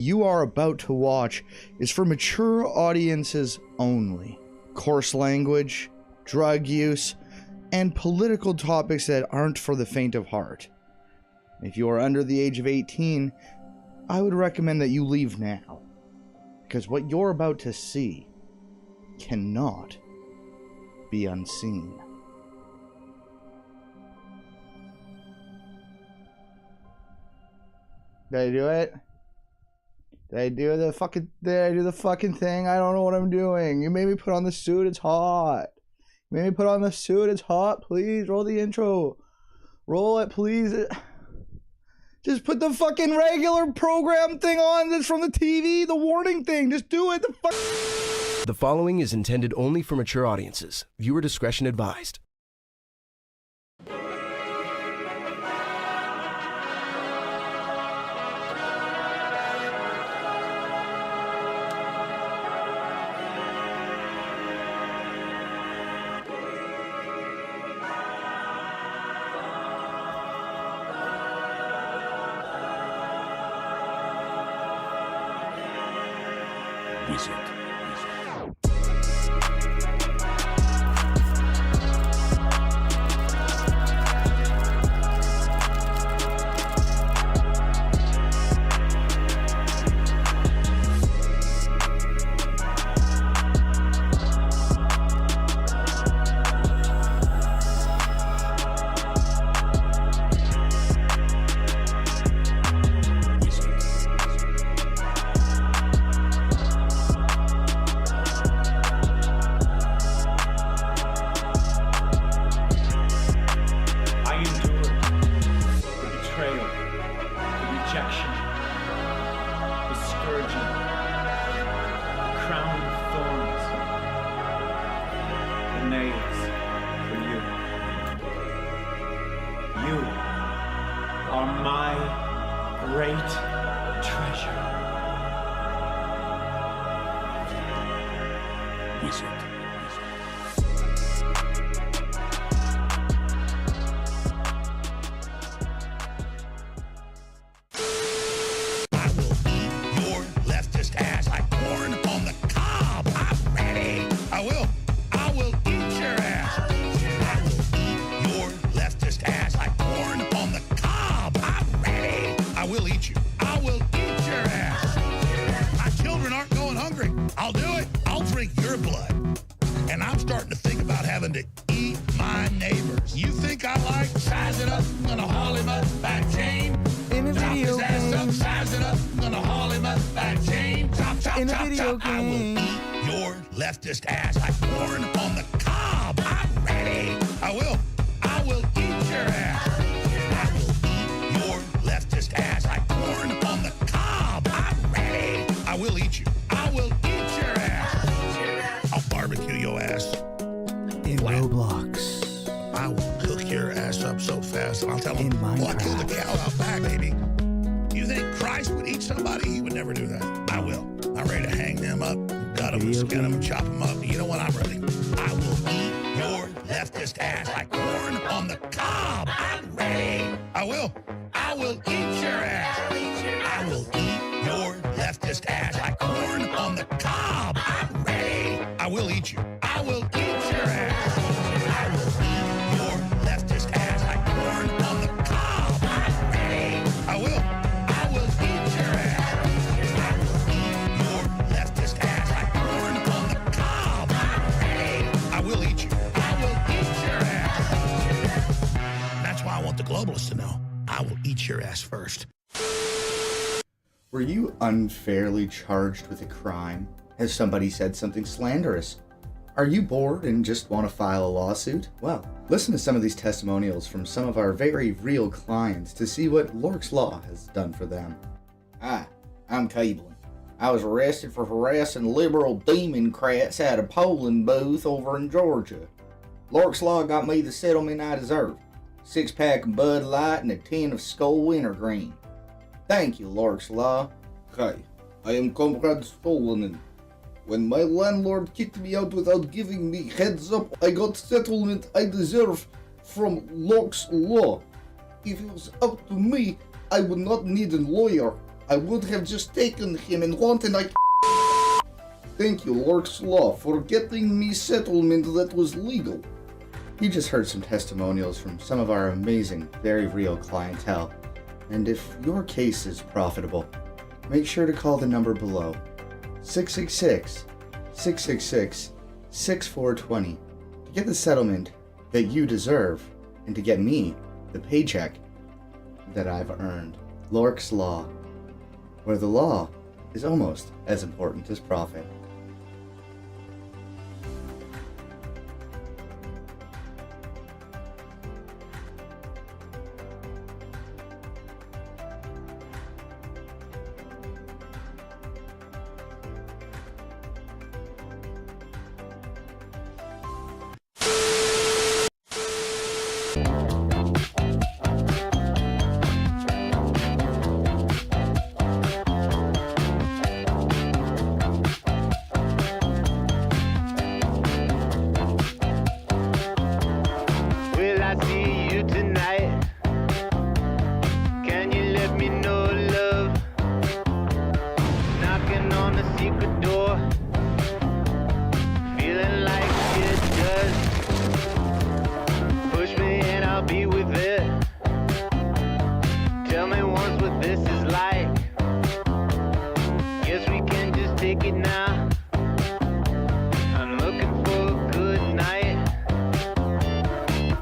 You are about to watch is for mature audiences only. Coarse language, drug use, and political topics that aren't for the faint of heart. If you are under the age of 18, I would recommend that you leave now, because what you're about to see cannot be unseen. Did I do it? Did I do the fucking thing? I don't know what I'm doing. You made me put on the suit, it's hot. You made me put on the suit, it's hot. Please, roll the intro. Roll it, please. Just put the fucking regular program thing on that's from the TV, the warning thing. Just do it. The following is intended only for mature audiences. Viewer discretion advised. Were you unfairly charged with a crime? Has somebody said something slanderous? Are you bored and just want to file a lawsuit? Well, listen to some of these testimonials from some of our very real clients to see what TALORX Law has done for them. Hi, I'm Caitlin. I was arrested for harassing liberal Democrats at a polling booth over in Georgia. TALORX Law got me the settlement I deserved. 6-pack of Bud Light and a tin of Skull Wintergreen. Thank you, TALORX Law. Hi, I am Comrade Stolanen. When my landlord kicked me out without giving me heads up, I got settlement I deserve from TALORX Law. If it was up to me, I would not need a lawyer. I would have just taken him and wanted like... Thank you, TALORX Law, for getting me settlement that was legal. You just heard some testimonials from some of our amazing, very real clientele. And if your case is profitable, make sure to call the number below, 666-666-6420, to get the settlement that you deserve and to get me the paycheck that I've earned. TALORX Law, where the law is almost as important as profit. Will I see you tonight? Can you let me know, love? Knocking on the secret door, feeling like it does. Push me and I'll be with it. Tell me once what this is like. Guess we can just take it now. I'm looking for a good night.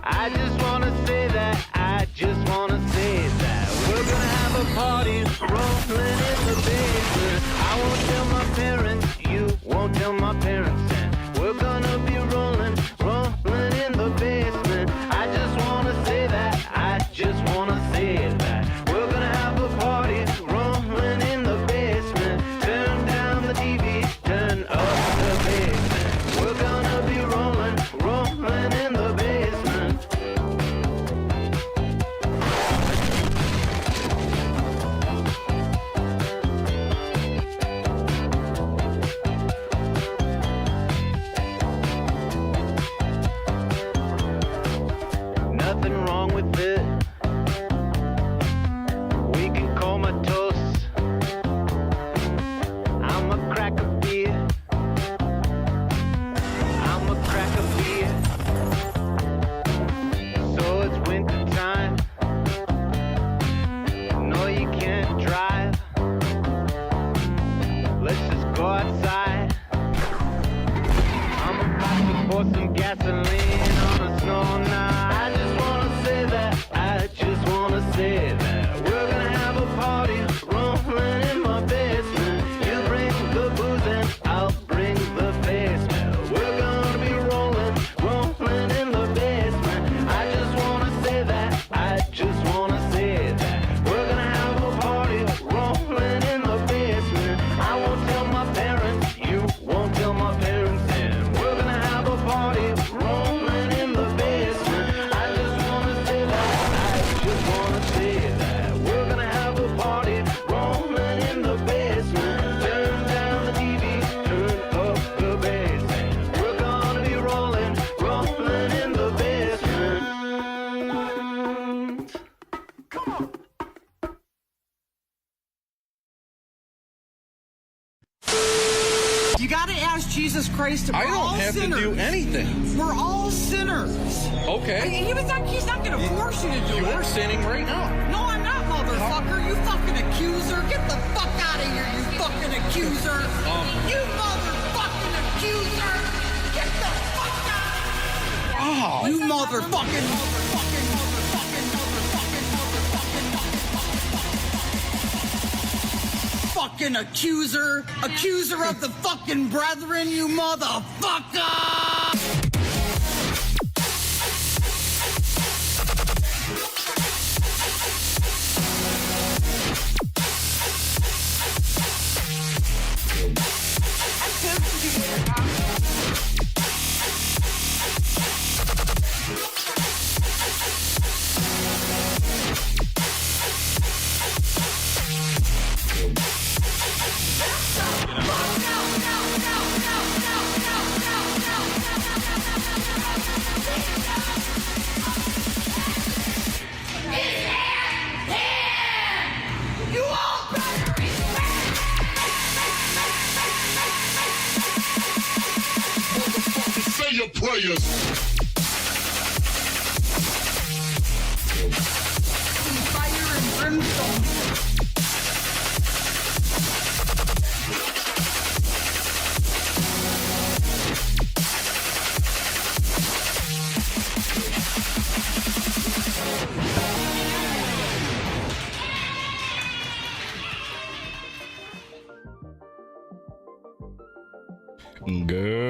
I just wanna say that, I just wanna say that we're gonna have a party rolling in the basement. I won't tell my parents, you won't tell my parents, and we're gonna be rolling in the basement. I just wanna say that, I just wanna say that we're gonna have a party rolling in the basement. Turn down the TV, turn up the basement. We're gonna be rolling in the basement. Nothing wrong with it. We can call my toast. I'm a crack of beer. I'm a crack of beer. So it's winter time. No, you can't drive. Let's just go outside. I'm about to pour some gasoline on a snow night. I just wanna say that, I just wanna say that we're gonna have a party rolling in my basement. You bring the booze and I'll bring the basement. We're gonna be rolling in the basement. I just wanna say that, I just wanna say that we're gonna have a party rolling in the basement. I won't tell my parents, you won't tell my parents, and we're gonna have a party rolling in the basement. I just wanna say that, I just wanna say that we're gonna have a party rolling in the basement. Turn down the TV, turn up the bass, and we're gonna be rolling in the basement. Come on. You gotta ask Jesus Christ. I don't have to do anything. We're all sinners. Okay. He's not gonna force you to do it. You're sinning right now. No, I'm not, motherfucker. You fucking accuser. Get the fuck out of here, you fucking accuser. You motherfucking accuser. Get the fuck out of here. Oh. You motherfucking. Fucking accuser of the fucking brethren, you motherfucker! You all better players. Fire and brimstone. Good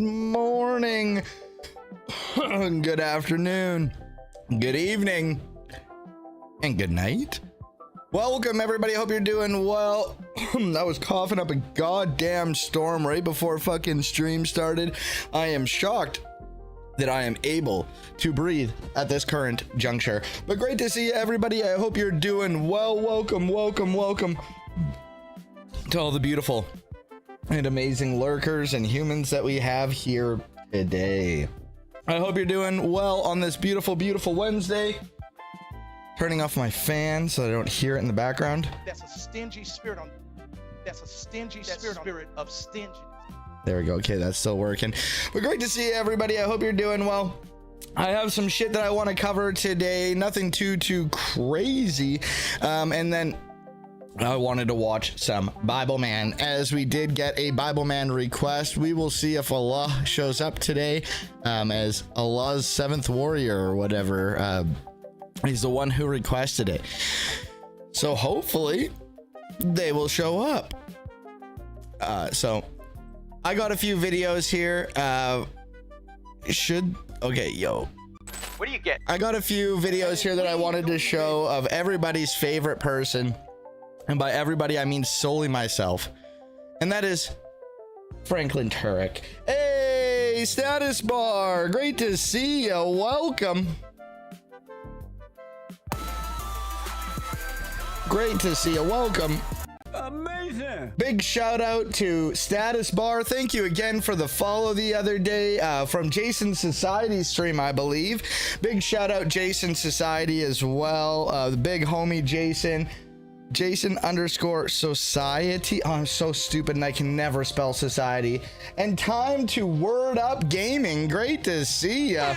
morning, good afternoon, good evening, and good night. Welcome, everybody. Hope you're doing well. I was coughing up a goddamn storm right before fucking stream started. I am shocked that I am able to breathe at this current juncture. But great to see you, everybody. I hope you're doing well. Welcome to all the beautiful and amazing lurkers and humans that we have here today. I hope you're doing well on this beautiful Wednesday. Turning off my fan so I don't hear it in the background. That's a stingy spirit on. That's a stingy spirit of stinginess. There we go. Okay, that's still working. But great to see you, everybody. I hope you're doing well. I have some shit that I want to cover today. Nothing too crazy. And then I wanted to watch some Bibleman, as we did get a Bibleman request. We will see if Allah shows up today as Allah's seventh warrior or whatever. He's the one who requested it. So hopefully they will show up. So I got a few videos here. What do you get? I got a few videos here that I wanted to show of everybody's favorite person. And by everybody, I mean solely myself. And that is Franklin Turek. Hey, status bar. Great to see you. Welcome. Great to see you. Welcome. Amazing. Big shout out to Status Bar. Thank you again for the follow the other day from Jason Society stream, I believe. Big shout out Jason Society as well. The big homie Jason _ society. Oh, I'm so stupid and I can never spell society. And time to Word Up Gaming. Great to see ya.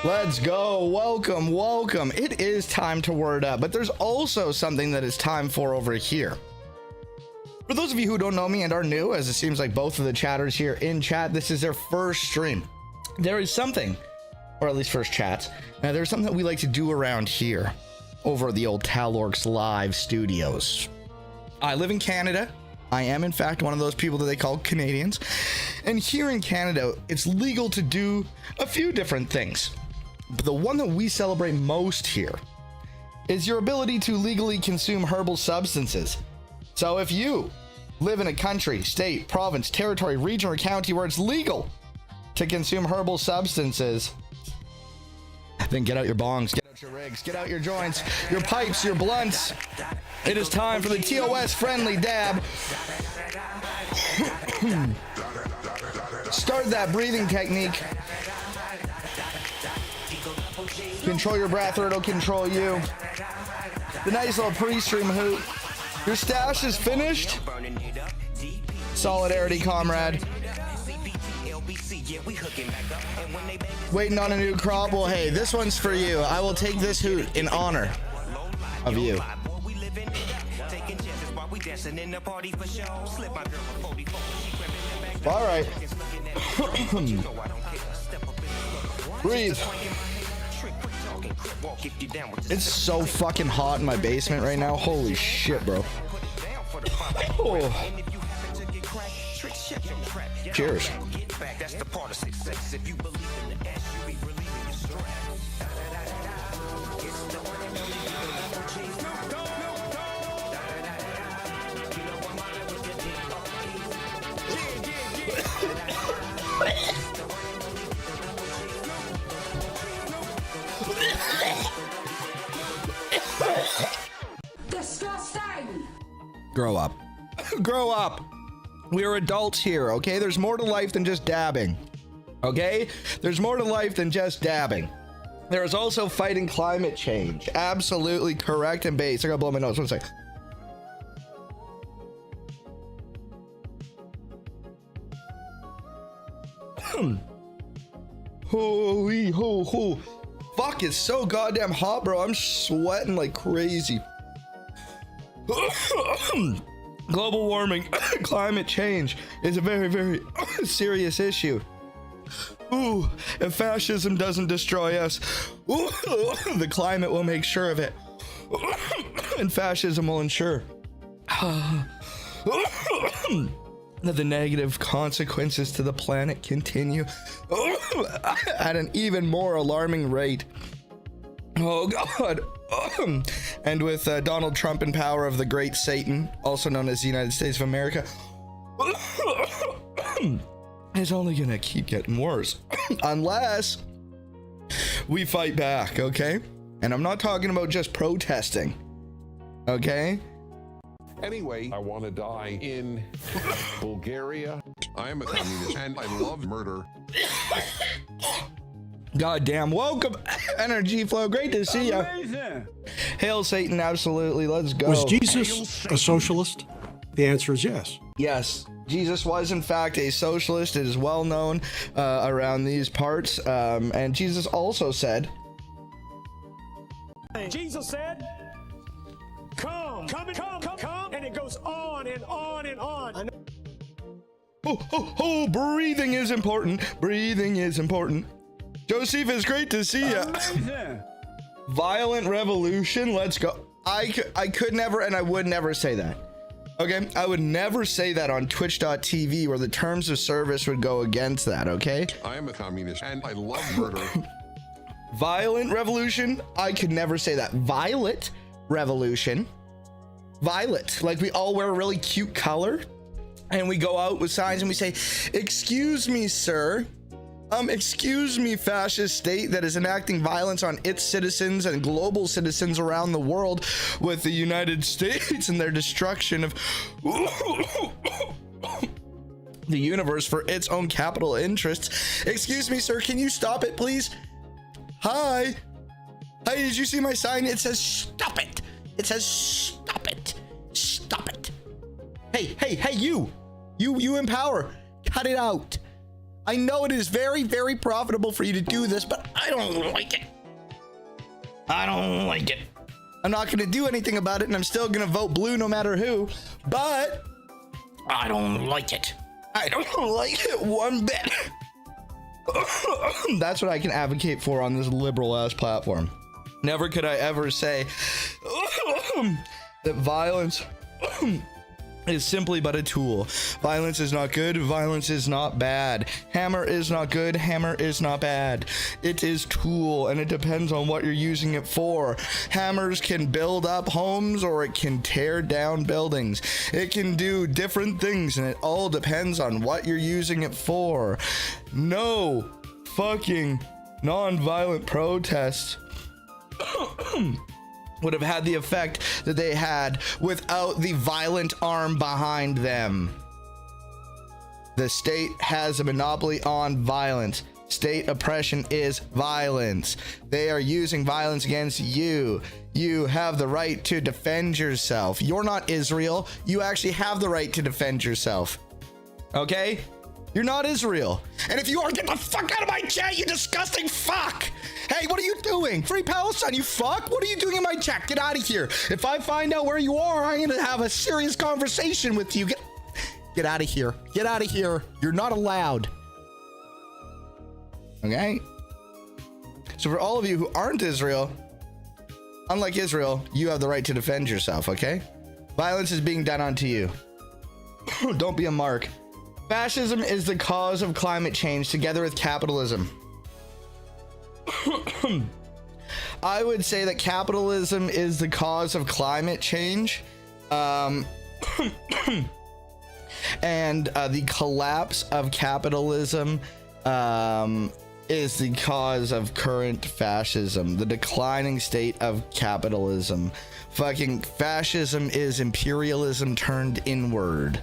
Let's go. Welcome. It is time to Word Up, but there's also something that it's time for over here. For those of you who don't know me and are new, as it seems like both of the chatters here in chat, this is their first stream. There is something, or at least first chats, there's something that we like to do around here over the old TALORX live studios. I live in Canada. I am, in fact, one of those people that they call Canadians. And here in Canada, it's legal to do a few different things. But the one that we celebrate most here is your ability to legally consume herbal substances. So if you live in a country, state, province, territory, region, or county where it's legal to consume herbal substances, then get out your bongs, get out your rigs, get out your joints, your pipes, your blunts. It is time for the TOS friendly dab. Start that breathing technique. Control your breath or it'll control you. The nice little pre-stream hoot. Your stash is finished. Solidarity, comrade. Waiting on a new crop? Well, hey, this one's for you. I will take this hoot in honor of you. All right. Breathe. It's so fucking hot in my basement right now. Holy shit, bro. Oh. Cheers. Disgusting! Grow up. Grow up. We're adults here, okay? There's more to life than just dabbing. Okay? There's more to life than just dabbing. There is also fighting climate change. Absolutely correct and base. I gotta blow my nose. 1 sec. Holy ho ho. Fuck, it's so goddamn hot, bro. I'm sweating like crazy. Global warming, climate change is a very, very serious issue. Ooh, if fascism doesn't destroy us, ooh, the climate will make sure of it. And fascism will ensure that the negative consequences to the planet continue at an even more alarming rate. Oh God. And with Donald Trump in power of the Great Satan, also known as the United States of America, it's only gonna keep getting worse unless we fight back, okay? And I'm not talking about just protesting, okay? Anyway, I want to die in Bulgaria. I am a communist and I love murder. Goddamn, welcome, Energy Flow. Great to see you. Amazing. Hail Satan, absolutely. Let's go. Was Jesus a socialist? The answer is yes. Yes, Jesus was in fact a socialist. It is well known around these parts. And Jesus also said, Jesus said, come, and it goes on and on and on. oh, breathing is important. Breathing is important. Josephus, great to see you. Amazing. Violent revolution, let's go. I could never and I would never say that. Okay, I would never say that on twitch.tv where the terms of service would go against that, okay? I am a communist and I love murder. Violent revolution, I could never say that. Violet revolution. Violet, like we all wear a really cute color and we go out with signs and we say, excuse me, sir. Excuse me, fascist state that is enacting violence on its citizens and global citizens around the world with the United States and their destruction of the universe for its own capital interests. Excuse me, sir, can you stop it, please? Hi. Hi, did you see my sign? It says stop it. It says stop it. Stop it. Hey, you in power. Cut it out. I know it is very, very profitable for you to do this, but I don't like it. I don't like it. I'm not going to do anything about it, and I'm still going to vote blue no matter who, but I don't like it. I don't like it one bit. That's what I can advocate for on this liberal-ass platform. Never could I ever say that violence is simply but a tool. Violence is not good. Violence is not bad. Hammer is not good. Hammer is not bad. It is tool, and it depends on what you're using it for. Hammers can build up homes or it can tear down buildings. It can do different things, and it all depends on what you're using it for. No fucking non-violent protests would have had the effect that they had without the violent arm behind them. The state has a monopoly on violence. State oppression is violence. They are using violence against you. You have the right to defend yourself. You're not Israel. You actually have the right to defend yourself. Okay? You're not Israel. And if you are, get the fuck out of my chat, you disgusting fuck! Hey, what are you doing? Free Palestine, you fuck! What are you doing in my chat? Get out of here. If I find out where you are, I'm gonna have a serious conversation with you. Get out of here. Get out of here. You're not allowed. Okay? So for all of you who aren't Israel, unlike Israel, you have the right to defend yourself, okay? Violence is being done onto you. Don't be a mark. Fascism is the cause of climate change together with capitalism. I would say that capitalism is the cause of climate change. And the collapse of capitalism is the cause of current fascism, the declining state of capitalism. Fucking fascism is imperialism turned inward.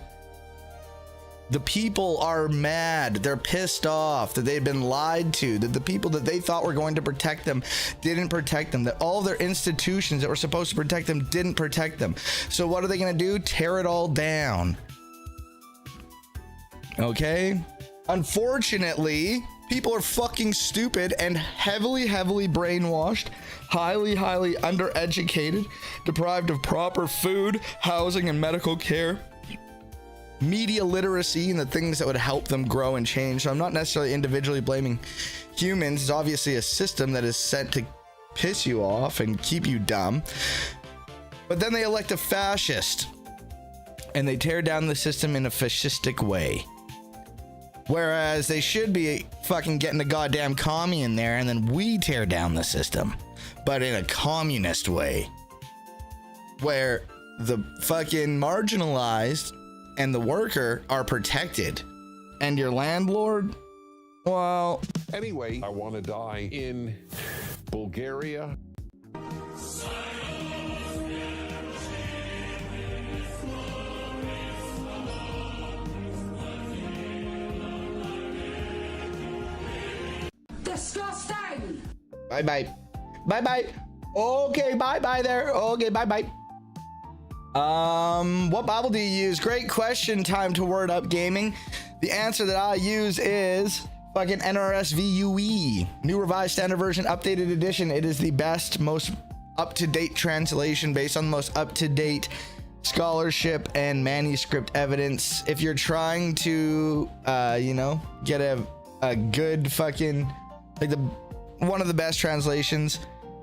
The people are mad. They're pissed off that they've been lied to, that the people that they thought were going to protect them didn't protect them, that all their institutions that were supposed to protect them didn't protect them. So what are they going to do? Tear it all down. Okay? Unfortunately, People are fucking stupid and heavily brainwashed, highly undereducated, deprived of proper food, housing, and medical care, media literacy, and the things that would help them grow and change. So I'm not necessarily individually blaming humans. It's obviously a system that is sent to piss you off and keep you dumb. But then they elect a fascist and they tear down the system in a fascistic way. Whereas they should be fucking getting a goddamn commie in there, and then we tear down the system, but in a communist way, where the fucking marginalized and the worker are protected, and your landlord, well, Anyway, I want to die in Bulgaria. Disgusting! bye. Okay, bye there. Okay, bye. What Bible do you use? Great question. Time to word up gaming. The answer that I use is fucking NRSVUE, New Revised Standard Version, Updated Edition. It is the best, most up-to-date translation based on the most up-to-date scholarship and manuscript evidence. If you're trying to, get a good fucking, one of the best translations,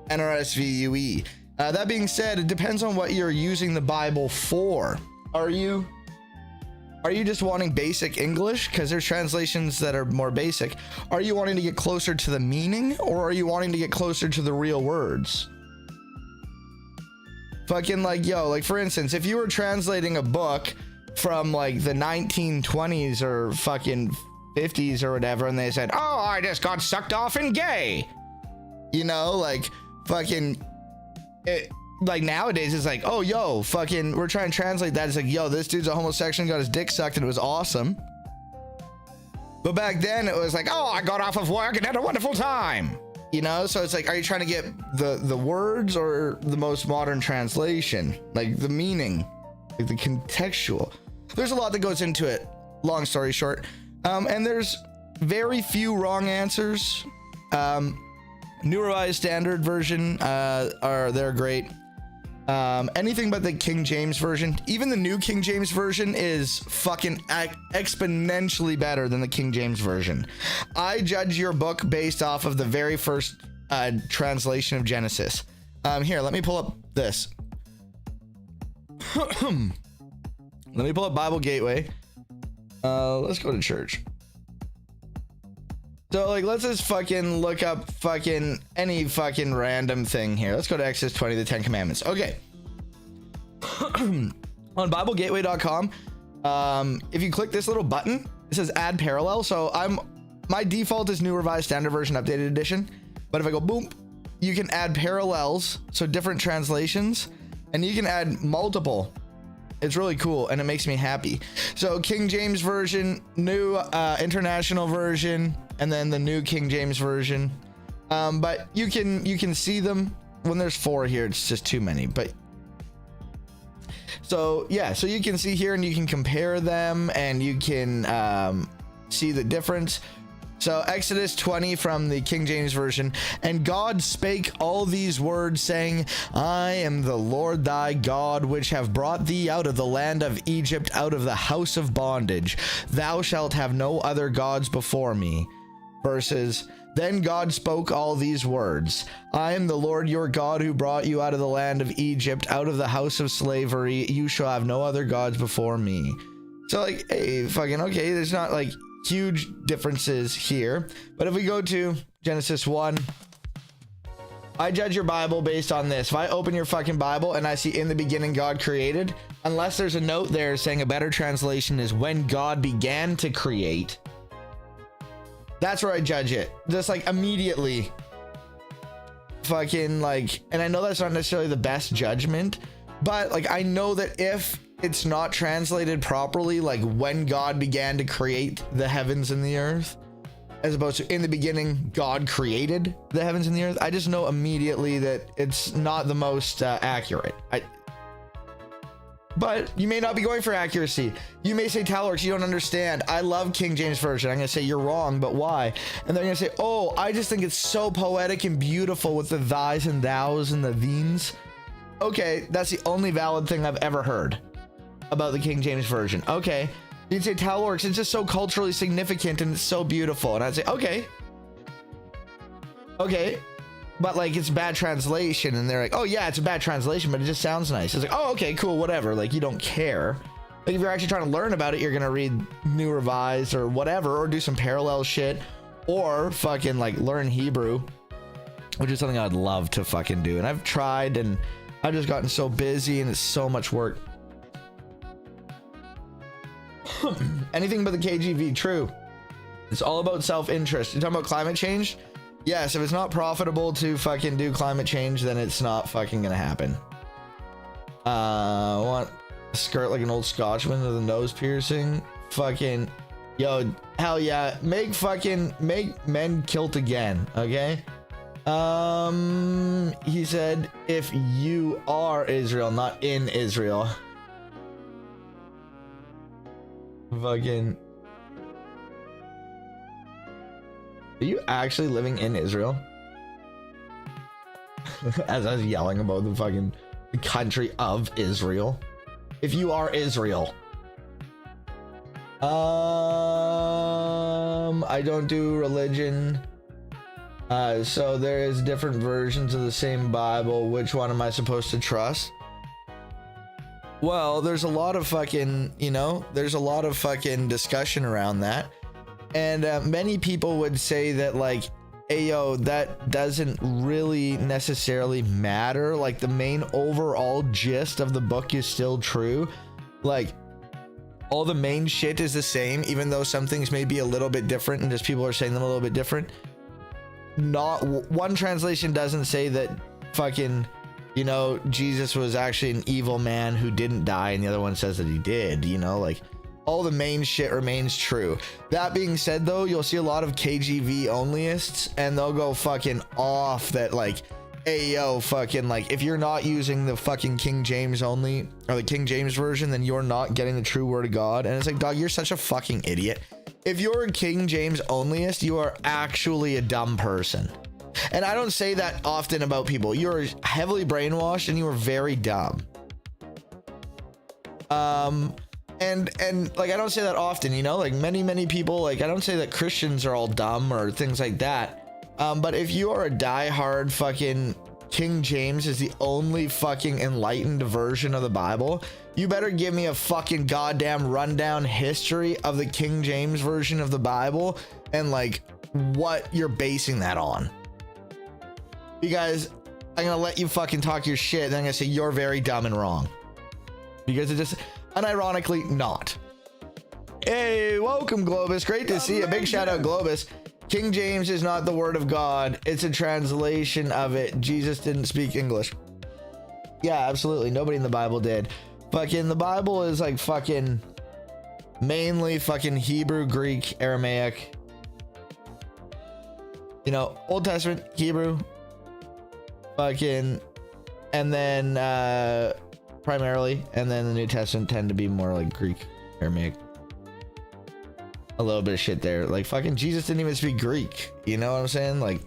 NRSVUE. That being said, it depends on what you're using the Bible for. Are you just wanting basic English? Because there's translations that are more basic. Are you wanting to get closer to the meaning, or are you wanting to get closer to the real words? Fucking for instance, if you were translating a book from like the 1920s or fucking 50s or whatever, and they said, "Oh, I just got sucked off in gay," nowadays it's like, "Oh, yo, fucking, we're trying to translate that." It's like, "Yo, this dude's a homosexual and got his dick sucked and it was awesome." But back then it was like, "Oh, I got off of work and had a wonderful time." So it's like, are you trying to get the words or the most modern translation? Like the meaning, like the contextual. There's a lot that goes into it, long story short. And there's very few wrong answers. New Revised Standard Version, they're great. Anything but the King James Version. Even the New King James Version is fucking exponentially better than the King James Version. I judge your book based off of the very first translation of Genesis. Here, let me pull up this. Let me pull up Bible Gateway. Let's go to church. So let's just fucking look up fucking any fucking random thing here. Let's go to Exodus 20, the 10 Commandments. Okay. On BibleGateway.com, if you click this little button, it says add parallel. So my default is New Revised Standard Version, Updated Edition. But if I go boom, you can add parallels. So different translations, and you can add multiple. It's really cool, and it makes me happy. So King James Version, New International Version, and then the New King James Version. But you can see them when there's 4 here. It's just too many. But so yeah, so you can see here, and you can compare them, and you can see the difference. So Exodus 20 from the King James Version. And God spake all these words, saying, I am the Lord thy God, which have brought thee out of the land of Egypt, out of the house of bondage. Thou shalt have no other gods before me. Verses, then God spoke all these words. I am the Lord your God, who brought you out of the land of Egypt, out of the house of slavery. You shall have no other gods before me. So hey, fucking okay, there's not huge differences here. But if we go to Genesis 1, I judge your Bible based on this. If I open your fucking Bible and I see in the beginning God created, unless there's a note there saying a better translation is when God began to create, that's where I judge it. Just immediately. Fucking and I know that's not necessarily the best judgment, but I know that if it's not translated properly, when God began to create the heavens and the earth, as opposed to in the beginning God created the heavens and the earth, I just know immediately that it's not the most accurate. But you may not be going for accuracy. You may say, TALORX, you don't understand. I love King James Version. I'm going to say, you're wrong, but why? And they're going to say, oh, I just think it's so poetic and beautiful with the thys and thous and the theens. Okay, that's the only valid thing I've ever heard about the King James Version. Okay. You'd say, TALORX, it's just so culturally significant and it's so beautiful. And I'd say, okay. Okay. But like, it's bad translation. And they're like, oh yeah, it's a bad translation, but it just sounds nice. It's like, oh, okay, cool, whatever. Like, you don't care. Like, if you're actually trying to learn about it, you're going to read New Revised or whatever, or do some parallel shit, or fucking like learn Hebrew, which is something I'd love to fucking do. And I've tried, and I've just gotten so busy, and it's so much work. Anything but the KJV, true. It's all about self-interest. You're talking about climate change? Yes, if it's not profitable to fucking do climate change, then it's not fucking gonna happen. Want a skirt like an old Scotchman with a nose piercing? Fucking, yo, hell yeah. Make men kilt again, okay? He said, if you are Israel, not in Israel. Fucking, are you actually living in Israel? As I was yelling about the fucking country of Israel. If you are Israel. I don't do religion. So there is different versions of the same Bible. Which one am I supposed to trust? Well, there's a lot of fucking, there's a lot of fucking discussion around that. And many people would say that, like, hey, yo, that doesn't really necessarily matter. Like, the main overall gist of the book is still true. Like, all the main shit is the same, even though some things may be a little bit different and just people are saying them a little bit different. Not one translation doesn't say that fucking, Jesus was actually an evil man who didn't die, and the other one says that he did, like, all the main shit remains true. That being said, though, you'll see a lot of KJV onlyists, and they'll go fucking off that, like, hey, yo, fucking, like, if you're not using the fucking King James only, or the King James version, then you're not getting the true word of God. And it's like, dog, you're such a fucking idiot. If you're a King James onlyist, you are actually a dumb person. And I don't say that often about people. You're heavily brainwashed and you are very dumb. And like, I don't say that often, like many people, like, I don't say that Christians are all dumb or things like that. But if you are a diehard fucking King James is the only fucking enlightened version of the Bible, you better give me a fucking goddamn rundown history of the King James version of the Bible and like what you're basing that on. Because I'm gonna let you fucking talk your shit, then I'm gonna say you're very dumb and wrong. Because it just, unironically, not. Hey, welcome, Globus. Great to see you. Big shout out, Globus. King James is not the word of God. It's a translation of it. Jesus didn't speak English. Yeah, absolutely. Nobody in the Bible did. Fucking, the Bible is like fucking mainly fucking Hebrew, Greek, Aramaic. Old Testament, Hebrew. Fucking, and then primarily, and then the New Testament tend to be more like Greek, Aramaic. A little bit of shit there. Like, fucking Jesus didn't even speak Greek. You know what I'm saying? Like,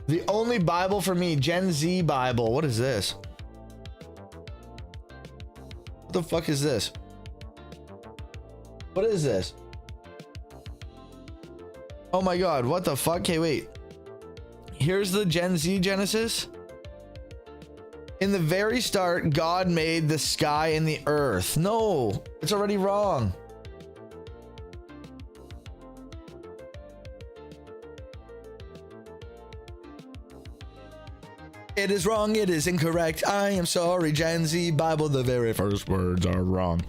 the only Bible for me, Gen Z Bible. What is this? What the fuck is this? What is this? Oh my god, what the fuck? Okay, wait. Here's the Gen Z Genesis. In the very start, God made the sky and the earth. No, it's already wrong. It is wrong. It is incorrect. I am sorry, Gen Z Bible. The very first words are wrong.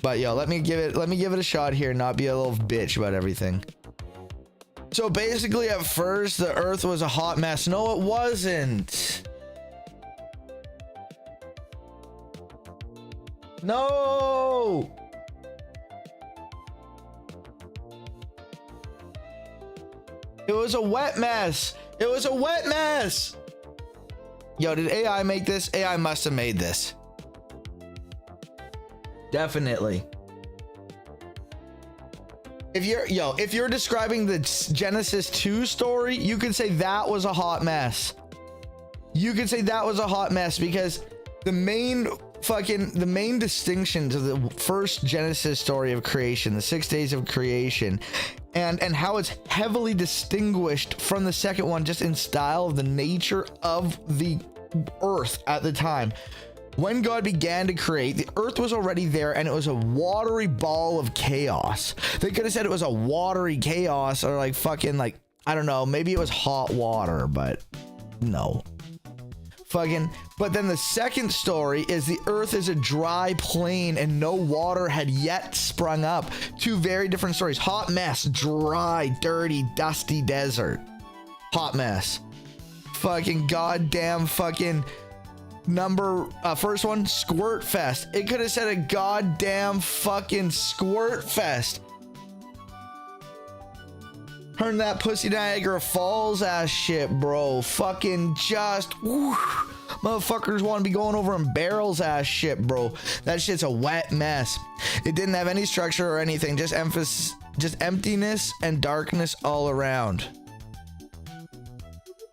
But yo, let me give it a shot here, and not be a little bitch about everything. So basically, at first, the earth was a hot mess. No, it wasn't. No. It was a wet mess. It was a wet mess. Yo, did AI make this? AI must have made this. Definitely. If you're describing the Genesis 2 story, you could say that was a hot mess. You could say that was a hot mess because the main distinction to the first Genesis story of creation, the 6 days of creation, and how it's heavily distinguished from the second one just in style of the nature of the earth at the time. When God began to create, the earth was already there and it was a watery ball of chaos. They could have said it was a watery chaos or like fucking like, I don't know, maybe it was hot water, but no. But then the second story is the earth is a dry plain and no water had yet sprung up. Two very different stories. Hot mess, dry, dirty, dusty desert. Hot mess. Fucking goddamn fucking first one, squirt fest. It could have said a goddamn fucking squirt fest. Turn that pussy Niagara Falls ass shit, bro. Fucking just, whoo. Motherfuckers want to be going over in barrels ass shit, bro. That shit's a wet mess. It didn't have any structure or anything, just emptiness and darkness all around.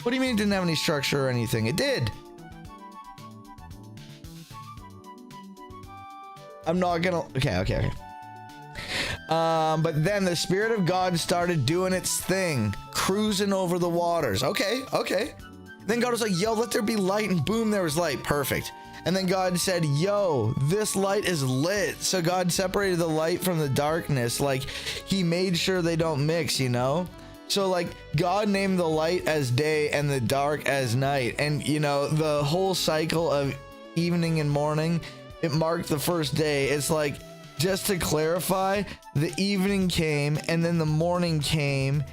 What do you mean it didn't have any structure or anything? It did. I'm not gonna, okay. But then the Spirit of God started doing its thing, cruising over the waters. Okay. Then God was like, yo, let there be light, and boom, there was light. Perfect. And then God said, yo, this light is lit. So God separated the light from the darkness. Like, he made sure they don't mix, you know? So like, God named the light as day and the dark as night. And you know, the whole cycle of evening and morning, it marked the first day. It's like, just to clarify, the evening came and then the morning came,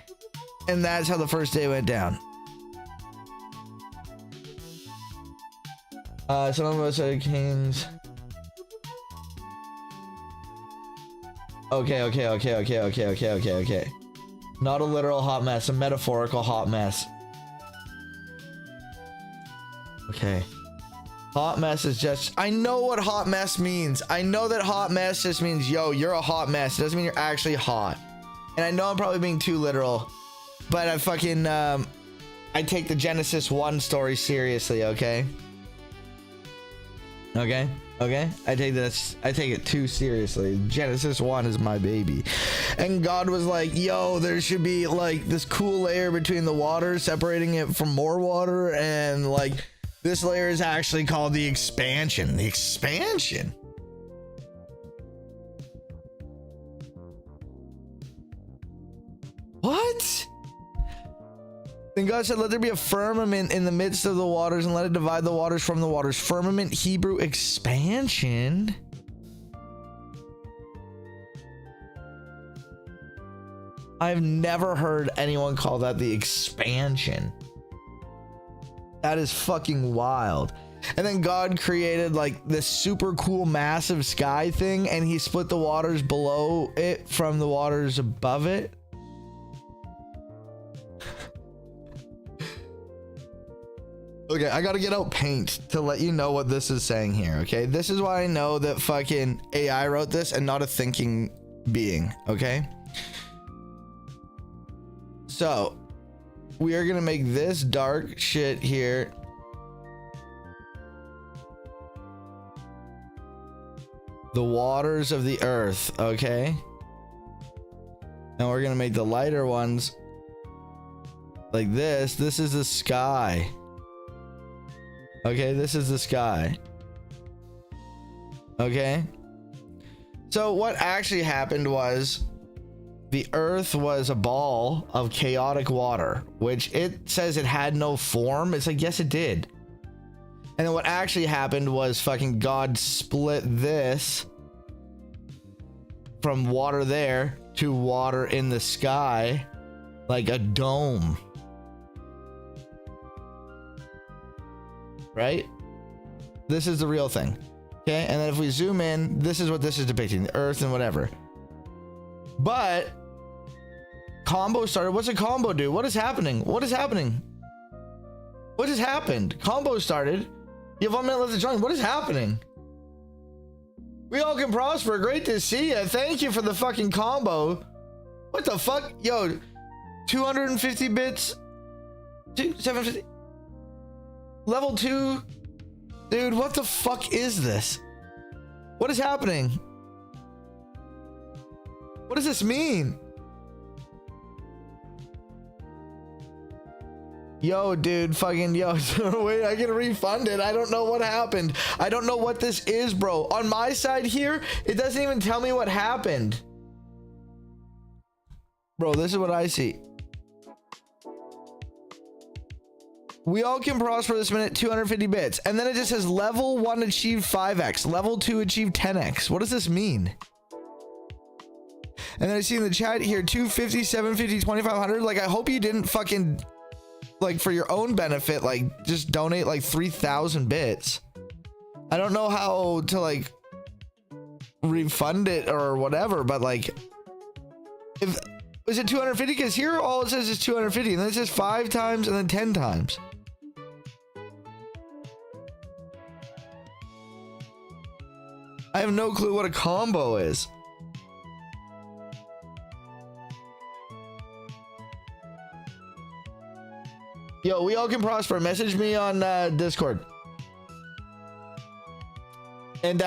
and that's how the first day went down. Some of us are kings. Okay. Not a literal hot mess, a metaphorical hot mess. Okay. Hot mess is just, I know what hot mess means. I know that hot mess just means, yo, you're a hot mess. It doesn't mean you're actually hot. And I know I'm probably being too literal, but I fucking, I take the Genesis 1 story seriously, okay? Okay? I take it too seriously. Genesis 1 is my baby. And God was like, yo, there should be like this cool layer between the water, separating it from more water, and like, this layer is actually called the expansion. The expansion? What? Then God said, let there be a firmament in the midst of the waters, and let it divide the waters from the waters. Firmament, Hebrew, expansion. I've never heard anyone call that the expansion. That is fucking wild. And then God created like this super cool massive sky thing, and he split the waters below it from the waters above it. Okay, I gotta get out paint to let you know what this is saying here, okay? This is why I know that fucking AI wrote this and not a thinking being, okay? So, we are gonna make this dark shit here the waters of the earth, okay? And we're gonna make the lighter ones like this. This is the sky. Okay, this is the sky. Okay? So what actually happened was the earth was a ball of chaotic water, which it says it had no form. It's like, yes, it did. And then what actually happened was fucking God split this from water there to water in the sky like a dome. Right? This is the real thing. Okay? And then if we zoom in, this is what this is depicting, the earth and whatever. But combo started. What's a combo do? What is happening? What's What has happened? Combo started. You have 1 minute left to join. What is happening? We all can prosper. Great to see you. Thank you for the fucking combo. What the fuck? Yo, 250 bits. 750. Level 2. Dude, what the fuck is this? What is happening? What does this mean? Yo, dude, fucking yo. Wait, I get refunded. I don't know what happened. I don't know what this is, bro. On my side here, it doesn't even tell me what happened. Bro, this is what I see. We all can prosper this minute, 250 bits. And then it just says level 1 achieved 5x, level 2 achieved 10x. What does this mean? And then I see in the chat here 250, 750, 2500. Like, I hope you didn't fucking, like, for your own benefit, like, just donate like 3,000 bits. I don't know how to, like, refund it or whatever, but, like, if is it 250? Because here all it says is 250, and then it says 5 times and then 10 times. I have no clue what a combo is. Yo, we all can prosper. Message me on Discord. And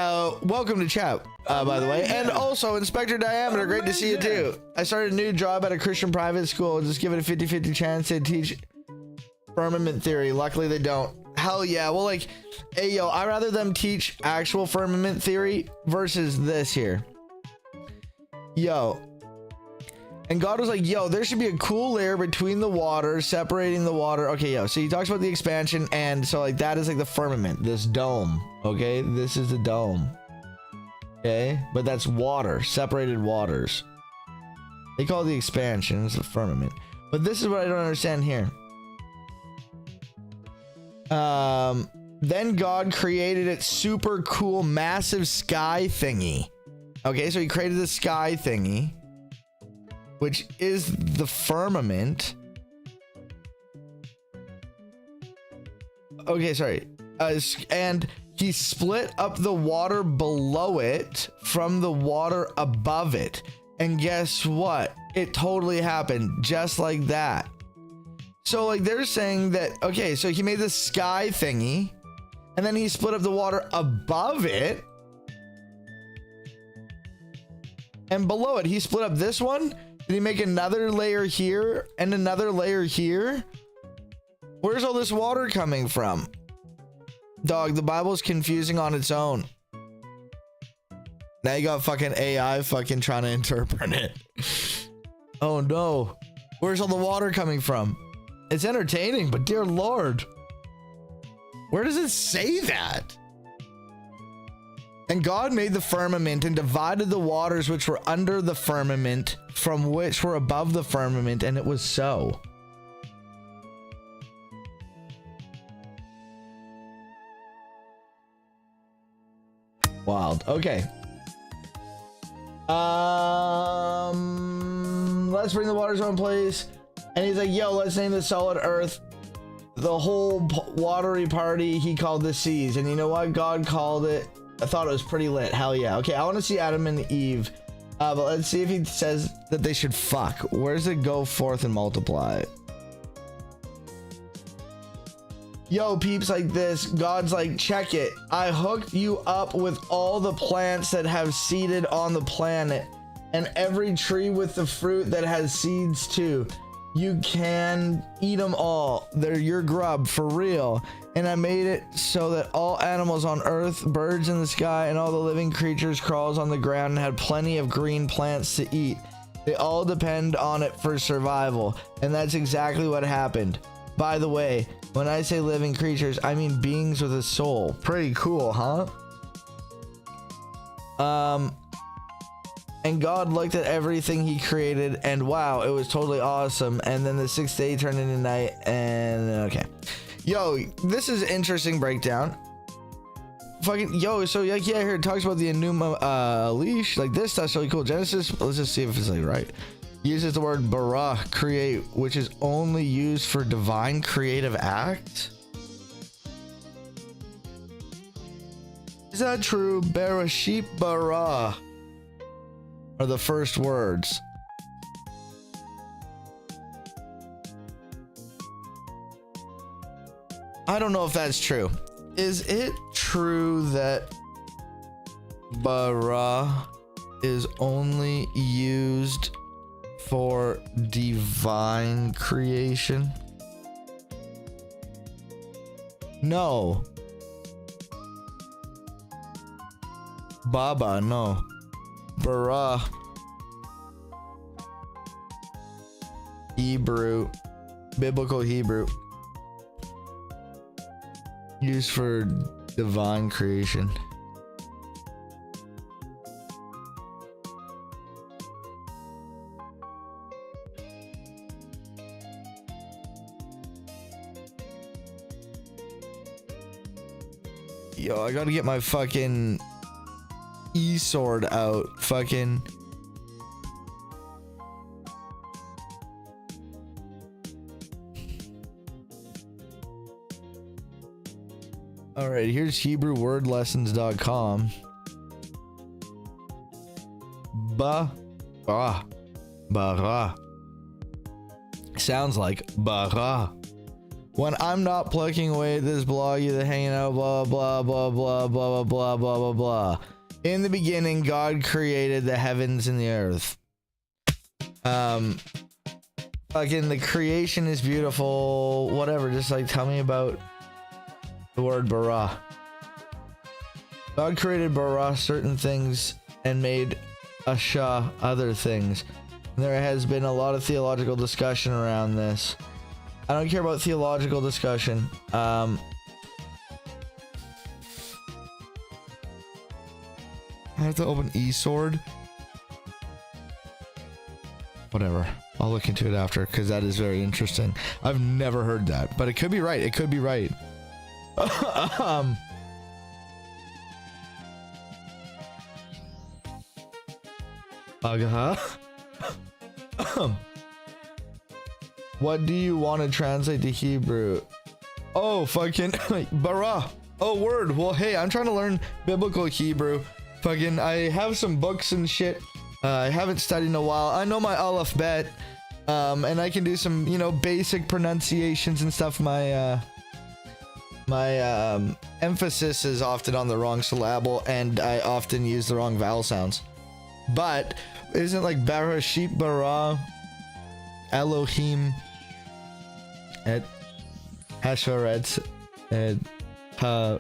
welcome to chat, by the way. And also, Inspector Diameter, great to see you too. I started a new job at a Christian private school. Just give it a 50-50 chance to teach firmament theory. Luckily, they don't. Hell yeah. Well, like, hey, yo, I'd rather them teach actual firmament theory versus this here. Yo. And God was like, yo, there should be a cool layer between the water, separating the water. Okay, yo, so he talks about the expansion, and so, like, that is like the firmament, this dome. Okay, this is the dome. Okay, but that's water, separated waters. They call it the expansion, it's the firmament. But this is what I don't understand here. Then God created it super cool, massive sky thingy. Okay, so he created the sky thingy, which is the firmament. Okay, sorry. And he split up the water below it from the water above it. And guess what? It totally happened just like that. So, like, they're saying that, okay, so he made the sky thingy, and then he split up the water above it. And below it, he split up this one. Did he make another layer here and another layer here? Where's all this water coming from? Dog, the Bible's confusing on its own. Now you got fucking AI fucking trying to interpret it. Oh no. Where's all the water coming from? It's entertaining, but dear Lord. Where does it say that? And God made the firmament and divided the waters which were under the firmament from which were above the firmament, and it was so. Wild. Okay. Let's bring the waters in place. And he's like, yo, let's name the solid earth. The whole watery party, he called the seas. And you know what? God called it. I thought it was pretty lit. Hell yeah. Okay, I want to see Adam and Eve. But let's see if he says that they should fuck. Where's it go forth and multiply? Yo, peeps like this. God's like, check it. I hooked you up with all the plants that have seeded on the planet. And every tree with the fruit that has seeds too. You can eat them all. They're your grub for real. And I made it so that all animals on earth, birds in the sky, and all the living creatures crawls on the ground and had plenty of green plants to eat. They all depend on it for survival. And that's exactly what happened. By the way, when I say living creatures, I mean beings with a soul. Pretty cool, huh? And God looked at everything he created, and wow, it was totally awesome. And then the sixth day turned into night, and okay. Yo, this is an interesting breakdown. Fucking, yo, so like, yeah, here it talks about the Enuma leash. Like, this stuff's really cool. Genesis, let's just see if it's like right. Uses the word bara, create, which is only used for divine creative acts. Is that true? Bereshit bara are the first words. I don't know if that's true. Is it true that bara is only used for divine creation? No. Baba, no. Bara. Hebrew. Biblical Hebrew. Used for divine creation. Yo, I gotta get my fucking e-sword out. Fucking. Alright, here's HebrewWordLessons.com. Bara. Sounds like bara. When I'm not plucking away at this blog, you're hanging out, blah, blah, blah, blah, blah, blah, blah, blah, blah, blah. In the beginning, God created the heavens and the earth. Fucking the creation is beautiful, whatever. Just like tell me about the word bara. God created bara, certain things, and made asha, other things. And there has been a lot of theological discussion around this. I don't care about theological discussion. I have to open eSword. Whatever. I'll look into it after because that is very interesting. I've never heard that, but it could be right. It could be right. What do you want to translate to Hebrew? Oh, fucking bara. Oh, word. Well, hey, I'm trying to learn biblical Hebrew. Fucking, I have some books and shit. I haven't studied in a while. I know my alphabet, and I can do some, you know, basic pronunciations and stuff. My emphasis is often on the wrong syllable, and I often use the wrong vowel sounds. But isn't like Bereshit bara, Elohim, et Hasharetz, et ha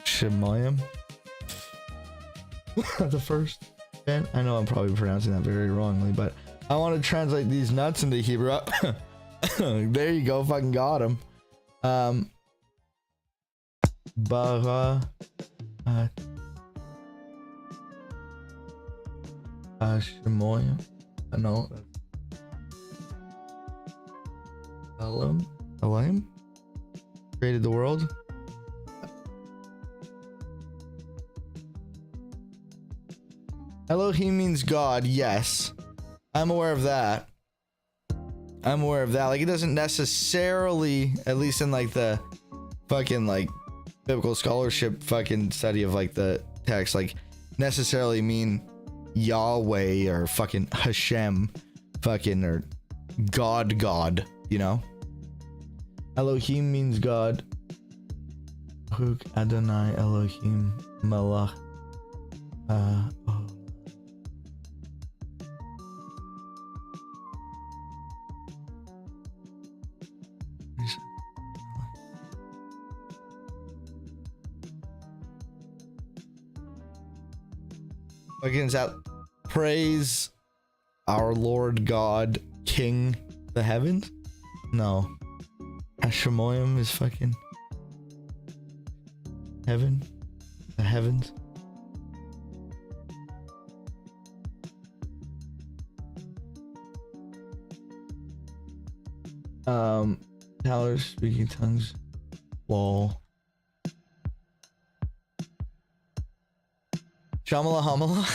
Shemayim? The first. And I know I'm probably pronouncing that very wrongly, but I want to translate these nuts into Hebrew. There you go, fucking got him. Bara Shemayim. No. Elohim created the world. Elohim means God, yes. I'm aware of that. Like, it doesn't necessarily, at least in like the fucking like biblical scholarship fucking study of like the text, like necessarily mean Yahweh or fucking Hashem, fucking, or God, you know? Elohim means God. Huk Adonai Elohim Malach. Oh. Again, is that praise our Lord God, King the heavens? No. Hashemoyim is fucking heaven, the heavens. TALORX speaking tongues. Lol. Shamala Hamala.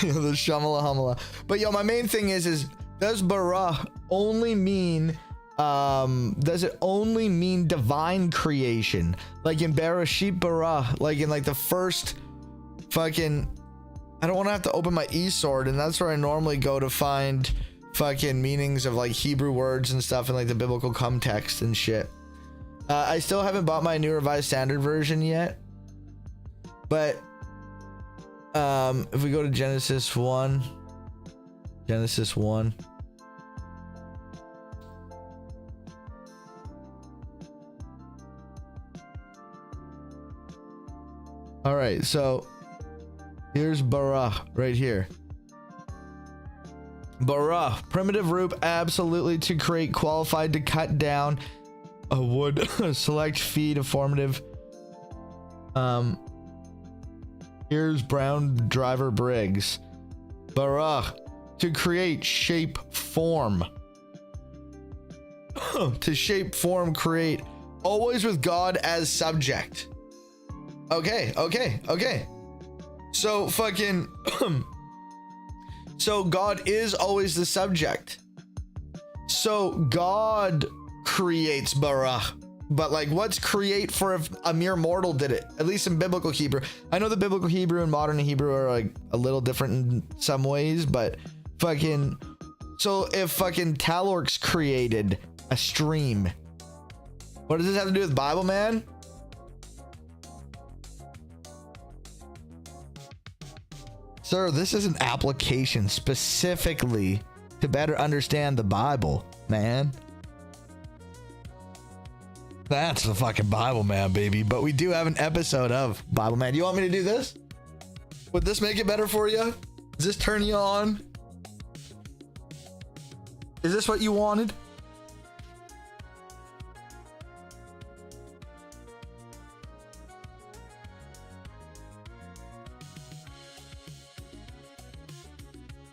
The Shamala Hamala. But yo, my main thing is does bara only mean does it only mean divine creation? Like in Bereshit bara, like in like the first fucking, I don't want to have to open my e-sword, and that's where I normally go to find fucking meanings of like Hebrew words and stuff in like the biblical context and shit. I still haven't bought my New Revised Standard Version yet, but if we go to Genesis 1. All right, so here's bara right here. Bara, primitive root, absolutely to create, qualified to cut down a wood, select, feed, formative. Here's Brown Driver Briggs. Bara, to create, shape, form. To shape, form, create, always with God as subject. Okay. So fucking so God is always the subject. So God creates bara. But like, what's create for if a mere mortal did it? At least in biblical Hebrew. I know the biblical Hebrew and modern Hebrew are like a little different in some ways, but fucking, so if fucking TALORX created a stream, what does this have to do with Bible, man? Sir, this is an application specifically to better understand the Bible, man. That's the fucking Bible Man, baby. But we do have an episode of Bible Man. You want me to do this? Would this make it better for you? Does this turn you on? Is this what you wanted?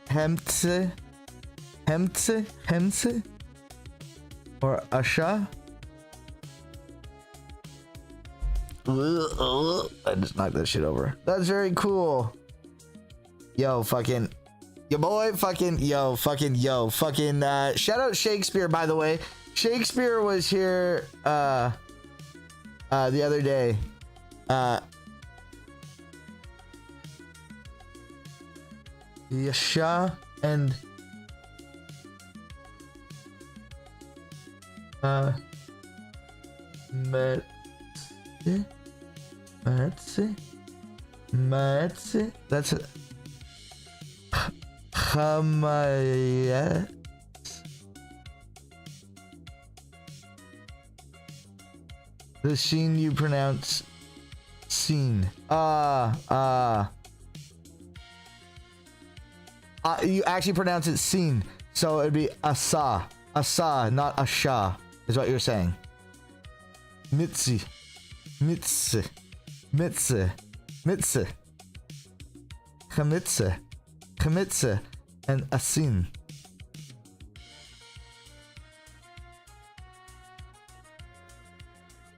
Hemtse? Or Asha? I just knocked that shit over. That's very cool. Yo, fucking, your boy, fucking, yo, fucking, shout out Shakespeare, by the way. Shakespeare was here, the other day. Yasha and, Matse. That's it. Hamayet. The sheen you pronounce scene. You actually pronounce it scene. So it'd be asa. Asa, not asha, is what you're saying. Mitzi. Mitze, Chamitze, and Asin.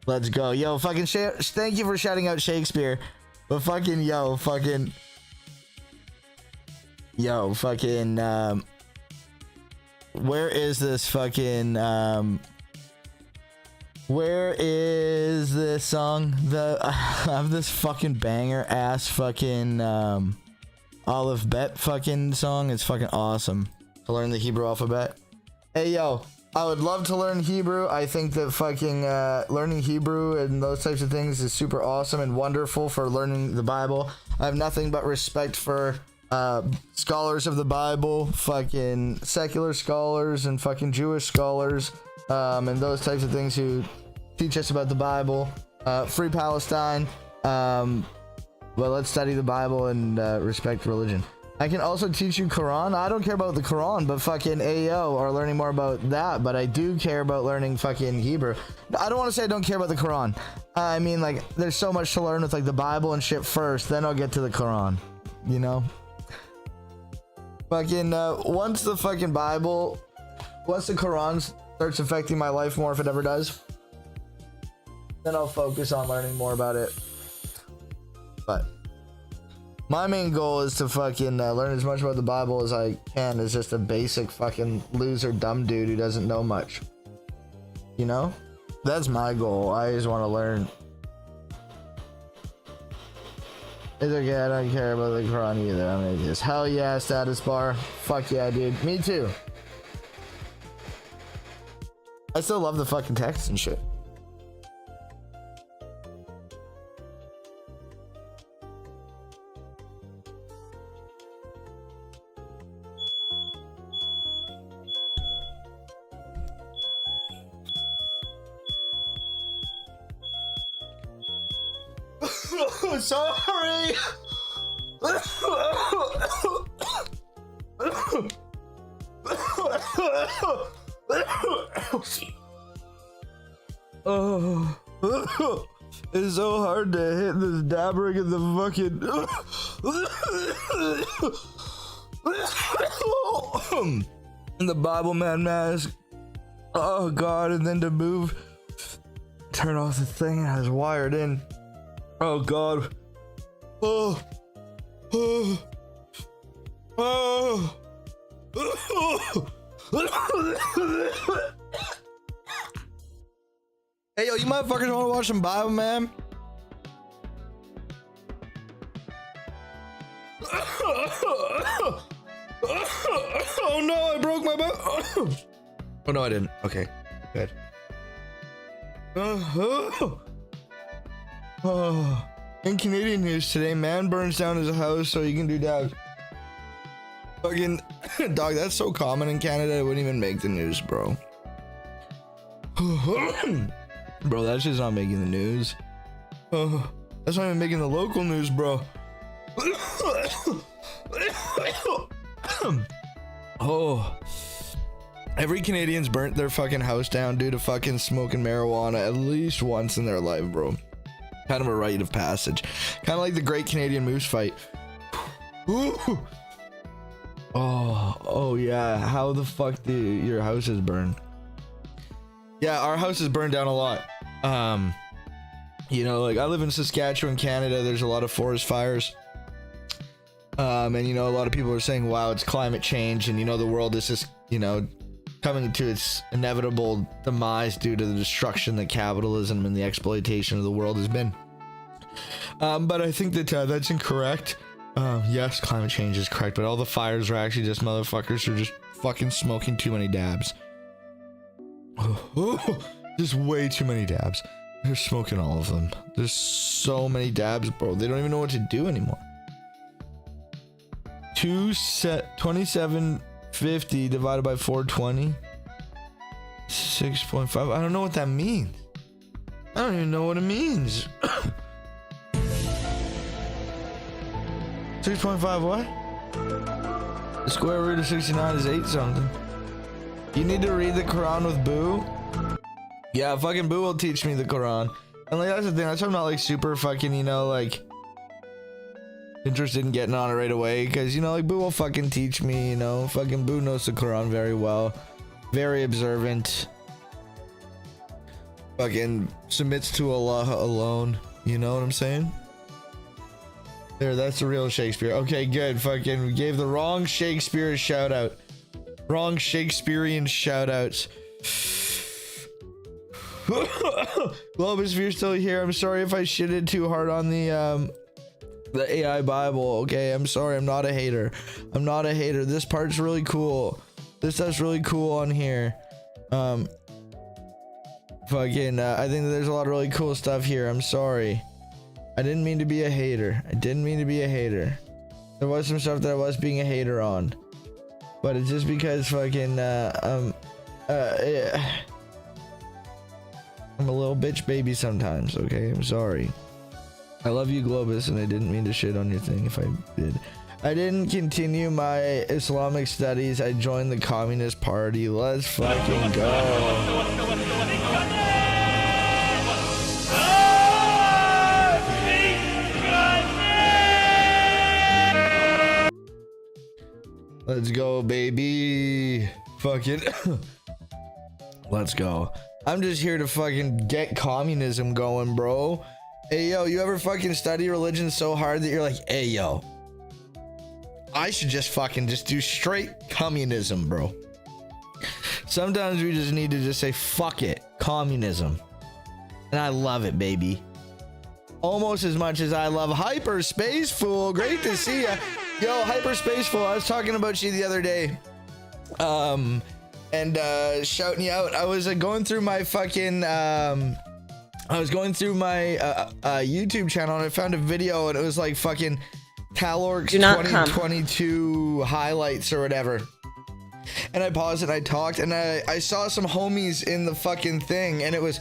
Let's go. Yo, fucking thank you for shouting out Shakespeare. But fucking, where is this fucking, where is this song? I have this fucking banger ass fucking Aleph Bet fucking song. It's fucking awesome to learn the Hebrew alphabet. Hey yo, I would love to learn Hebrew. I think that fucking learning Hebrew and those types of things is super awesome and wonderful for learning the Bible. I have nothing but respect for scholars of the Bible, fucking secular scholars and fucking Jewish scholars, and those types of things who teach us about the Bible. Free Palestine. Well, let's study the Bible and respect religion. I can also teach you Quran. I don't care about the Quran, but fucking AO are learning more about that. But I do care about learning fucking Hebrew. I don't want to say I don't care about the Quran. I mean, like, there's so much to learn with like the Bible and shit first. Then I'll get to the Quran. You know. Fucking once the fucking Bible, once the Quran starts affecting my life more, if it ever does, then I'll focus on learning more about it. But my main goal is to fucking learn as much about the Bible as I can as just a basic fucking loser dumb dude who doesn't know much. You know, that's my goal. I just want to learn. It's okay, I don't care about the Quran either. I'm an atheist. Hell yeah, status bar. Fuck yeah, dude. Me too. I still love the fucking text and shit. Sorry. It's so hard to hit this dabbering in the fucking in the Bibleman mask. Oh god, and then to move, turn off the thing it has wired in. Oh god. Oh. Oh. Oh. Hey yo, you motherfuckers wanna watch some Bible, man? Oh no, I broke my butt. Oh no, I didn't. Okay, good. Oh. In Canadian news today, man burns down his house so he can do dogs. Fucking dog, that's so common in Canada, it wouldn't even make the news, bro. Bro, that's just not making the news. That's not even making the local news, bro. Oh. Every Canadian's burnt their fucking house down due to fucking smoking marijuana at least once in their life, bro. Kind of a rite of passage. Kind of like the Great Canadian Moose Fight. Oh yeah. How the fuck do your houses burn? Yeah, our house is burned down a lot. You know, like I live in Saskatchewan, Canada. There's a lot of forest fires. And you know, a lot of people are saying, wow, it's climate change, and you know, the world is just, you know, coming to its inevitable demise due to the destruction that capitalism and the exploitation of the world has been. But I think that that's incorrect. Yes, climate change is correct, but all the fires are actually just motherfuckers who are just fucking smoking too many dabs. Just way too many dabs. They're smoking all of them. There's so many dabs, bro. They don't even know what to do anymore. 2750 divided by 420. 6.5. I don't know what that means. I don't even know what it means. 6.5 what? The square root of 69 is 8 something. You need to read the Quran with Boo. Yeah, fucking Boo will teach me the Quran. And like, that's the thing, that's why I'm not like super fucking, you know, like interested in getting on it right away, because you know, like Boo will fucking teach me, you know. Fucking Boo knows the Quran very well, very observant, fucking submits to Allah alone, you know what I'm saying? There, that's the real Shakespeare. Okay, good. Fucking we gave the wrong Shakespeare a shout out. Wrong Shakespearean shout outs. Globus, if you're still here, I'm sorry if I shitted too hard on the AI Bible. Okay, I'm sorry. I'm not a hater. I'm not a hater. This part's really cool. This stuff's really cool on here. I think that there's a lot of really cool stuff here. I'm sorry. I didn't mean to be a hater. I didn't mean to be a hater. There was some stuff that I was being a hater on, but it's just because fucking I'm a little bitch baby sometimes. Okay, I'm sorry. I love you, Globus, and I didn't mean to shit on your thing if I did. I didn't continue my Islamic studies. I joined the Communist Party. Let's fucking go. Let's go, baby. Fucking let's go. I'm just here to fucking get communism going, bro. Hey, yo, you ever fucking study religion so hard that you're like, hey, yo, I should just do straight communism, bro. Sometimes we just need to just say, fuck it. communism. And I love it, baby. Almost as much as I love Hyperspace Fool. Great to see ya. Yo, Hyperspace Fool, I was talking about you the other day. And shouting you out. I was going through my fucking YouTube channel, and I found a video, and it was like fucking TALORX 2022 highlights or whatever. And I paused and I talked, and I saw some homies in the fucking thing, and it was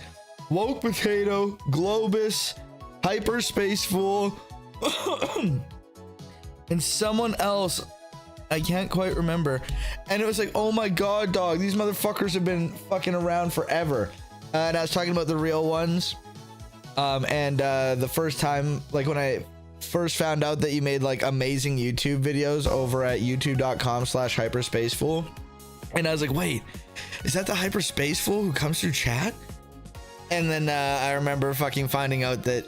Woke Potato, Globus, Hyperspace Fool, and someone else. I can't quite remember. And it was like, oh my god, dog, these motherfuckers have been fucking around forever. And I was talking about the real ones. The first time, like when I first found out that you made like amazing YouTube videos over at youtube.com/hyperspacefool. And I was like, wait, is that the Hyperspace Fool who comes through chat? And then I remember fucking finding out that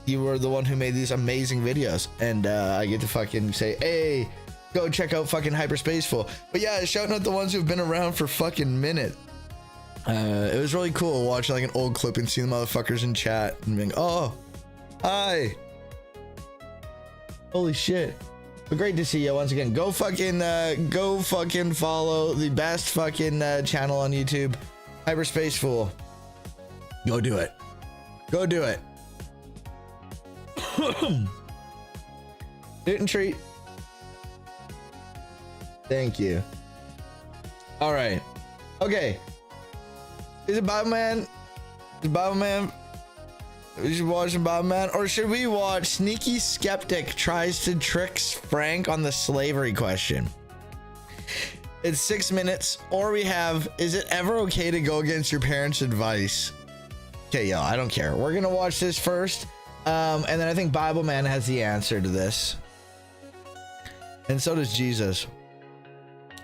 you were the one who made these amazing videos. And I get to fucking say, hey, go check out fucking Hyperspace Fool. But yeah, shouting out the ones who've been around for fucking minute. It was really cool watching like an old clip and seeing the motherfuckers in chat and being, oh, hi. Holy shit. But great to see you once again. Go fucking follow the best fucking channel on YouTube, Hyperspace Fool. Go do it. Go do it. Newton treat. Thank you. All right. Okay. Is it Bibleman? Is Bibleman? We should watch Bibleman, or should we watch Sneaky Skeptic tries to trick Frank on the slavery question? It's 6 minutes, or we have, is it ever okay to go against your parents' advice? Okay, yo, I don't care. We're gonna watch this first, and then I think Bibleman has the answer to this, and so does Jesus.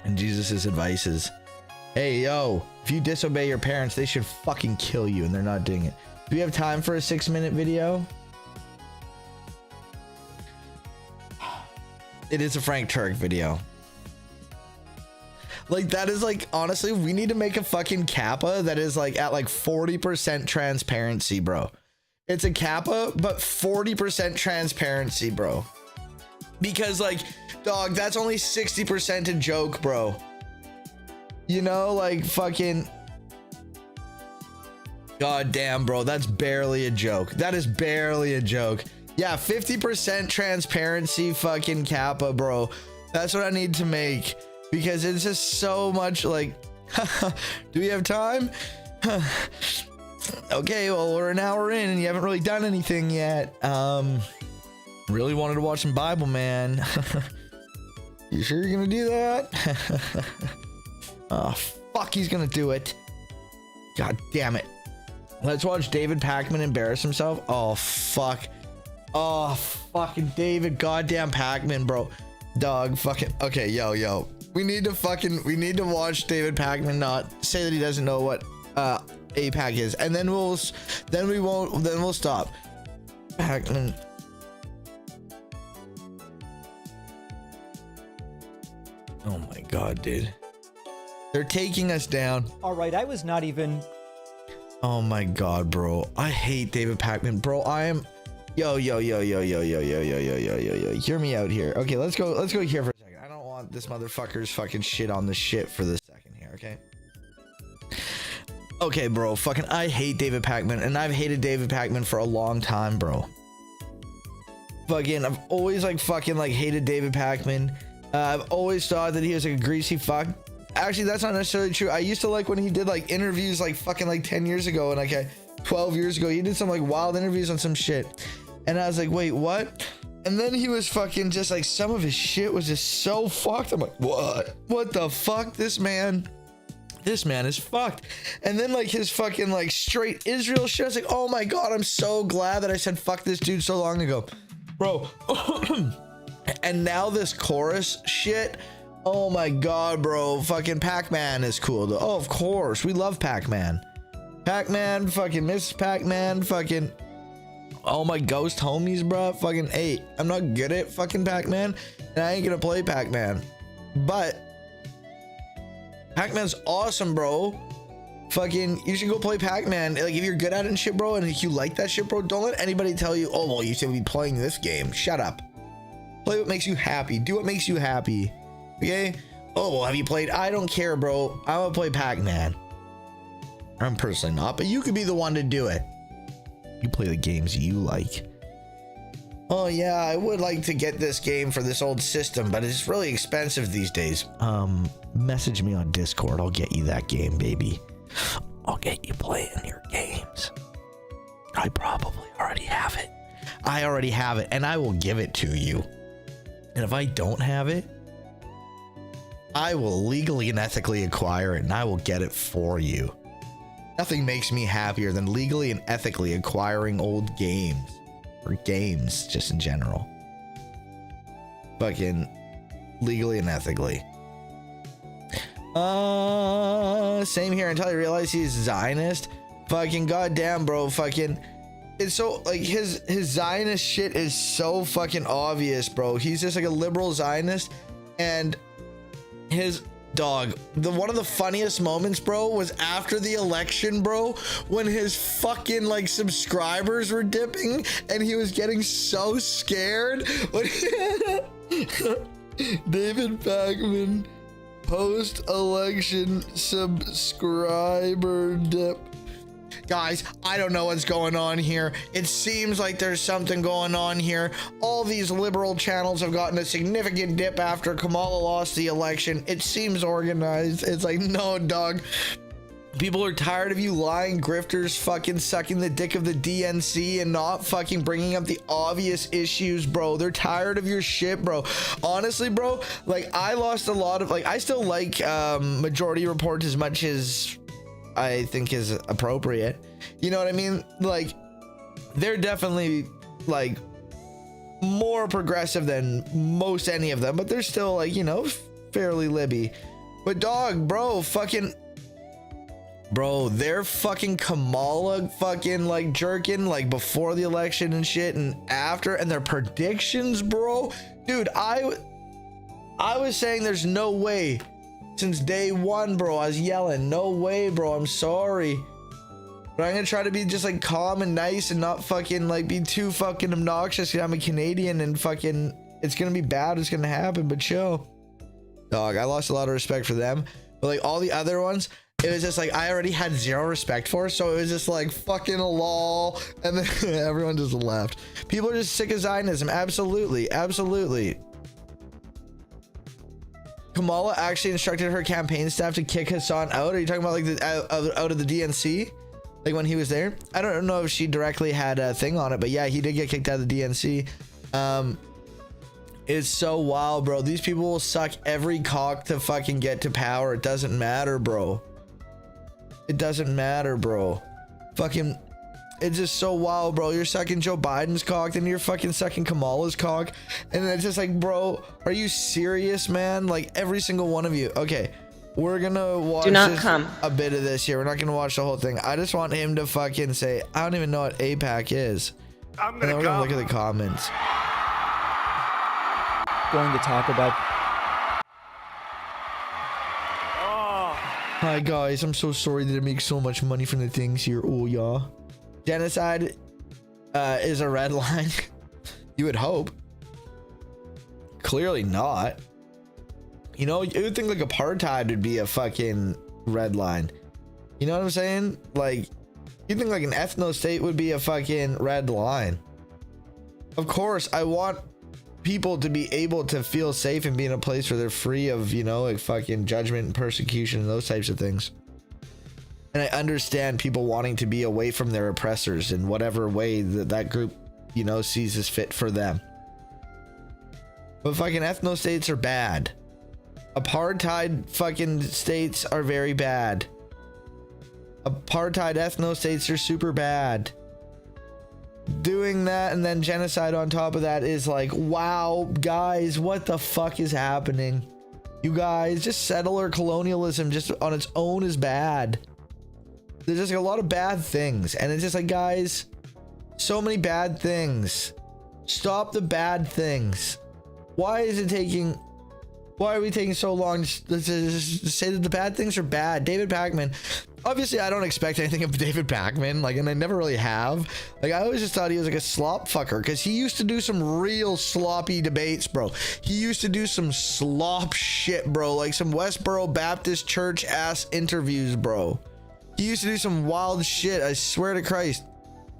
And Jesus's advice is, hey, yo, if you disobey your parents, they should fucking kill you, and they're not doing it. Do we have time for a 6-minute video? It is a Frank Turk video. Like, that is like, honestly, we need to make a fucking Kappa that is like at like 40% transparency, bro. It's a Kappa, but 40% transparency, bro. Because like, dog, that's only 60% a joke, bro. You know, like fucking, god damn, bro, that's barely a joke. That is barely a joke. Yeah, 50% transparency fucking Kappa, bro. That's what I need to make, because it's just so much like, do we have time? Okay, well, we're an hour in and you haven't really done anything yet. Really wanted to watch some Bible, man. You sure you're gonna do that? Oh, fuck, he's gonna do it. God damn it. Let's watch David Pacman embarrass himself. Oh, fuck. Oh, fucking David goddamn Pacman, bro. Dog, fucking. Okay, yo. We need to watch David Pacman not say that he doesn't know what APAC is. And then we'll stop. Pacman. Oh my god, dude. They're taking us down. All right, I was not even. Oh my god, bro. I hate David Pacman, bro. I am. Yo. Hear me out here. Okay, let's go here for a second. I don't want this motherfucker's fucking shit on the shit for this second here, okay? Okay, bro. Fucking, I hate David Pacman, and I've hated David Pacman for a long time, bro. Fucking, I've always like fucking like hated David Pacman. I've always thought that he was like a greasy fuck. Actually, that's not necessarily true. I used to like when he did like interviews like fucking like 10 years ago and like 12 years ago. He did some like wild interviews on some shit. And I was like, wait, what? And then he was fucking just like, some of his shit was just so fucked. I'm like, what? What the fuck? This man is fucked. And then like his fucking like straight Israel shit. I was like, oh my God, I'm so glad that I said fuck this dude so long ago. Bro. And now this chorus shit. Oh my god, bro. Fucking Pac-Man is cool though. Oh, of course. We love Pac-Man. Pac-Man, fucking Miss Pac-Man, fucking all my ghost homies, bro. Fucking, hey, I'm not good at fucking Pac-Man, and I ain't gonna play Pac-Man. But Pac-Man's awesome, bro. Fucking, you should go play Pac-Man. Like, if you're good at it and shit, bro, and if you like that shit, bro, don't let anybody tell you, oh, well, you should be playing this game. Shut up. Play what makes you happy. Do what makes you happy. Okay? Oh, well, have you played? I don't care, bro. I want to play Pac-Man. I'm personally not, but you could be the one to do it. You play the games you like. Oh, yeah, I would like to get this game for this old system, but it's really expensive these days. Message me on Discord. I'll get you that game, baby. I'll get you playing your games. I probably already have it. I already have it, and I will give it to you. And if I don't have it, I will legally and ethically acquire it, and I will get it for you. Nothing makes me happier than legally and ethically acquiring old games. Or games, just in general. Fucking legally and ethically. Same here until I realize he's Zionist. Fucking goddamn, bro. Fucking, it's so, like, his Zionist shit is so fucking obvious, bro. He's just like a liberal Zionist, and his dog, one of the funniest moments, bro, was after the election, bro, when his fucking like subscribers were dipping and he was getting so scared when David Pac-Man post-election subscriber dip. Guys, I don't know what's going on here. It seems like there's something going on here. All these liberal channels have gotten a significant dip after Kamala lost the election. It seems organized. It's like, no, dog. People are tired of you lying grifters fucking sucking the dick of the DNC and not fucking bringing up the obvious issues, bro. They're tired of your shit, bro. Honestly, bro, like, I lost a lot of, like, I still like Majority Report as much as I think is appropriate. You know what I mean? Like, they're definitely like more progressive than most any of them, but they're still like, you know, fairly libby. But dog, bro, fucking bro, they're fucking Kamala fucking like jerking like before the election and shit and after, and their predictions, bro. Dude, I was saying there's no way. Since day one, bro, I was yelling, no way, bro, I'm sorry. But I'm gonna try to be just like calm and nice and not fucking like be too fucking obnoxious. I'm a Canadian and fucking, it's gonna be bad, it's gonna happen, but chill. Dog, I lost a lot of respect for them. But like all the other ones, it was just like I already had zero respect for, so it was just like fucking a lol. And then everyone just left. People are just sick of Zionism. Absolutely, absolutely. Kamala actually instructed her campaign staff to kick Hassan out. Are you talking about like the out of the DNC, like when he was there? I don't know if she directly had a thing on it, but yeah, he did get kicked out of the DNC. It's so wild, bro. These people will suck every cock to fucking get to power. It doesn't matter, bro. It doesn't matter, bro. Fucking, it's just so wild, bro. You're sucking Joe Biden's cock, then you're fucking sucking Kamala's cock, and it's just like, bro, are you serious, man? Like every single one of you. Okay, we're gonna watch a bit of this here. We're not gonna watch the whole thing. I just want him to fucking say, I don't even know what APAC is. And then we're gonna look at the comments. Going to talk about. Hi guys, I'm so sorry that I make so much money from the things here. Oh yeah. Genocide is a red line. You would hope. Clearly not. You know, you would think like apartheid would be a fucking red line. You know what I'm saying? Like, you think like an ethno state would be a fucking red line. Of course, I want people to be able to feel safe and be in a place where they're free of, you know, like fucking judgment and persecution and those types of things. And I understand people wanting to be away from their oppressors in whatever way that group, you know, sees as fit for them. But fucking ethno states are bad. Apartheid fucking states are very bad. Apartheid ethno states are super bad. Doing that and then genocide on top of that is like, wow, guys, what the fuck is happening? You guys, just settler colonialism just on its own is bad. There's just like a lot of bad things, and it's just like, guys, so many bad things. Stop the bad things. Why is it taking Why are we taking so long to say that the bad things are bad? David Pakman. Obviously, I don't expect anything of David Pakman, like, and I never really have. Like, I always just thought he was like a slop fucker, because he used to do some real sloppy debates, bro. He used to do some slop shit, bro, like some Westboro Baptist Church ass interviews, bro. He used to do some wild shit, I swear to Christ.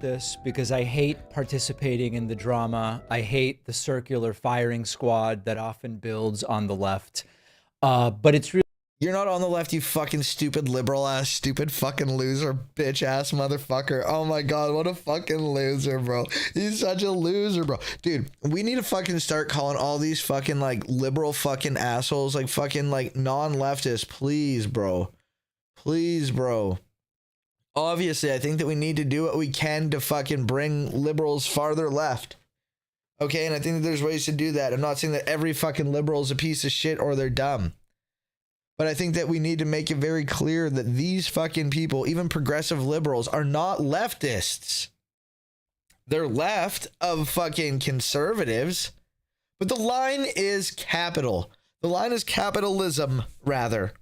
This because I hate participating in the drama. I hate the circular firing squad that often builds on the left. But it's really... You're not on the left, you fucking stupid liberal ass, stupid fucking loser, bitch ass motherfucker. Oh my god, what a fucking loser, bro. He's such a loser, bro. Dude, we need to fucking start calling all these fucking like liberal fucking assholes like fucking like non-leftists. Please, bro. Please, bro. Obviously, I think that we need to do what we can to fucking bring liberals farther left. Okay, and I think that there's ways to do that. I'm not saying that every fucking liberal is a piece of shit or they're dumb. But I think that we need to make it very clear that these fucking people, even progressive liberals, are not leftists. They're left of fucking conservatives. But the line is capital. The line is capitalism, rather.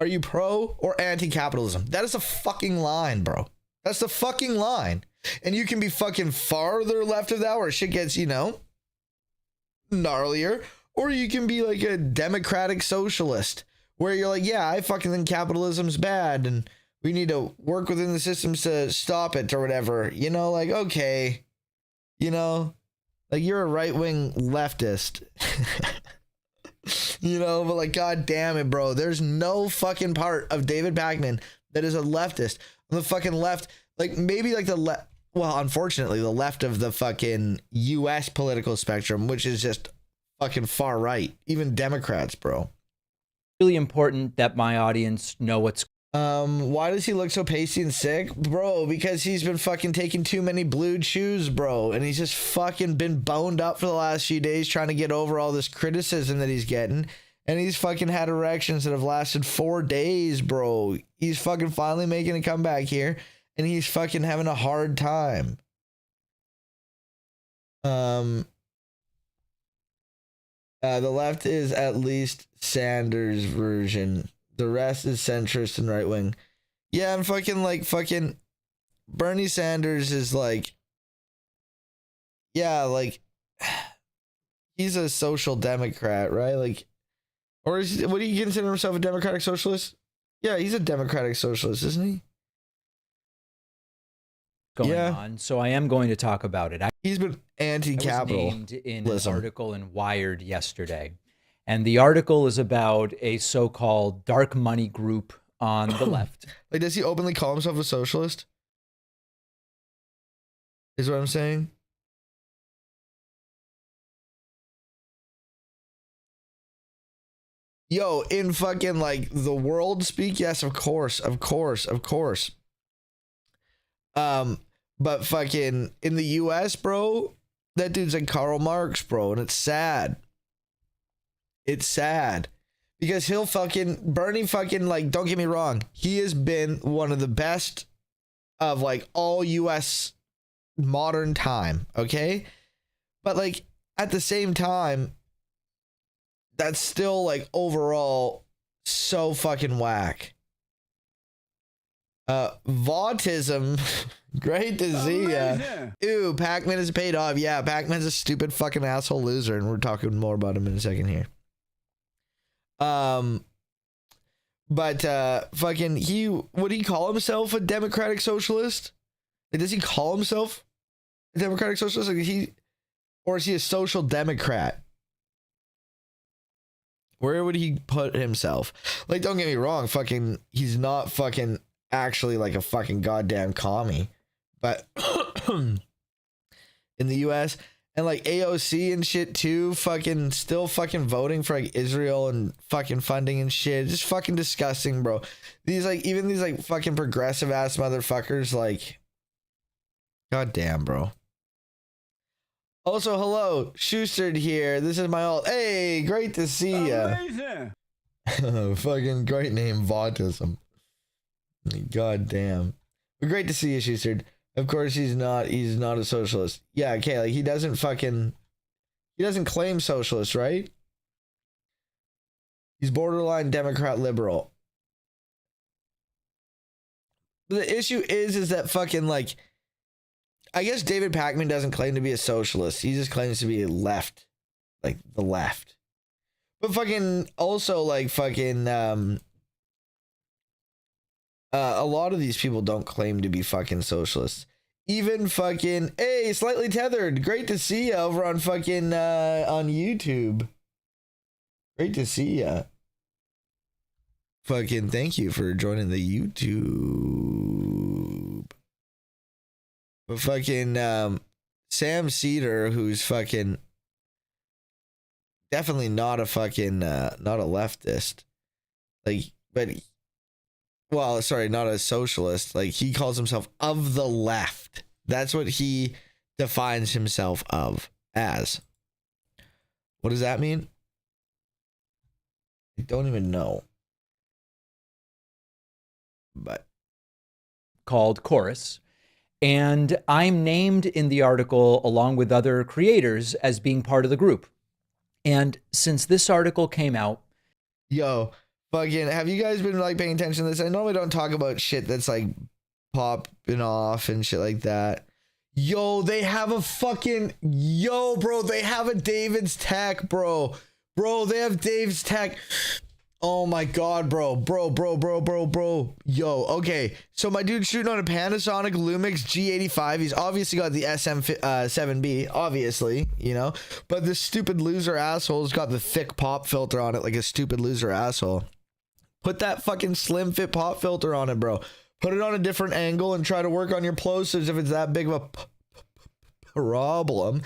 Are you pro or anti-capitalism? That is a fucking line, bro. That's the fucking line. And you can be fucking farther left of that where shit gets, you know, gnarlier. Or you can be like a democratic socialist where you're like, yeah, I fucking think capitalism's bad and we need to work within the systems to stop it or whatever. You know, like, okay. You know, like you're a right-wing leftist. You know, but like, god damn it, bro. There's no fucking part of David Pakman that is a leftist. On the fucking left, like maybe like the left, well, unfortunately, the left of the fucking US political spectrum, which is just fucking far right. Even Democrats, bro. Really important that my audience know what's... Why does he look so pasty and sick? Bro, because he's been fucking taking too many blued chews, bro. And he's just fucking been boned up for the last few days trying to get over all this criticism that he's getting. And he's fucking had erections that have lasted 4 days, bro. He's fucking finally making a comeback here. And he's fucking having a hard time. The left is at least Sanders' version. The rest is centrist and right wing. Yeah, and fucking Bernie Sanders is like, yeah, like he's a social democrat, right? Like, or is, what do you consider himself, a democratic socialist? Yeah, he's a democratic socialist, isn't he? Going on, so I am going to talk about it. He's been anti-capital. I was named in an article in Wired yesterday, and the article is about a so-called dark money group on the left. Like, does he openly call himself a socialist? Is what I'm saying. Yo, in fucking like the world speak, yes, of course. But fucking in the US, bro, that dude's like Karl Marx, bro, and it's sad. It's sad. Because he'll fucking, Bernie fucking, like, don't get me wrong, he has been one of the best of like all US modern time, okay? But like at the same time, that's still like overall so fucking whack. Vautism, great to see ya. Ew, Pac-Man is paid off. Yeah, Pac-Man's a stupid fucking asshole loser, and we're talking more about him in a second here. But fucking would he call himself a democratic socialist? Like, does he call himself a democratic socialist? Like, or is he a social democrat? Where would he put himself? Like, don't get me wrong, fucking, he's not fucking actually like a fucking goddamn commie, but in the US and like AOC and shit too, fucking still fucking voting for like Israel and fucking funding and shit. Just fucking disgusting, bro. These like, even these like fucking progressive ass motherfuckers, like, goddamn, bro. Also, hello, Schustered here. This is my old. Hey, great to see ya. Fucking great name, Vautism. God damn. But great to see you, Schustered. Of course he's not a socialist. Yeah, okay, like he doesn't claim socialist, right? He's borderline Democrat liberal. The issue is that fucking like, I guess David Pakman doesn't claim to be a socialist. He just claims to be a left, like the left. But fucking also like fucking a lot of these people don't claim to be fucking socialists. Even fucking, hey, Slightly Tethered, great to see you over on fucking on YouTube. Great to see ya. Fucking thank you for joining the YouTube. But fucking Sam Cedar, who's fucking definitely not a fucking not a leftist. Like, but well, sorry, not a socialist. Like, he calls himself of the left. That's what he defines himself as. What does that mean? I don't even know. But called Chorus. And I'm named in the article along with other creators as being part of the group. And since this article came out, yo, fucking, have you guys been like paying attention to this? I normally don't talk about shit that's like popping off and shit like that. Yo, they have a fucking, yo, bro, they have a David's Tech, bro. Bro, they have Dave's Tech. Oh my God, bro. Yo, okay. So my dude's shooting on a Panasonic Lumix G85. He's obviously got the SM7B, obviously, you know. But this stupid loser asshole's got the thick pop filter on it like a stupid loser asshole. Put that fucking slim fit pop filter on it, bro. Put it on a different angle and try to work on your plosives if it's that big of a problem.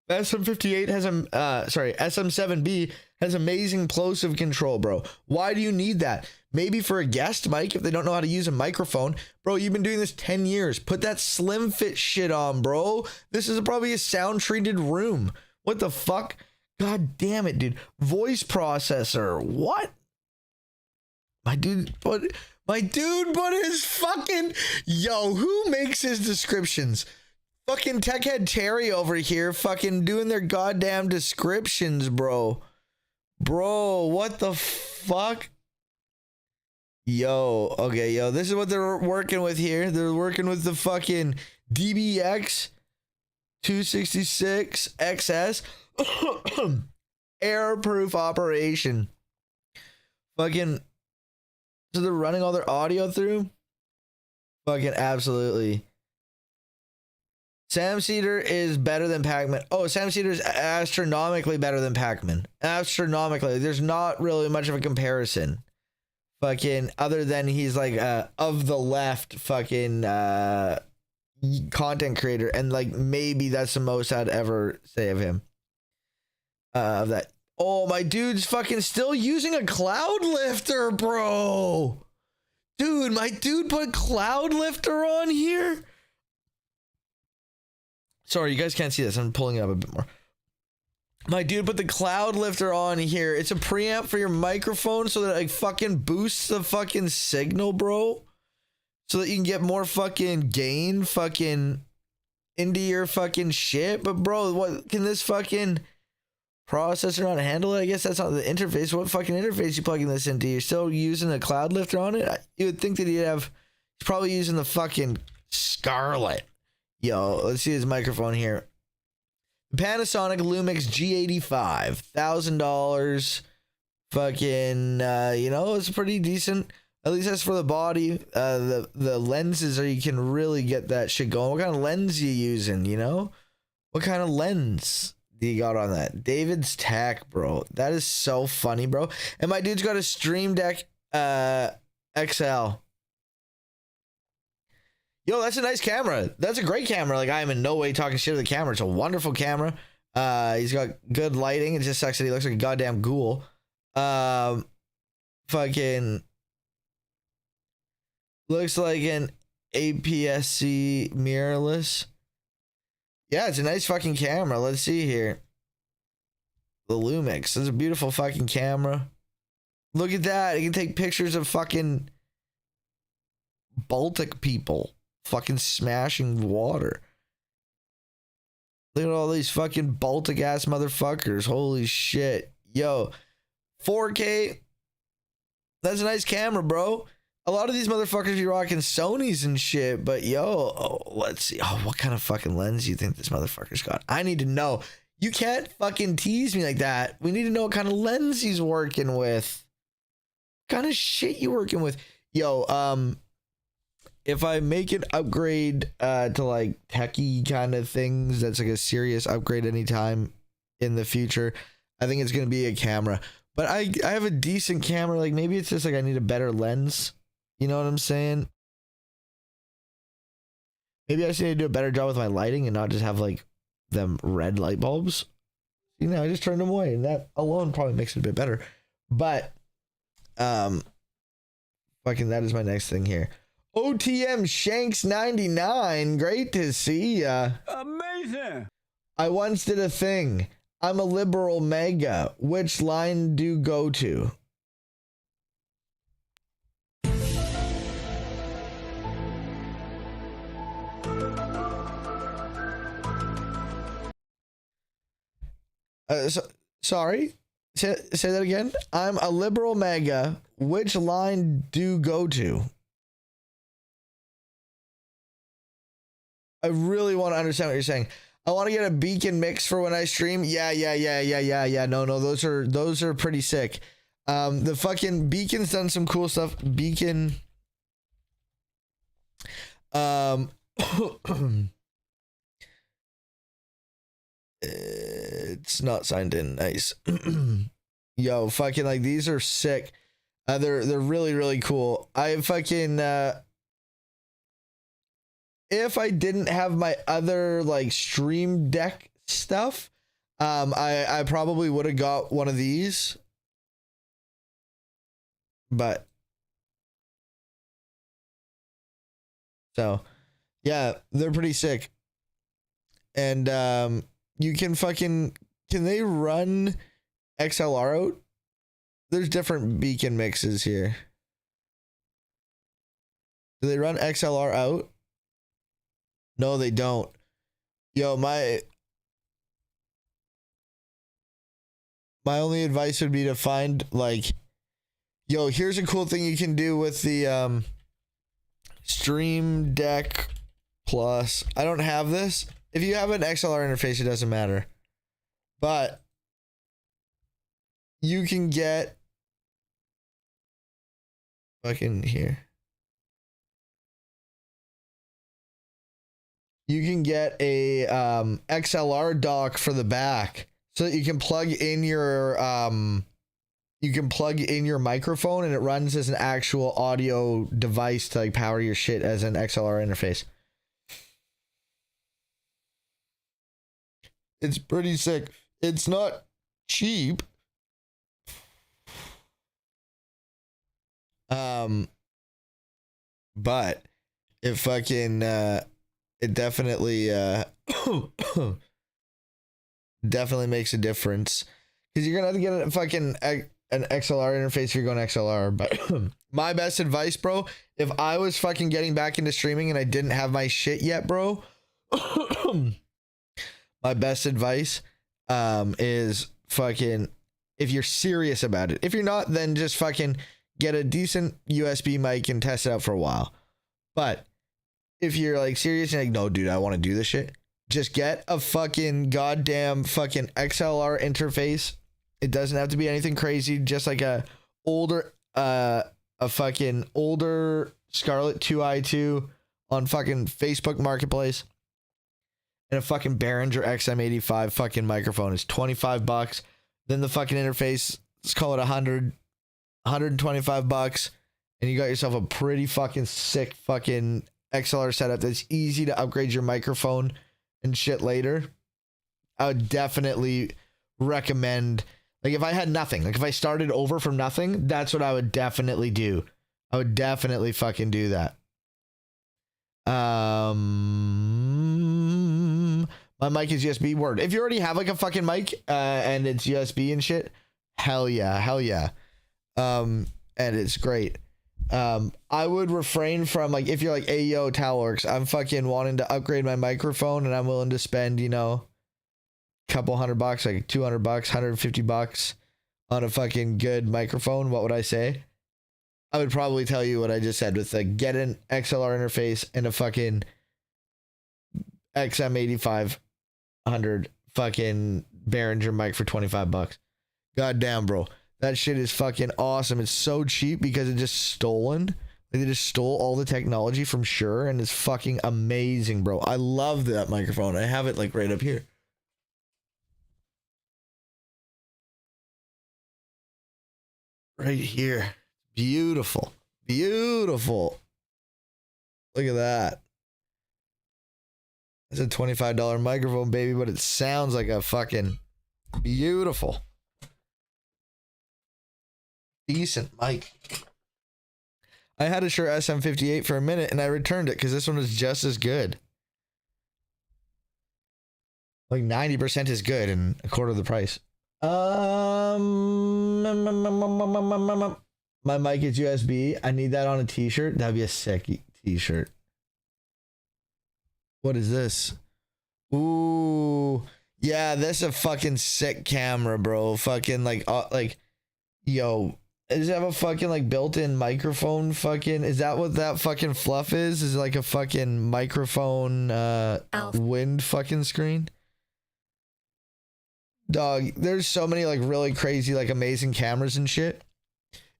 SM58 has SM7B has amazing plosive control, bro. Why do you need that? Maybe for a guest mic if they don't know how to use a microphone. Bro, you've been doing this 10 years. Put that slim fit shit on, bro. This is probably a sound treated room. What the fuck? God damn it, dude. Voice processor. What? My dude put his fucking, yo, who makes his descriptions? Fucking Techhead Terry over here fucking doing their goddamn descriptions, bro. Bro, what the fuck? Yo, okay, yo, this is what they're working with here. They're working with the fucking DBX 266 XS error-proof operation. Fucking, so they're running all their audio through? Fucking absolutely. Sam Cedar is better than Pakman. Oh, Sam Cedar is astronomically better than Pakman. Astronomically. There's not really much of a comparison. Fucking, other than he's like of the left fucking content creator. And like maybe that's the most I'd ever say of him. Of that. Oh, my dude's fucking still using a cloud lifter, bro. Dude, my dude put cloud lifter on here. Sorry, you guys can't see this. I'm pulling it up a bit more. My dude put the cloud lifter on here. It's a preamp for your microphone so that it like fucking boosts the fucking signal, bro. So that you can get more fucking gain fucking into your fucking shit. But bro, what can this fucking processor not handle it? I guess that's not the interface. What fucking interface you plugging this into? You're still using a cloud lifter on it? You would think that he's probably using the fucking Scarlett. Yo, let's see his microphone here. Panasonic Lumix G85, $1,000. Fucking, you know, it's pretty decent. At least that's for the body. The lenses are, you can really get that shit going. What kind of lens you using, you know? What kind of lens do you got on that? David's Tech, bro. That is so funny, bro. And my dude's got a Stream Deck XL. Yo, that's a nice camera. That's a great camera. Like, I am in no way talking shit to the camera. It's a wonderful camera. He's got good lighting. It just sucks that he looks like a goddamn ghoul. Fucking looks like an APS-C mirrorless. Yeah, it's a nice fucking camera. Let's see here. The Lumix. It's a beautiful fucking camera. Look at that. You can take pictures of fucking Baltic people. Fucking smashing water. Look at all these fucking Baltic ass motherfuckers. Holy shit. Yo, 4K That's a nice camera, bro. A lot of these motherfuckers be rocking Sonys and shit, but let's see. Oh, what kind of fucking lens do you think this motherfucker's got? I need to know. You can't fucking tease me like that. We need to know what kind of lens he's working with. What kind of shit you working with? If I make an upgrade to like techie kind of things, that's like a serious upgrade anytime in the future, I think it's going to be a camera. But I have a decent camera. Like maybe it's just like I need a better lens. You know what I'm saying? Maybe I just need to do a better job with my lighting and not just have like them red light bulbs. You know, I just turned them away, and that alone probably makes it a bit better. But fucking that is my next thing here. OTM Shanks 99, great to see ya. Amazing. I once did a thing. I'm a liberal mega. Which line do go to? Sorry. Say that again. I'm a liberal mega. Which line do go to? I really want to understand what you're saying. I want to get a beacon mix for when I stream. Yeah. No, those are pretty sick. The fucking beacon's done some cool stuff. Beacon. It's not signed in. Nice. Yo, fucking like these are sick. They're really, really cool. I fucking if I didn't have my other like stream deck stuff, I probably would have got one of these. But so yeah, they're pretty sick. And you can they run XLR out? There's different beacon mixes here. Do they run XLR out? No, they don't. Yo, my only advice would be to find like, yo, here's a cool thing you can do with the Stream Deck Plus. I don't have this. If you have an XLR interface, it doesn't matter. But you can get fucking here. You can get a XLR dock for the back so that you can plug in your microphone and it runs as an actual audio device to like power your shit as an XLR interface. It's pretty sick. It's not cheap. But it fucking it definitely definitely makes a difference because you're gonna have to get a fucking an XLR interface if you're going XLR. But my best advice, bro, if I was fucking getting back into streaming and I didn't have my shit yet, bro, my best advice is fucking, if you're serious about it. If you're not, then just fucking get a decent USB mic and test it out for a while. But if you're like serious and like, no, dude, I want to do this shit, just get a fucking goddamn fucking XLR interface. It doesn't have to be anything crazy, just like a fucking older Scarlett 2i2 on fucking Facebook Marketplace. And a fucking Behringer XM85 fucking microphone is $25. Then the fucking interface, let's call it $125, and you got yourself a pretty fucking sick fucking XLR setup that's easy to upgrade your microphone and shit later. I would definitely recommend, like, if I had nothing, like if I started over from nothing, that's what I would definitely do. I would definitely fucking do that. My mic is USB. Word. If you already have like a fucking mic and it's USB and shit, hell yeah. And it's great. I would refrain from, like, if you're like, hey yo, TALORX, I'm fucking wanting to upgrade my microphone and I'm willing to spend, you know, a couple $100, like $200, $150 on a fucking good microphone. What would I say? I would probably tell you what I just said with like get an XLR interface and a fucking XM8500 fucking Behringer mic for $25. God damn, bro. That shit is fucking awesome. It's so cheap because it's just stolen. Like, they just stole all the technology from Shure, and it's fucking amazing, bro. I love that microphone. I have it like right up here. Right here. Beautiful. Beautiful. Look at that. It's a $25 microphone, baby, but it sounds like a fucking beautiful, decent mic. I had a Shure SM58 for a minute and I returned it because this one was just as good. Like 90% is good and a quarter of the price. My mic is USB. I need that on a t-shirt. That'd be a sick t-shirt. What is this? Ooh, yeah, that's a fucking sick camera, bro. Fucking like, yo, does it have a fucking like built-in microphone? Fucking, is that what that fucking fluff is? Is it like a fucking microphone, wind fucking screen? Dog, there's so many like really crazy, like amazing cameras and shit.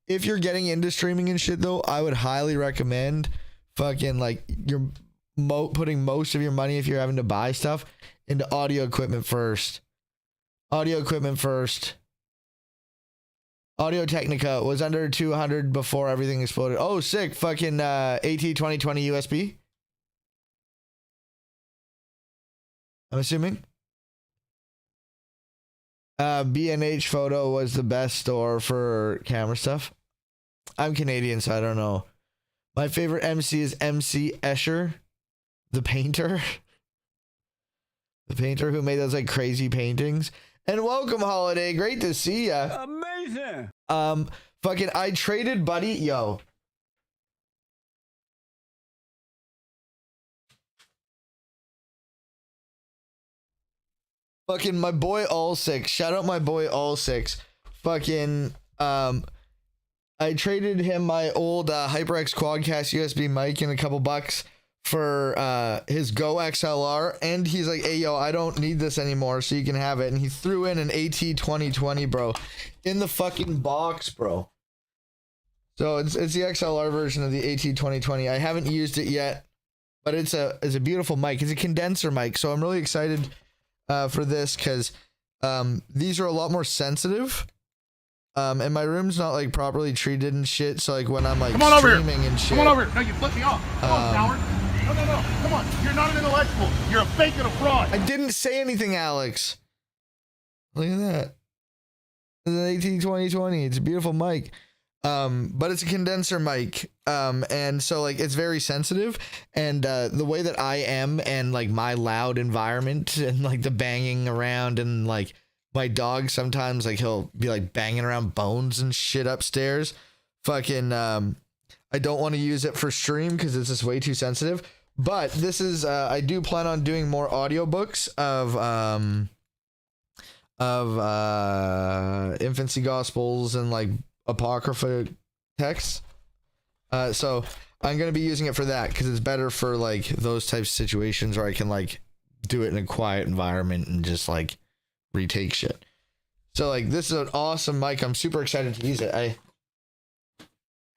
If you're getting into streaming and shit though, I would highly recommend fucking like you're putting most of your money, if you're having to buy stuff, into audio equipment first. Audio equipment first. Audio Technica was under 200 before everything exploded. Oh, sick. Fucking AT2020 USB. I'm assuming. B&H Photo was the best store for camera stuff. I'm Canadian, so I don't know. My favorite MC is MC Escher, the painter. The painter who made those like crazy paintings. And welcome, Holiday. Great to see ya. Amazing. Fucking, I traded Buddy. Yo. Fucking my boy All Six. Shout out my boy All Six. Fucking, I traded him my old HyperX Quadcast USB mic and a couple bucks for his Go XLR, and he's like, hey yo, I don't need this anymore, so you can have it. And he threw in an AT2020, bro, in the fucking box, bro. So it's the XLR version of the AT2020. I haven't used it yet, but it's a beautiful mic. It's a condenser mic, so I'm really excited for this because these are a lot more sensitive. And my room's not like properly treated and shit, so like when I'm like streaming and shit. Come on over here. No, you flipped me off. Come on, coward. No. Come on. You're not an intellectual. You're a fake and a fraud. I didn't say anything, Alex. Look at that. It's an AT2020. It's a beautiful mic. But it's a condenser mic. And so like it's very sensitive. And the way that I am and like my loud environment and like the banging around and like my dog sometimes like he'll be like banging around bones and shit upstairs. Fucking I don't want to use it for stream because it's just way too sensitive. But this is I do plan on doing more audiobooks of infancy gospels and like apocrypha texts. So I'm gonna be using it for that because it's better for like those types of situations where I can like do it in a quiet environment and just like retake shit. So like this is an awesome mic. I'm super excited to use it. I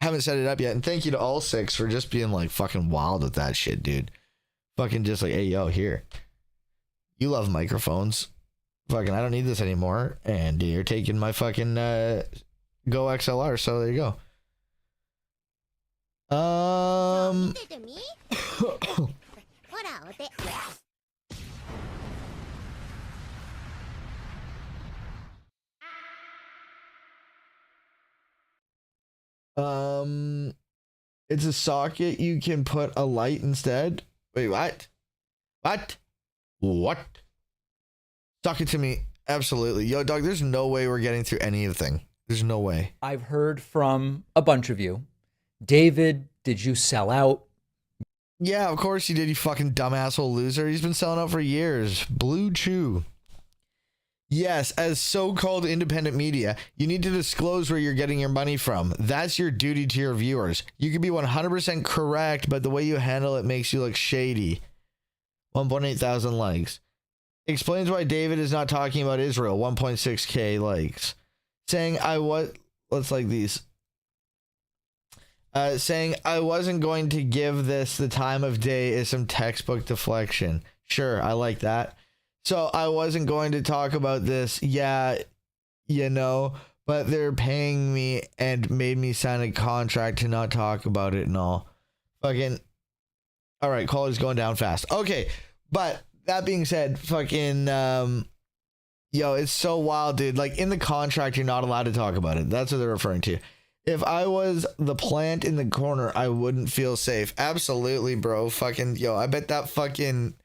haven't set it up yet, and thank you to All Six for just being like fucking wild with that shit, dude. Fucking just like, hey yo, here, you love microphones. Fucking, I don't need this anymore, and you're taking my fucking Go XLR. So there you go. It's a socket you can put a light instead. Wait, what? What? Talk it to me. Absolutely. Yo, dog, there's no way we're getting through anything. There's no way. I've heard from a bunch of you. David, did you sell out? Yeah, of course he did, you fucking dumb asshole loser. He's been selling out for years. Blue Chew. Yes, as so-called independent media, you need to disclose where you're getting your money from. That's your duty to your viewers. You can be 100% correct, but the way you handle it makes you look shady. 1.8 thousand likes. Explains why David is not talking about Israel. 1.6k likes. Saying let's like these. Saying I wasn't going to give this the time of day is some textbook deflection. Sure, I like that. So I wasn't going to talk about this. Yeah, you know, but they're paying me and made me sign a contract to not talk about it and all. Fucking. All right, caller's going down fast. Okay, but that being said, fucking, yo, it's so wild, dude. Like, in the contract, you're not allowed to talk about it. That's what they're referring to. If I was the plant in the corner, I wouldn't feel safe. Absolutely, bro. Fucking, yo, I bet that fucking,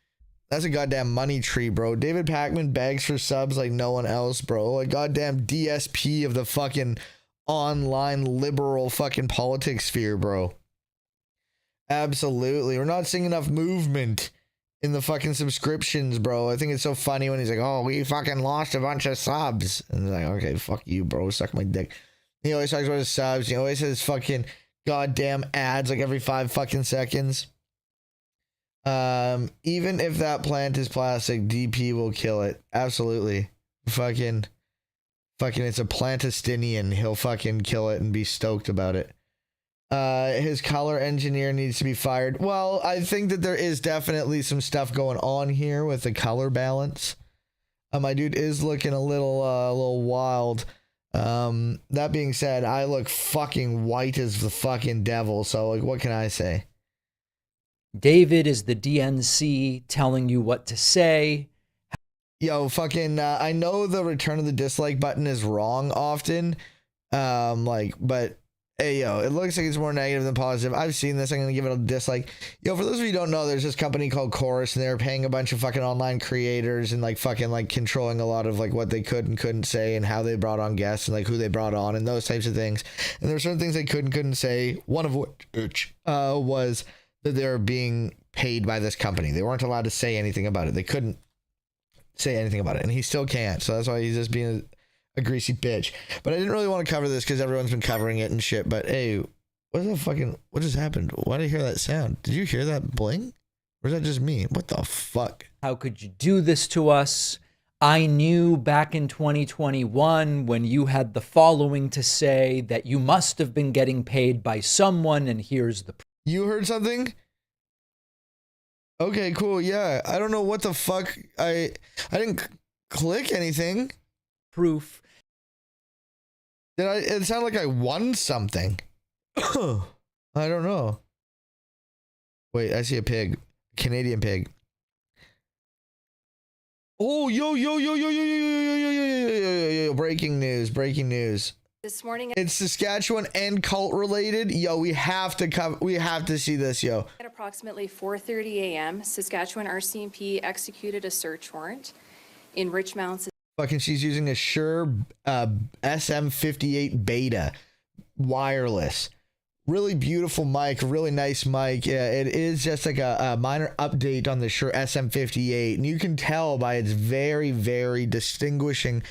that's a goddamn money tree, bro. David Pakman begs for subs like no one else, bro. Like, goddamn DSP of the fucking online liberal fucking politics sphere, bro. Absolutely. We're not seeing enough movement in the fucking subscriptions, bro. I think it's so funny when he's like, oh, we fucking lost a bunch of subs. And it's like, okay, fuck you, bro. Suck my dick. He always talks about his subs. He always says fucking goddamn ads like every 5 fucking seconds. Even if that plant is plastic, DP will kill it. Absolutely. Fucking, it's a Plantistinian. He'll fucking kill it and be stoked about it. His color engineer needs to be fired. Well, I think that there is definitely some stuff going on here with the color balance. My dude is looking a little wild. That being said, I look fucking white as the fucking devil. So, like, what can I say? David is the DNC telling you what to say. Yo, fucking, I know the return of the dislike button is wrong often. But hey, yo, it looks like it's more negative than positive. I've seen this. I'm going to give it a dislike. Yo, for those of you who don't know, there's this company called Chorus, and they're paying a bunch of fucking online creators and, like, fucking, like, controlling a lot of, like, what they could and couldn't say and how they brought on guests and, like, who they brought on and those types of things. And there were certain things they couldn't say, one of which was that they were being paid by this company. They weren't allowed to say anything about it. They couldn't say anything about it, and he still can't. So that's why he's just being a greasy bitch. But I didn't really want to cover this because everyone's been covering it and shit. But hey, what just happened? Why did I hear that sound? Did you hear that bling? Or is that just me? What the fuck? How could you do this to us? I knew back in 2021 when you had the following to say that you must have been getting paid by someone, and here's the proof. You heard something? Okay, cool. Yeah, I don't know what the fuck. I didn't click anything. Proof. It sounded like I won something. I don't know. Wait, I see a pig. Canadian pig. Oh, yo. Breaking news. This morning it's Saskatchewan and cult related. Yo, we have to see this, yo. at approximately 4:30 a.m., Saskatchewan RCMP executed a search warrant in Richmond. Fucking, she's using a Shure SM58 Beta wireless. Really beautiful mic, really nice mic. Yeah, it is just like a minor update on the Shure SM58, and you can tell by its very, very distinguishing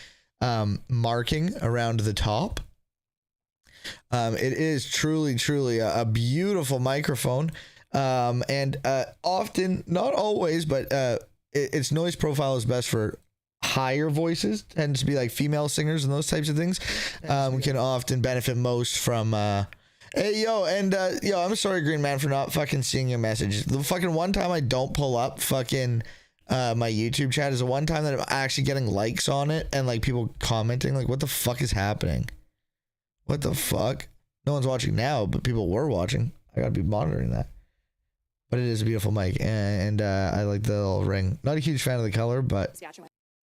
marking around the top. It is truly a beautiful microphone, and often, not always, but its noise profile is best for higher voices, tends to be like female singers and those types of things. Can often benefit most from hey, yo, and yo, I'm sorry, Green Man, for not fucking seeing your message. The fucking one time I don't pull up fucking my YouTube chat is the one time that I'm actually getting likes on it and like people commenting like, what the fuck is happening? What the fuck? No one's watching now, but people were watching. I gotta be monitoring that. But it is a beautiful mic, and I like the little ring. Not a huge fan of the color, but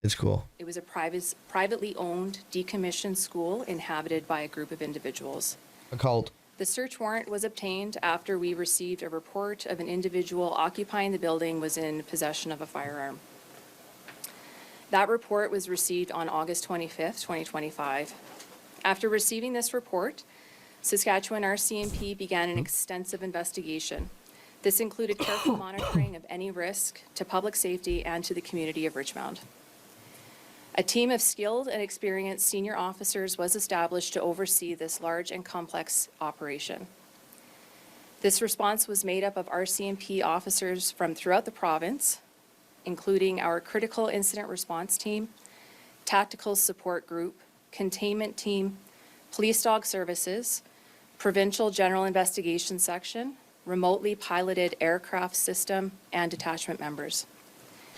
it's cool. It was a privately owned, decommissioned school inhabited by a group of individuals. A cult. The search warrant was obtained after we received a report of an individual occupying the building was in possession of a firearm. That report was received on August 25th, 2025. After receiving this report, Saskatchewan RCMP began an extensive investigation. This included careful monitoring of any risk to public safety and to the community of Richmond. A team of skilled and experienced senior officers was established to oversee this large and complex operation. This response was made up of RCMP officers from throughout the province, including our critical incident response team, tactical support group, containment team, police dog services, provincial general investigation section, remotely piloted aircraft system, and detachment members.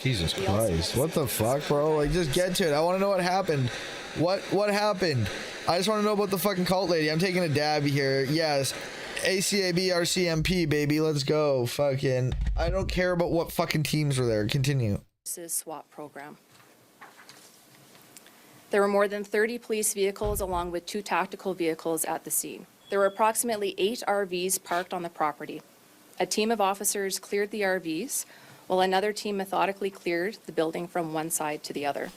Jesus Christ. What the fuck, bro? Like, just get to it. I want to know what happened. What happened? I just want to know about the fucking cult lady. I'm taking a dab here. Yes. ACAB, RCMP, baby. Let's go. Fucking. I don't care about what fucking teams were there. Continue. This is SWAT program. There were more than 30 police vehicles along with 2 tactical vehicles at the scene. There were approximately 8 RVs parked on the property. A team of officers cleared the RVs, while another team methodically cleared the building from one side to the other.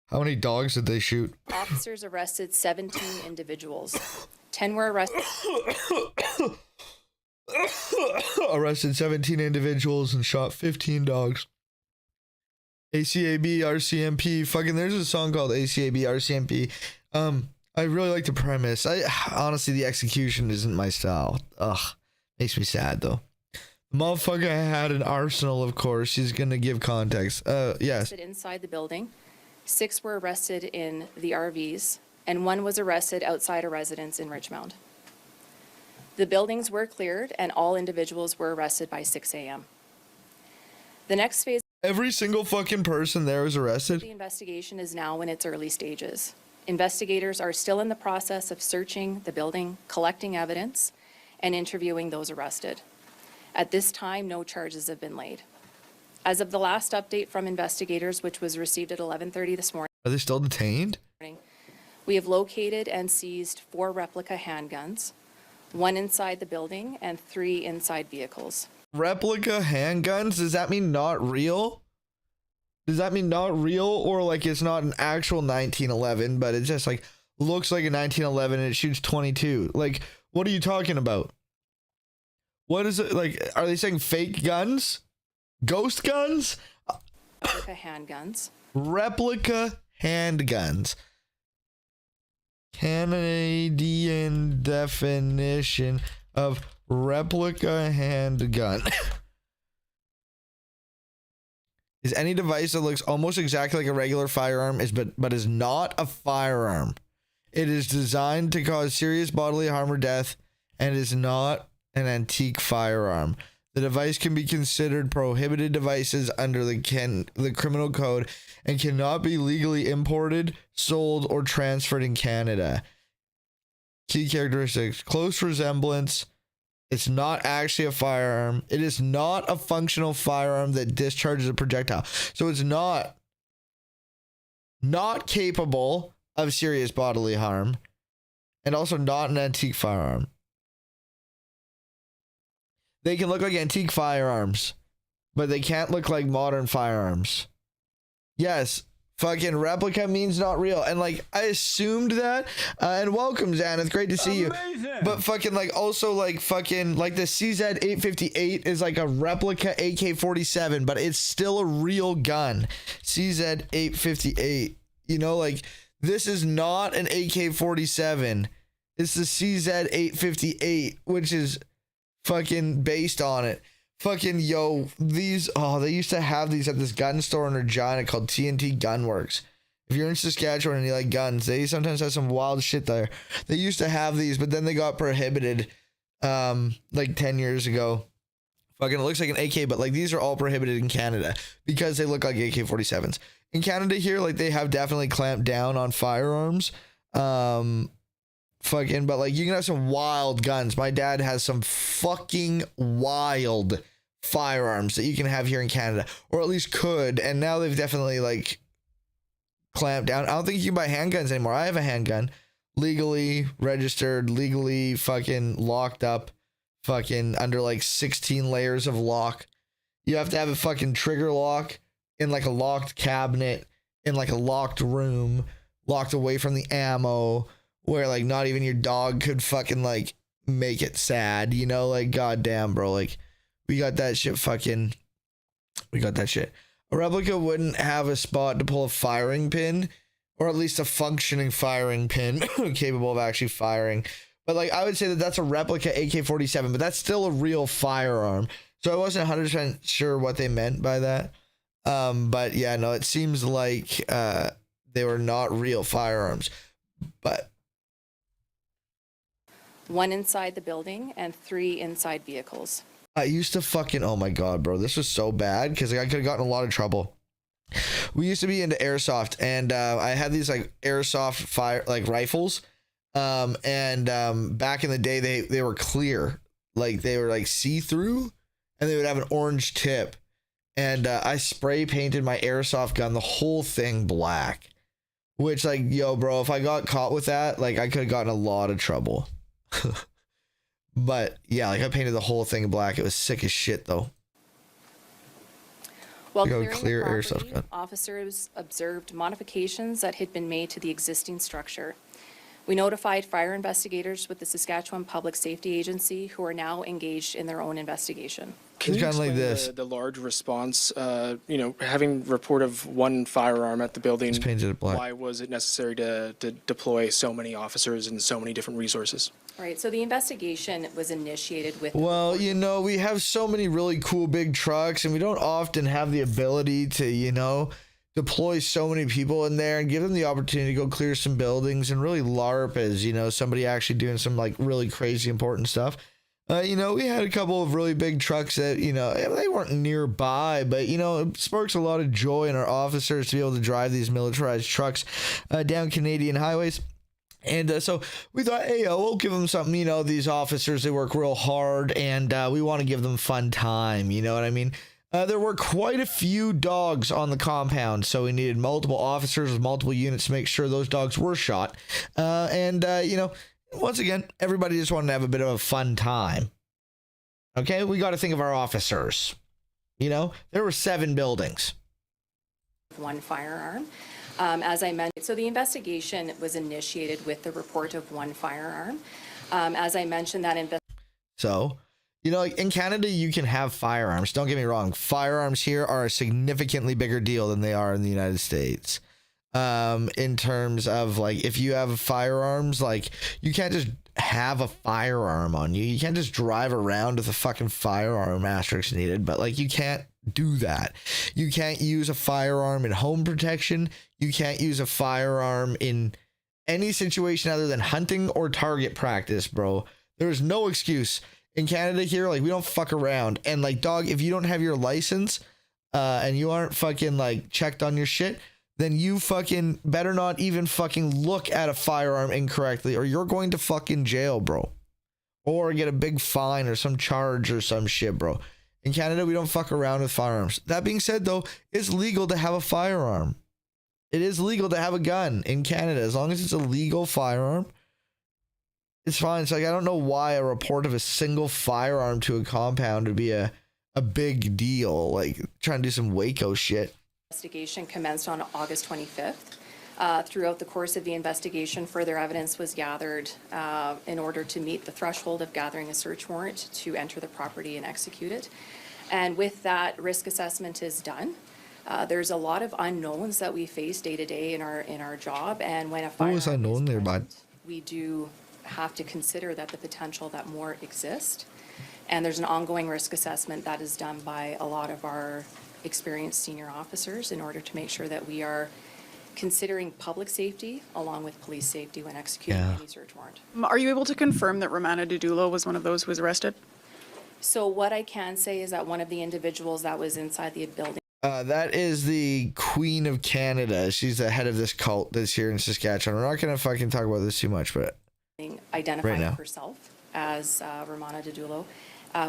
How many dogs did they shoot? Officers arrested 17 individuals. 10 were arrested. Arrested 17 individuals and shot 15 dogs. ACAB, RCMP. Fucking, there's a song called ACAB, RCMP. I really like the premise. Honestly, the execution isn't my style. Ugh. Makes me sad, though. The motherfucker had an arsenal, of course. She's gonna give context. Yes. Inside the building. 6 were arrested in the RVs, and 1 was arrested outside a residence in Richmond. The buildings were cleared, and all individuals were arrested by 6 a.m. The next phase. Every single fucking person there was arrested. The investigation is now in its early stages. Investigators are still in the process of searching the building, collecting evidence, and interviewing those arrested. At this time, no charges have been laid. As of the last update from investigators, which was received at 11:30 this morning. Are they still detained? We have located and seized 4 replica handguns, 1 inside the building and 3 inside vehicles. Replica handguns? Does that mean not real? Does that mean not real, or like it's not an actual 1911, but it just like looks like a 1911 and it shoots 22? Like, what are you talking about? What is it like? Are they saying fake guns? Ghost guns? Replica handguns. Replica handguns. Canadian definition of replica handgun. Is any device that looks almost exactly like a regular firearm but is not a firearm. It is designed to cause serious bodily harm or death and is not an antique firearm. The device can be considered prohibited devices under the criminal code and cannot be legally imported, sold, or transferred in Canada. Key characteristics: close resemblance. It's not actually a firearm. It is not a functional firearm that discharges a projectile. So it's not capable of serious bodily harm, and also not an antique firearm. They can look like antique firearms, but they can't look like modern firearms. Yes, fucking replica means not real. And like, I assumed that. And welcome, Xanath. Great to see you. But fucking like, also like fucking like the CZ-858 is like a replica AK-47, but it's still a real gun. CZ-858. You know, like, this is not an AK-47. It's the CZ-858, which is fucking based on it. Fucking yo, these, they used to have these at this gun store in Regina called TNT Gunworks. If you're in Saskatchewan and you like guns, they sometimes have some wild shit there. They used to have these, but then they got prohibited like 10 years ago. Fucking, it looks like an AK, but like these are all prohibited in Canada because they look like AK-47s. In Canada here, like they have definitely clamped down on firearms. Fucking, but like you can have some wild guns. My dad has some fucking wild firearms that you can have here in Canada, or at least could, and now they've definitely like clamped down. I don't think you can buy handguns anymore. I have a handgun, legally registered, legally fucking locked up, fucking under like 16 layers of lock. You have to have a fucking trigger lock in like a locked cabinet, in like a locked room, locked away from the ammo, where like not even your dog could fucking like make it sad, you know? Like, goddamn, bro, like we got that shit. A replica wouldn't have a spot to pull a firing pin, or at least a functioning firing pin capable of actually firing. But like, I would say that that's a replica AK-47, but that's still a real firearm. So I wasn't 100% sure what they meant by that. But yeah, no, it seems like they were not real firearms. But 1 inside the building and 3 inside vehicles. I used to fucking, oh my God, bro, this was so bad because I could have gotten a lot of trouble. We used to be into airsoft, and I had these like airsoft fire like rifles. Back in the day, they were clear, like they were like see-through, and they would have an orange tip. And I spray painted my airsoft gun, the whole thing black. Which, like, yo, bro, if I got caught with that, like, I could have gotten a lot of trouble. But yeah, like, I painted the whole thing black. It was sick as shit, though. While Like a clearing clear the airsoft property, gun. officers observed modifications that had been made to the existing structure. We notified fire investigators with the Saskatchewan Public Safety Agency, who are now engaged in their own investigation. Can you explain The large response, having report of 1 firearm at the building, Just painted it black. why was it necessary to deploy so many officers and so many different resources? Right, so the investigation was initiated with... Well, you know, we have so many really cool big trucks, and we don't often have the ability to, you know, deploy so many people in there and give them the opportunity to go clear some buildings and really LARP as, you know, somebody actually doing some like really crazy important stuff. We had a couple of really big trucks that, you know, they weren't nearby, but, you know, it sparks a lot of joy in our officers to be able to drive these militarized trucks down Canadian highways. And so we thought, hey, we'll give them something, you know, these officers, they work real hard, and we want to give them fun time, you know what I mean? There were quite a few dogs on the compound, so we needed multiple officers with multiple units to make sure those dogs were shot. Once again, everybody just wanted to have a bit of a fun time. Okay, we got to think of our officers. You know, there were 7 buildings. 1 firearm. As I mentioned, so the investigation was initiated with the report of 1 firearm. As I mentioned, that So, you know, like in Canada, you can have firearms. Don't get me wrong. Firearms here are a significantly bigger deal than they are in the United States. In terms of like, if you have firearms, like you can't just have a firearm on you. You can't just drive around with a fucking firearm, asterisk needed, but like you can't do that. You can't use a firearm in home protection. You can't use a firearm in any situation other than hunting or target practice, bro. There's no excuse. In Canada here, like we don't fuck around. And like, dog, if you don't have your license and you aren't fucking like checked on your shit, then you fucking better not even fucking look at a firearm incorrectly, or you're going to fucking jail, bro. Or get a big fine or some charge or some shit, bro. In Canada, we don't fuck around with firearms. That being said, though, it's legal to have a firearm. It is legal to have a gun in Canada. As long as it's a legal firearm, it's fine. It's like, I don't know why a report of a single firearm to a compound would be a big deal. Like, trying to do some Waco shit. investigation commenced on August 25th. Throughout the course of the investigation, further evidence was gathered in order to meet the threshold of gathering a search warrant to enter the property and execute it. And with that, risk assessment is done. There's a lot of unknowns that we face day to day in our job, and when a firearm is unknown there, bud? we do have to consider that the potential that more exist. And there's an ongoing risk assessment that is done by a lot of our experienced senior officers in order to make sure that we are considering public safety along with police safety when executing any search warrant. Are you able to confirm that Romana Didulo was one of those who was arrested? So what I can say is that one of the individuals that was inside the building. That is the Queen of Canada. She's the head of this cult that's here in Saskatchewan. We're not going to fucking talk about this too much, but Identified right herself as Romana Didulo,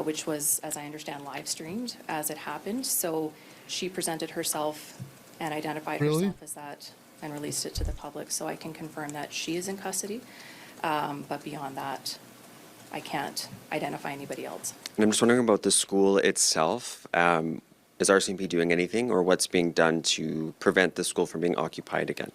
which was, as I understand, live streamed as it happened. So she presented herself and identified herself as that and released it to the public. So I can confirm that she is in custody. But beyond that, I can't identify anybody else. And I'm just wondering about the school itself. Is RCMP doing anything, or what's being done to prevent the school from being occupied again?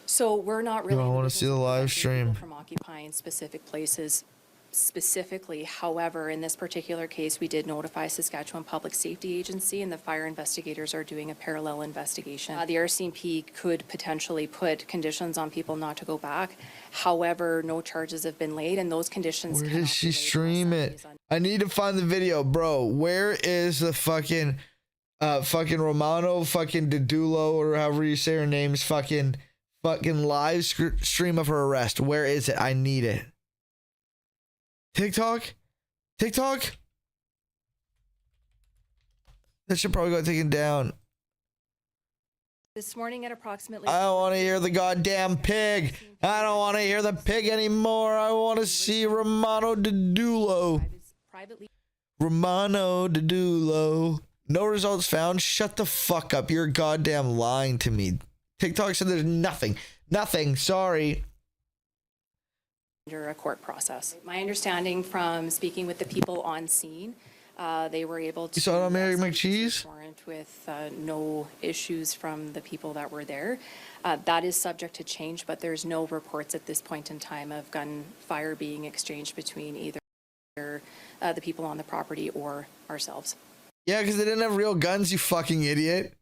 So we're not really. I want to see the live stream. From occupying specific places. specifically. However, in this particular case, we did notify Saskatchewan Public Safety Agency, and the fire investigators are doing a parallel investigation. The RCMP could potentially put conditions on people not to go back. However, no charges have been laid, and those conditions. Where did she stream it? I need to find the video, bro. Where is the fucking Romano fucking Didulo, or however you say her name's fucking live stream of her arrest? Where is it? I need it. TikTok? That should probably go taken down. This morning at approximately. I don't want to hear the goddamn pig. I don't want to hear the pig anymore. I want to see Romano Didulo. Romano Didulo. No results found. Shut the fuck up. You're goddamn lying to me. TikTok said there's nothing. Nothing. Sorry. Under a court process. My understanding from speaking with the people on scene, they were able to. You saw it on Mary McCheese? Warrant with no issues from the people that were there. That is subject to change, but there's no reports at this point in time of gunfire being exchanged between either the people on the property or ourselves. Yeah, because they didn't have real guns, you fucking idiot.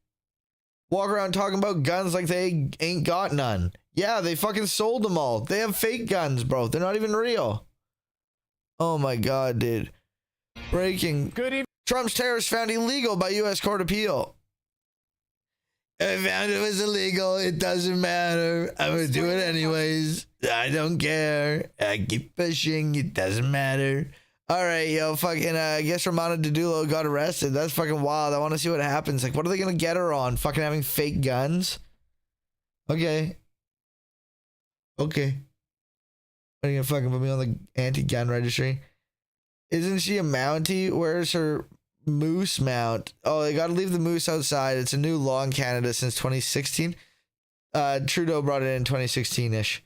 Walk around talking about guns like they ain't got none. Yeah, they fucking sold them all. They have fake guns, bro. They're not even real. Oh my god, dude. Breaking. Good evening. Trump's tariffs found illegal by U.S. Court of Appeal. I found it was illegal. It doesn't matter. I'm going to do it anyways. I don't care. I keep pushing. It doesn't matter. All right, yo, fucking, I guess Romano Didulo got arrested. That's fucking wild. I want to see what happens. Like, what are they going to get her on? Fucking having fake guns? Okay. Okay. Are you going to fucking put me on the anti-gun registry? Isn't she a Mountie? Where's her moose mount? Oh, they got to leave the moose outside. It's a new law in Canada since 2016. Trudeau brought it in 2016-ish.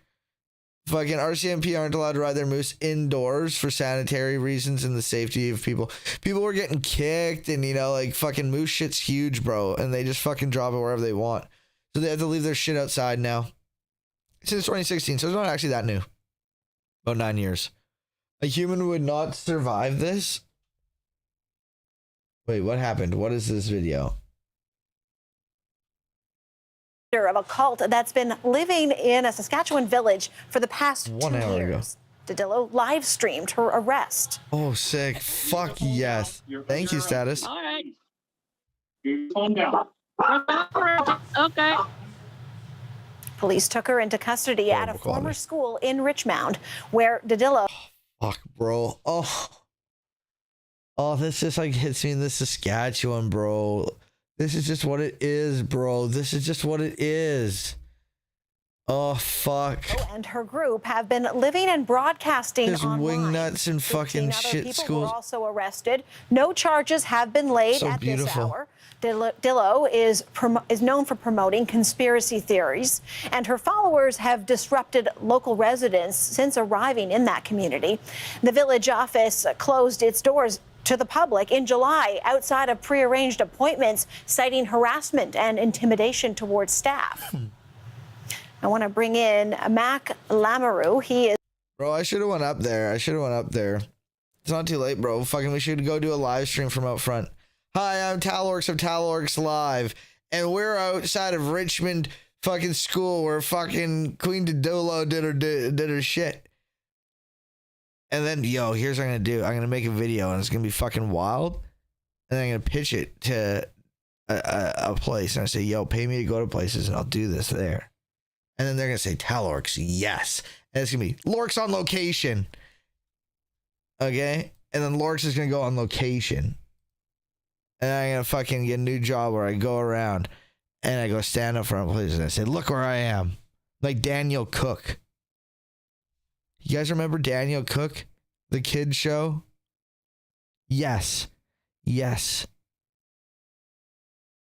Fucking RCMP aren't allowed to ride their moose indoors for sanitary reasons and the safety of people. People were getting kicked, and you know, like, fucking moose shit's huge, bro, and they just fucking drop it wherever they want. So they have to leave their shit outside now. Since 2016, so it's not actually that new. About 9 years. A human would not survive this? Wait, what happened? What is this video? Of a cult that's been living in a Saskatchewan village for the past 1 2 hour years. Didillo live streamed her arrest. Oh, sick. Fuck yes. Thank you, Status. All right. Calm down. Okay. Police took her into custody at a former school in Richmond, where Didillo. Fuck, bro. Oh, this just like hits me in the Saskatchewan, bro. This is just what it is, bro. This is just what it is. Oh, fuck. And her group have been living and broadcasting There's online. wingnuts and fucking shit People schools. were also arrested. No charges have been laid So at this beautiful. hour. Dillo is known for promoting conspiracy theories, and her followers have disrupted local residents since arriving in that community. The village office closed its doors to the public in July outside of prearranged appointments, citing harassment and intimidation towards staff. I want to bring in Mac Lamoureux. He is. Bro, I should have went up there. It's not too late, bro. Fucking, we should go do a live stream from out front. Hi, I'm TALORX of TALORX Live, and we're outside of Richmond fucking school where fucking Queen Didolo did her shit. And then, yo, here's what I'm going to do. I'm going to make a video, and it's going to be fucking wild. And then I'm going to pitch it to a place. And I say, yo, pay me to go to places, and I'll do this there. And then they're going to say, TALORX, yes. And it's going to be Lorx on location. Okay? And then Lorx is going to go on location. And I'm going to fucking get a new job where I go around, and I go stand up front of places, and I say, look where I am. Like Daniel Cook. You guys remember Daniel Cook? The kids show? Yes. Yes.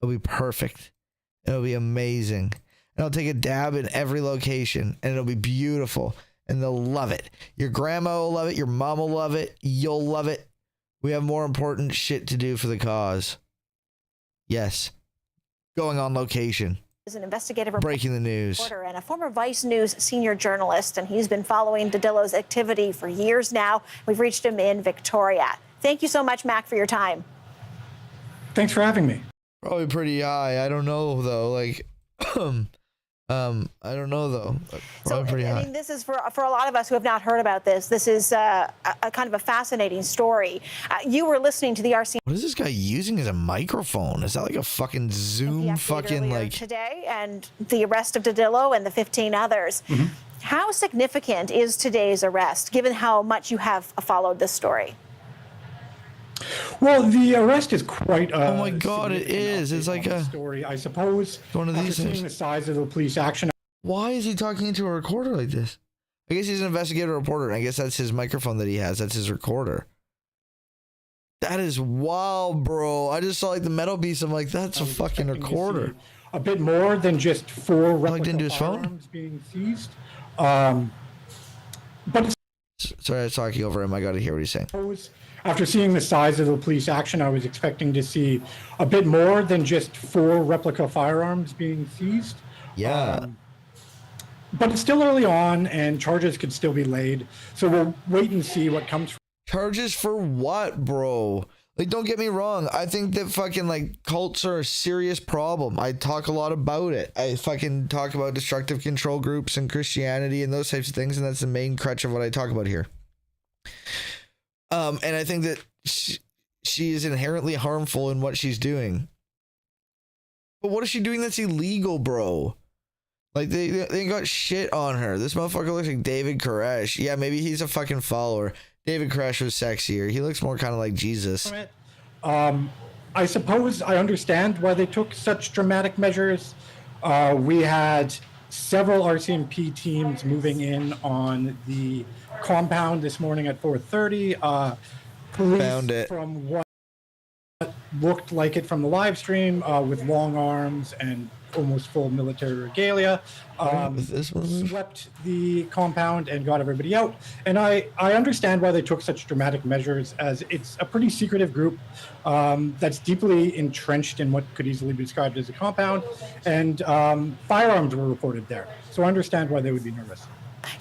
It'll be perfect. It'll be amazing. And I'll take a dab in every location, and it'll be beautiful. And they'll love it. Your grandma will love it. Your mom will love it. You'll love it. We have more important shit to do for the cause. Yes. Going on location. Is an investigative Breaking the news. reporter and a former Vice News senior journalist, and he's been following Dadillo's activity for years now. We've reached him in Victoria. Thank you so much, Mac, for your time. Thanks for having me. Probably pretty high. I don't know though. Like, I don't know though. Probably pretty high. I mean, this is for a lot of us who have not heard about this. This is a kind of a fascinating story. You were listening to the RC. What is this guy using as a microphone? Is that like a fucking Zoom fucking like today, and the arrest of Dadillo and the 15 others. How significant is today's arrest, given how much you have followed this story? Well, the arrest is quite. Oh my God, it is. It's like a story, I suppose. One of these Seeing things. the size of the police action. Why is he talking into a recorder like this? I guess he's an investigative reporter, and I guess that's his microphone that he has. That's his recorder. That is wild, bro. I just saw like the metal piece. I'm like, that's a fucking recorder. A bit more than just 4 Plugged into his phone. firearms being seized. But it's Sorry, I was talking over him. I got to hear what he's saying. After seeing the size of the police action, I was expecting to see a bit more than just 4 replica firearms being seized. Yeah. But it's still early on, and charges could still be laid. So we'll wait and see what comes from. Charges for what, bro? Like, don't get me wrong. I think that fucking like cults are a serious problem. I talk a lot about it. I fucking talk about destructive control groups and Christianity and those types of things, and that's the main crutch of what I talk about here. And I think that she is inherently harmful in what she's doing. But what is she doing that's illegal, bro? Like, they got shit on her. This motherfucker looks like David Koresh. Yeah, maybe he's a fucking follower. David Koresh was sexier. He looks more kind of like Jesus. I suppose I understand why they took such dramatic measures. We had several RCMP teams moving in on the compound this morning at 4:30. Police Found it. From what looked like it from the live stream, with long arms and almost full military regalia, swept the compound and got everybody out. And I understand why they took such dramatic measures, as it's a pretty secretive group that's deeply entrenched in what could easily be described as a compound, and firearms were reported there. So I understand why they would be nervous.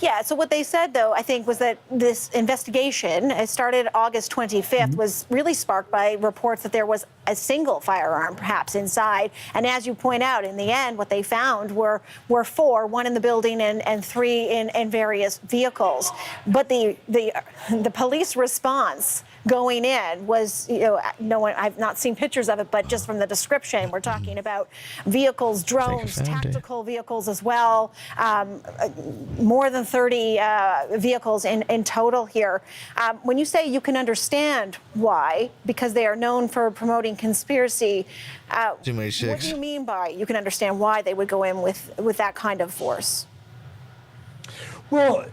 Yeah, so what they said, though, I think, was that this investigation, it started August 25th, was really sparked by reports that there was a single firearm, perhaps, inside. And as you point out, in the end, what they found were 4, 1 in the building and 3 in various vehicles. But the police response going in was, no one, I've not seen pictures of it, but just from the description, we're talking about vehicles, drones, tactical vehicles as well, more than 30 vehicles in total here. When you say you can understand why, because they are known for promoting conspiracy, what do you mean by you can understand why they would go in with that kind of force? Well,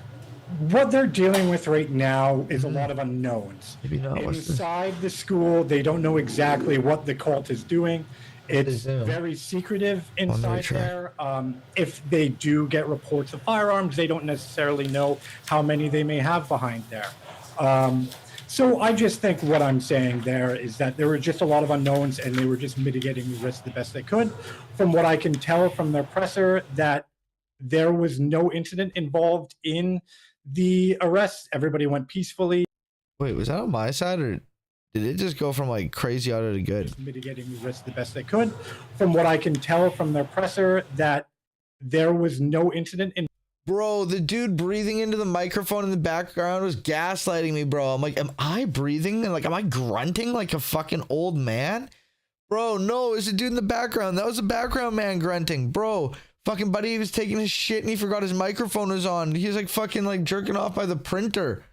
what they're dealing with right now is a lot of unknowns. Maybe not. Inside the school, they don't know exactly what the cult is doing. It's very secretive inside there. If they do get reports of firearms, they don't necessarily know how many they may have behind there. So I just think what I'm saying there is that there were just a lot of unknowns, and they were just mitigating the risk the best they could. From what I can tell from their presser, that there was no incident involved in the arrest. Everybody went peacefully. Wait, was that on my side, or did it just go from like crazy auto to good? Mitigating the risk the best they could. From what I can tell from their presser, that there was no incident in. Bro, the dude breathing into the microphone in the background was gaslighting me, bro. I'm like, am I breathing? Like, am I grunting like a fucking old man? Bro, no, it's a dude in the background. That was a background man grunting. Bro, fucking buddy was taking his shit and he forgot his microphone was on. He was like fucking like jerking off by the printer.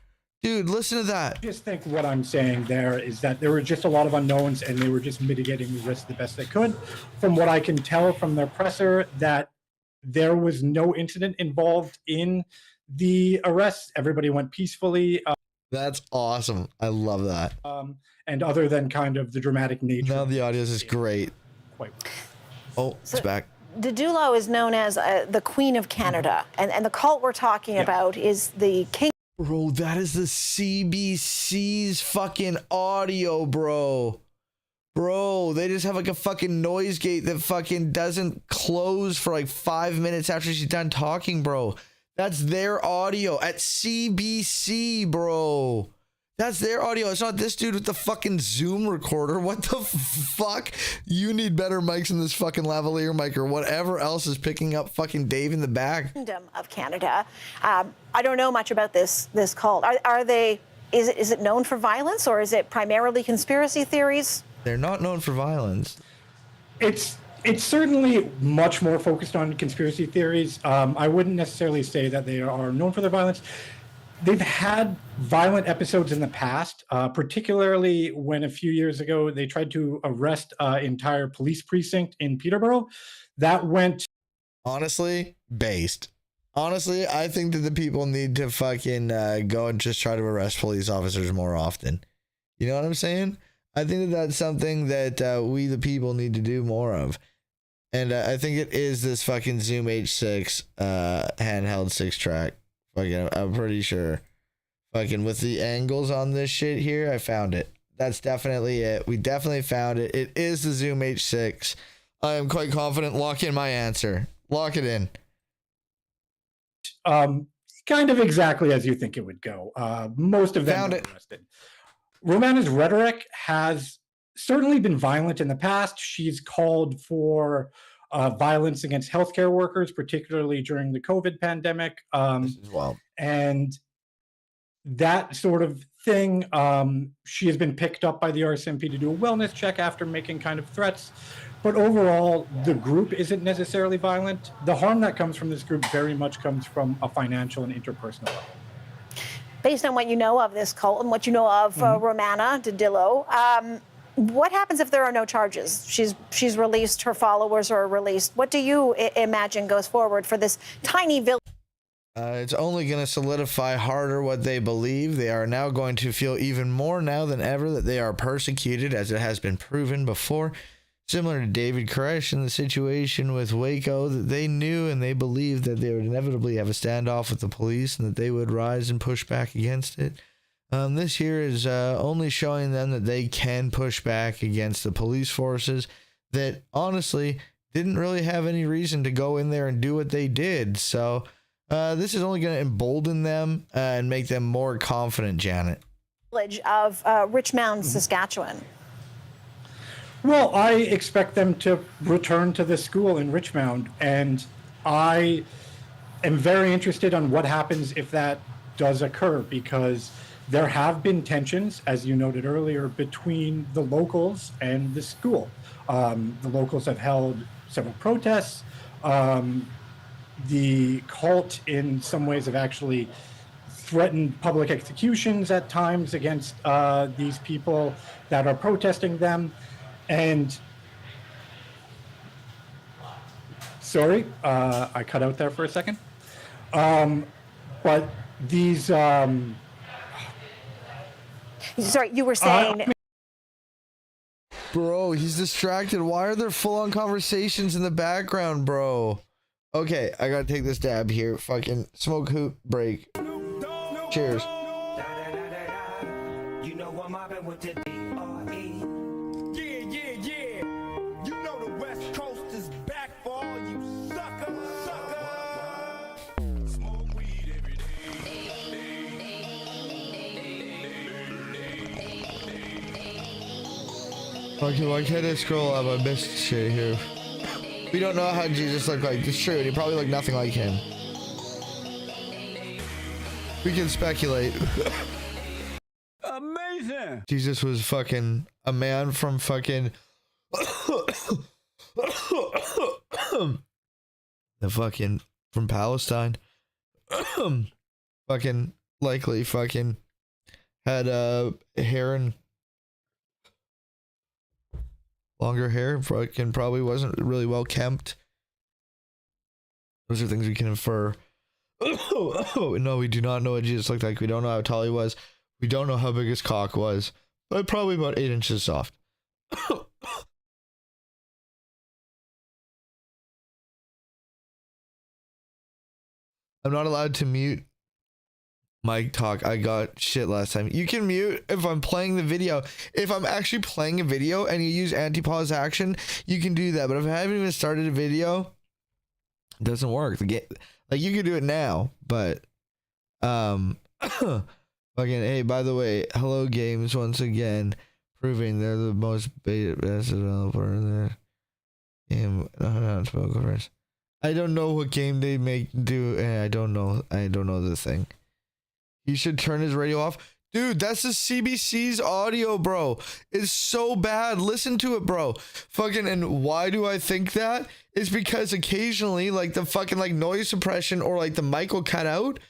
Dude, listen to that. I just think what I'm saying there is that there were just a lot of unknowns, and they were just mitigating the risk the best they could. From what I can tell from their presser, that there was no incident involved in the arrest. Everybody went peacefully. That's awesome. I love that. And other than kind of the dramatic nature. Now the audio is great. Oh, it's back. Dadillo is known as the Queen of Canada, and the cult we're talking about is the King. Bro, that is the CBC's fucking audio, bro. Bro, they just have like a fucking noise gate that fucking doesn't close for like 5 minutes after she's done talking, bro. That's their audio at CBC, bro. That's their audio. It's not this dude with the fucking Zoom recorder. What the fuck? You need better mics than this fucking lavalier mic or whatever else is picking up fucking Dave in the back. Kingdom of Canada. I don't know much about this cult. Are they? Is it known for violence, or is it primarily conspiracy theories? They're not known for violence. It's certainly much more focused on conspiracy theories. I wouldn't necessarily say that they are known for their violence. They've had violent episodes in the past, particularly when a few years ago they tried to arrest an entire police precinct in Peterborough. That went... Honestly, based. Honestly, I think that the people need to fucking go and just try to arrest police officers more often. You know what I'm saying? I think that that's something that we, the people, need to do more of. And I think it is this fucking Zoom H6 handheld 6-track. Fucking, I'm pretty sure. Fucking with the angles on this shit here, I found it. That's definitely it. We definitely found it. It is the Zoom H6. I am quite confident. Lock in my answer. Lock it in. Kind of exactly as you think it would go. Most of them Found were it. arrested. Romana's rhetoric has certainly been violent in the past. She's called for violence against healthcare workers, particularly during the COVID pandemic. This is wild. And that sort of thing, she has been picked up by the RCMP to do a wellness check after making kind of threats. But overall, the group isn't necessarily violent. The harm that comes from this group very much comes from a financial and interpersonal level. Based on what you know of this cult and what you know of Romana Didillo, what happens if there are no charges? She's released, her followers are released. What do you imagine goes forward for this tiny village? It's only going to solidify harder what they believe. They are now going to feel even more now than ever that they are persecuted, as it has been proven before. Similar to David Koresh in the situation with Waco, that they knew and they believed that they would inevitably have a standoff with the police and that they would rise and push back against it. This here is only showing them that they can push back against the police forces that honestly didn't really have any reason to go in there and do what they did. So this is only going to embolden them and make them more confident, Janet. Of Richmond, Saskatchewan. Well, I expect them to return to the school in Richmond, and I am very interested on what happens if that does occur, because there have been tensions, as you noted earlier, between the locals and the school. The locals have held several protests. The cult, in some ways, have actually threatened public executions at times against these people that are protesting them. And sorry, I cut out there for a second. But these... Sorry, you were saying... Bro, he's distracted. Why are there full-on conversations in the background, bro? Okay, I gotta take this dab here. Fucking smoke hoot break. Cheers. You know I'm mobbing with the D.R.E. Yeah. You know the West Coast is back for all you suckers. Smoke weed every Okay, why can't I scroll up? I missed shit here. We don't know how Jesus looked like. It's true. He probably looked nothing like him. We can speculate. Amazing. Jesus was fucking a man from fucking the fucking from Palestine. Fucking likely fucking had hair and longer hair. Fucking probably wasn't really well kempt. Those are things we can infer. No, we do not know what Jesus looked like. We don't know how tall he was. We don't know how big his cock was. But probably about 8 inches soft. I'm not allowed to mute Mic talk. I got shit last time. You can mute if I'm playing the video. If I'm actually playing a video and you use anti-pause action, you can do that. But if I haven't even started a video, it doesn't work. The game, like you can do it now, but fucking hey, by the way, Hello Games once again proving they're the most best developer in their game. I don't know what game they do. I don't know the thing. He should turn his radio off. Dude, that's the CBC's audio, bro. It's so bad. Listen to it, bro. Fucking, and why do I think that? It's because occasionally, like, the fucking, like, noise suppression or, like, the mic will cut out.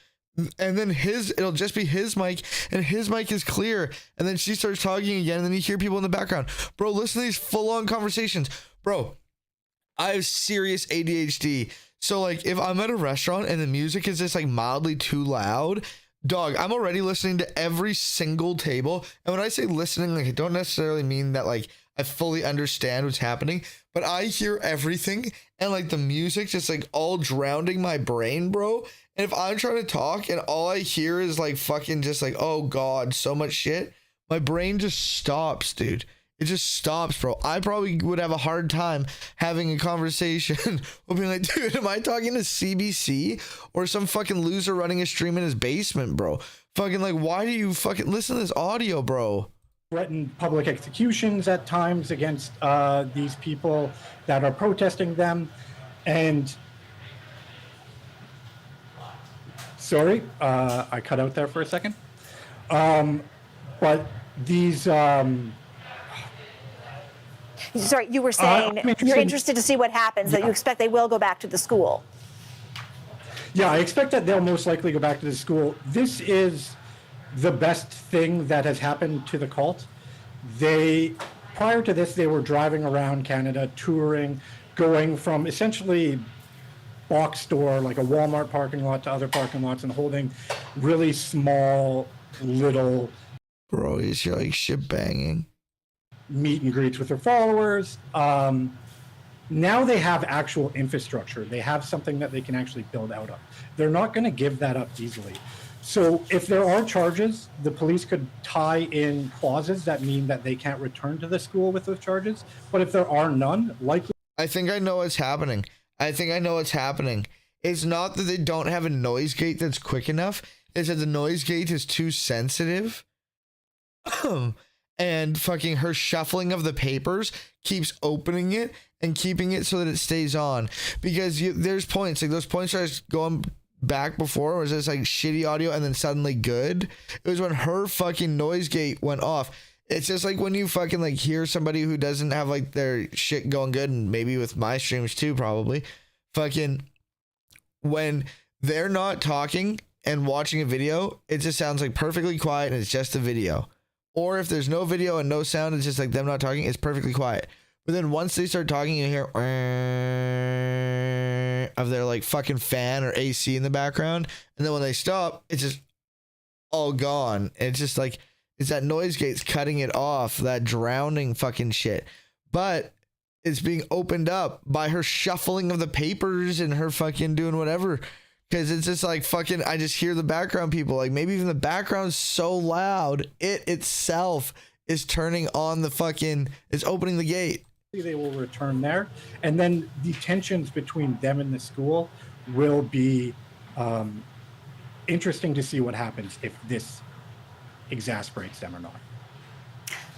And then it'll just be his mic, and his mic is clear. And then she starts talking again, and then you hear people in the background. Bro, listen to these full-on conversations. Bro, I have serious ADHD. So, like, if I'm at a restaurant and the music is just, like, mildly too loud... Dog, I'm already listening to every single table. And when I say listening, like, I don't necessarily mean that, like, I fully understand what's happening, but I hear everything and, like, the music just, like, all drowning my brain, bro. And if I'm trying to talk and all I hear is, like, fucking just, like, oh, God, so much shit, my brain just stops, dude. It just stops, bro. I probably would have a hard time having a conversation with being like, dude, am I talking to CBC or some fucking loser running a stream in his basement, bro? Fucking like, why do you fucking listen to this audio, bro? Threaten public executions at times against these people that are protesting them. And sorry, I cut out there for a second. But these... Sorry, you were saying you're interested to see what happens, that you expect they will go back to the school. Yeah, I expect that they'll most likely go back to the school. This is the best thing that has happened to the cult. Prior to this, they were driving around Canada, touring, going from essentially box store, like a Walmart parking lot, to other parking lots and holding really small, little... Bro, he's like shit banging. Meet and greets with their followers. Now they have actual infrastructure. They have something that they can actually build out of. They're not going to give that up easily. So if there are charges, the police could tie in clauses that mean that they can't return to the school with those charges. But if there are none, likely... I think I know what's happening. It's not that they don't have a noise gate that's quick enough. It's that the noise gate is too sensitive. And fucking her shuffling of the papers keeps opening it and keeping it so that it stays on. Because there's points, like those points are just going back before, was just like shitty audio and then suddenly good. It was when her fucking noise gate went off. It's just like when you fucking like hear somebody who doesn't have like their shit going good, and maybe with my streams too, probably. Fucking when they're not talking and watching a video, it just sounds like perfectly quiet and it's just a video. Or if there's no video and no sound, it's just like them not talking, it's perfectly quiet. But then once they start talking, you hear of their like fucking fan or AC in the background. And then when they stop, it's just all gone. It's just like, it's that noise gate's cutting it off, that drowning fucking shit. But it's being opened up by her shuffling of the papers and her fucking doing whatever. Because it's just like fucking, I just hear the background people. Like maybe even the background's so loud, it itself is turning on the fucking, it's opening the gate. They will return there. And then the tensions between them and the school will be interesting to see what happens if this exasperates them or not.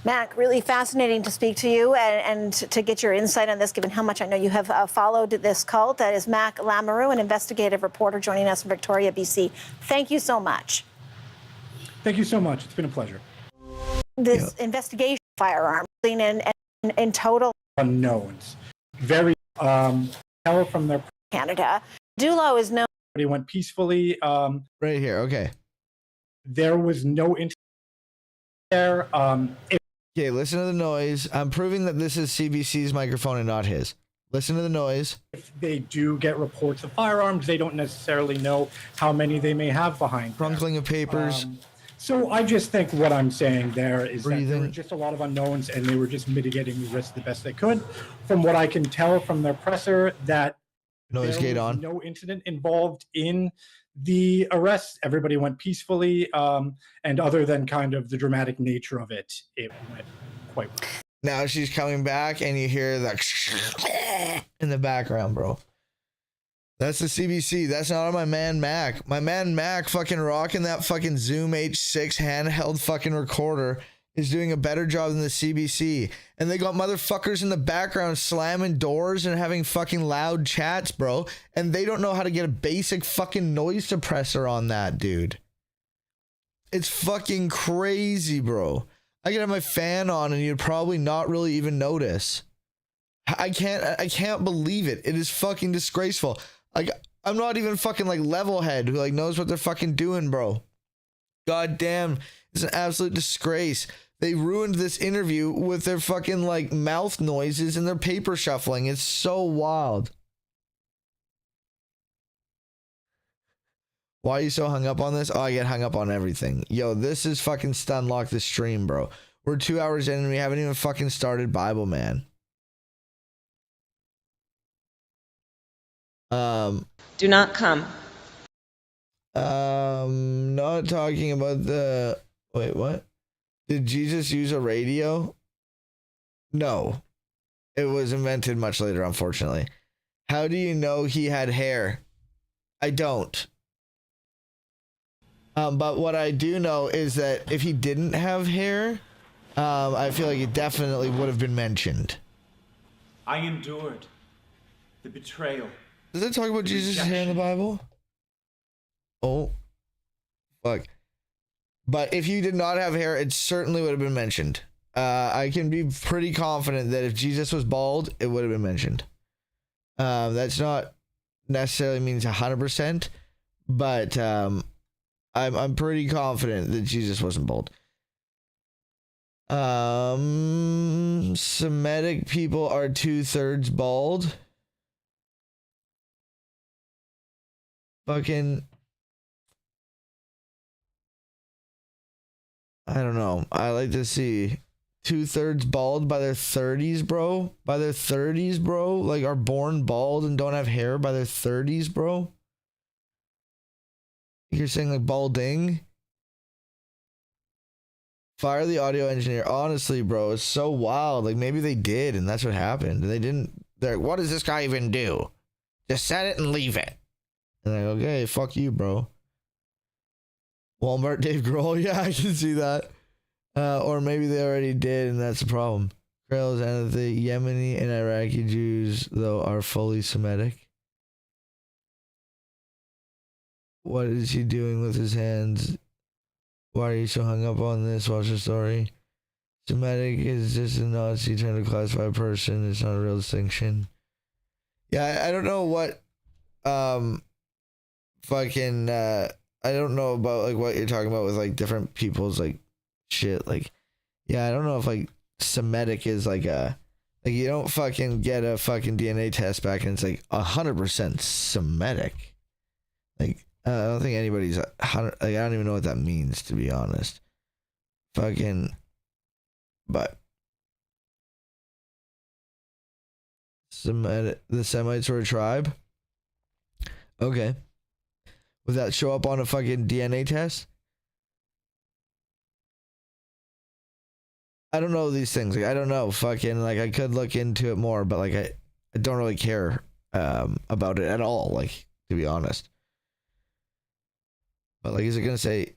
Mac, really fascinating to speak to you and to get your insight on this, given how much I know you have followed this cult. That is Mac Lamoureux, an investigative reporter joining us from Victoria, BC. Thank you so much. Thank you so much. It's been a pleasure. This investigation of firearms in total unknowns. Very tell from their Canada. Dulo is known. They went peacefully. Right here. Okay. There was no interest there. Okay, listen to the noise. I'm proving that this is CBC's microphone and not his. Listen to the noise. If they do get reports of firearms, they don't necessarily know how many they may have behind. Crunkling of papers. So I just think what I'm saying there is Breathing. that there were just a lot of unknowns, and they were just mitigating the risk the best they could. From what I can tell from their presser, that noise gate on. No incident involved in The arrest, everybody went peacefully, and other than kind of the dramatic nature of it, it went quite well. Now she's coming back, and you hear that in the background, bro. That's the CBC. That's not on my man Mac. My man Mac fucking rocking that fucking Zoom H6 handheld fucking recorder is doing a better job than the CBC. And they got motherfuckers in the background slamming doors and having fucking loud chats, bro. And they don't know how to get a basic fucking noise suppressor on that, dude. It's fucking crazy, bro. I could have my fan on and you'd probably not really even notice. I can't believe it. It is fucking disgraceful. Like, I'm not even fucking like Levelhead who like knows what they're fucking doing, bro. God damn, it's an absolute disgrace. They ruined this interview with their fucking like mouth noises and their paper shuffling. It's so wild. Why are you so hung up on this? Oh, I get hung up on everything. Yo, this is fucking Stunlock the stream, bro. We're 2 hours in and we haven't even fucking started Bibleman. Do not come. Not talking about the... Wait, what? Did Jesus use a radio? No. It was invented much later, unfortunately. How do you know he had hair? I don't. But what I do know is that if he didn't have hair, I feel like it definitely would have been mentioned. I endured the betrayal. Does it talk about Jesus' hair in the Bible? Oh. Fuck. But if you did not have hair, it certainly would have been mentioned. I can be pretty confident that if Jesus was bald, it would have been mentioned. That's not necessarily means 100%, but I'm pretty confident that Jesus wasn't bald. Semitic people are 2/3 bald. Fucking, I don't know. I like to see 2/3 bald by their 30s, bro. By their 30s, bro. Like, are born bald and don't have hair by their 30s, bro. You're saying like balding? Fire the audio engineer. Honestly, bro, it's so wild. Like, maybe they did and that's what happened. And they didn't. They're like, what does this guy even do? Just set it and leave it. And I'm like, okay, fuck you, bro. Walmart Dave Grohl, yeah, I can see that. Or maybe they already did, and that's the problem. Trails and the Yemeni and Iraqi Jews, though, are fully Semitic. What is he doing with his hands? Why are you so hung up on this? Watch the story. Semitic is just a Nazi trying to classify a person. It's not a real distinction. Yeah, I don't know what fucking I don't know about like what you're talking about with like different people's like shit. Like, yeah, I don't know if like Semitic is like a, like, you don't fucking get a fucking DNA test back and it's like 100% Semitic. Like, I don't think anybody's 100. Like, I don't even know what that means, to be honest. Fucking, but Semitic, the Semites were a tribe. Okay. Would that show up on a fucking DNA test? I don't know these things. Like, I don't know. Fucking, like, I could look into it more, but like, I don't really care about it at all. Like, to be honest. But like, is it gonna say,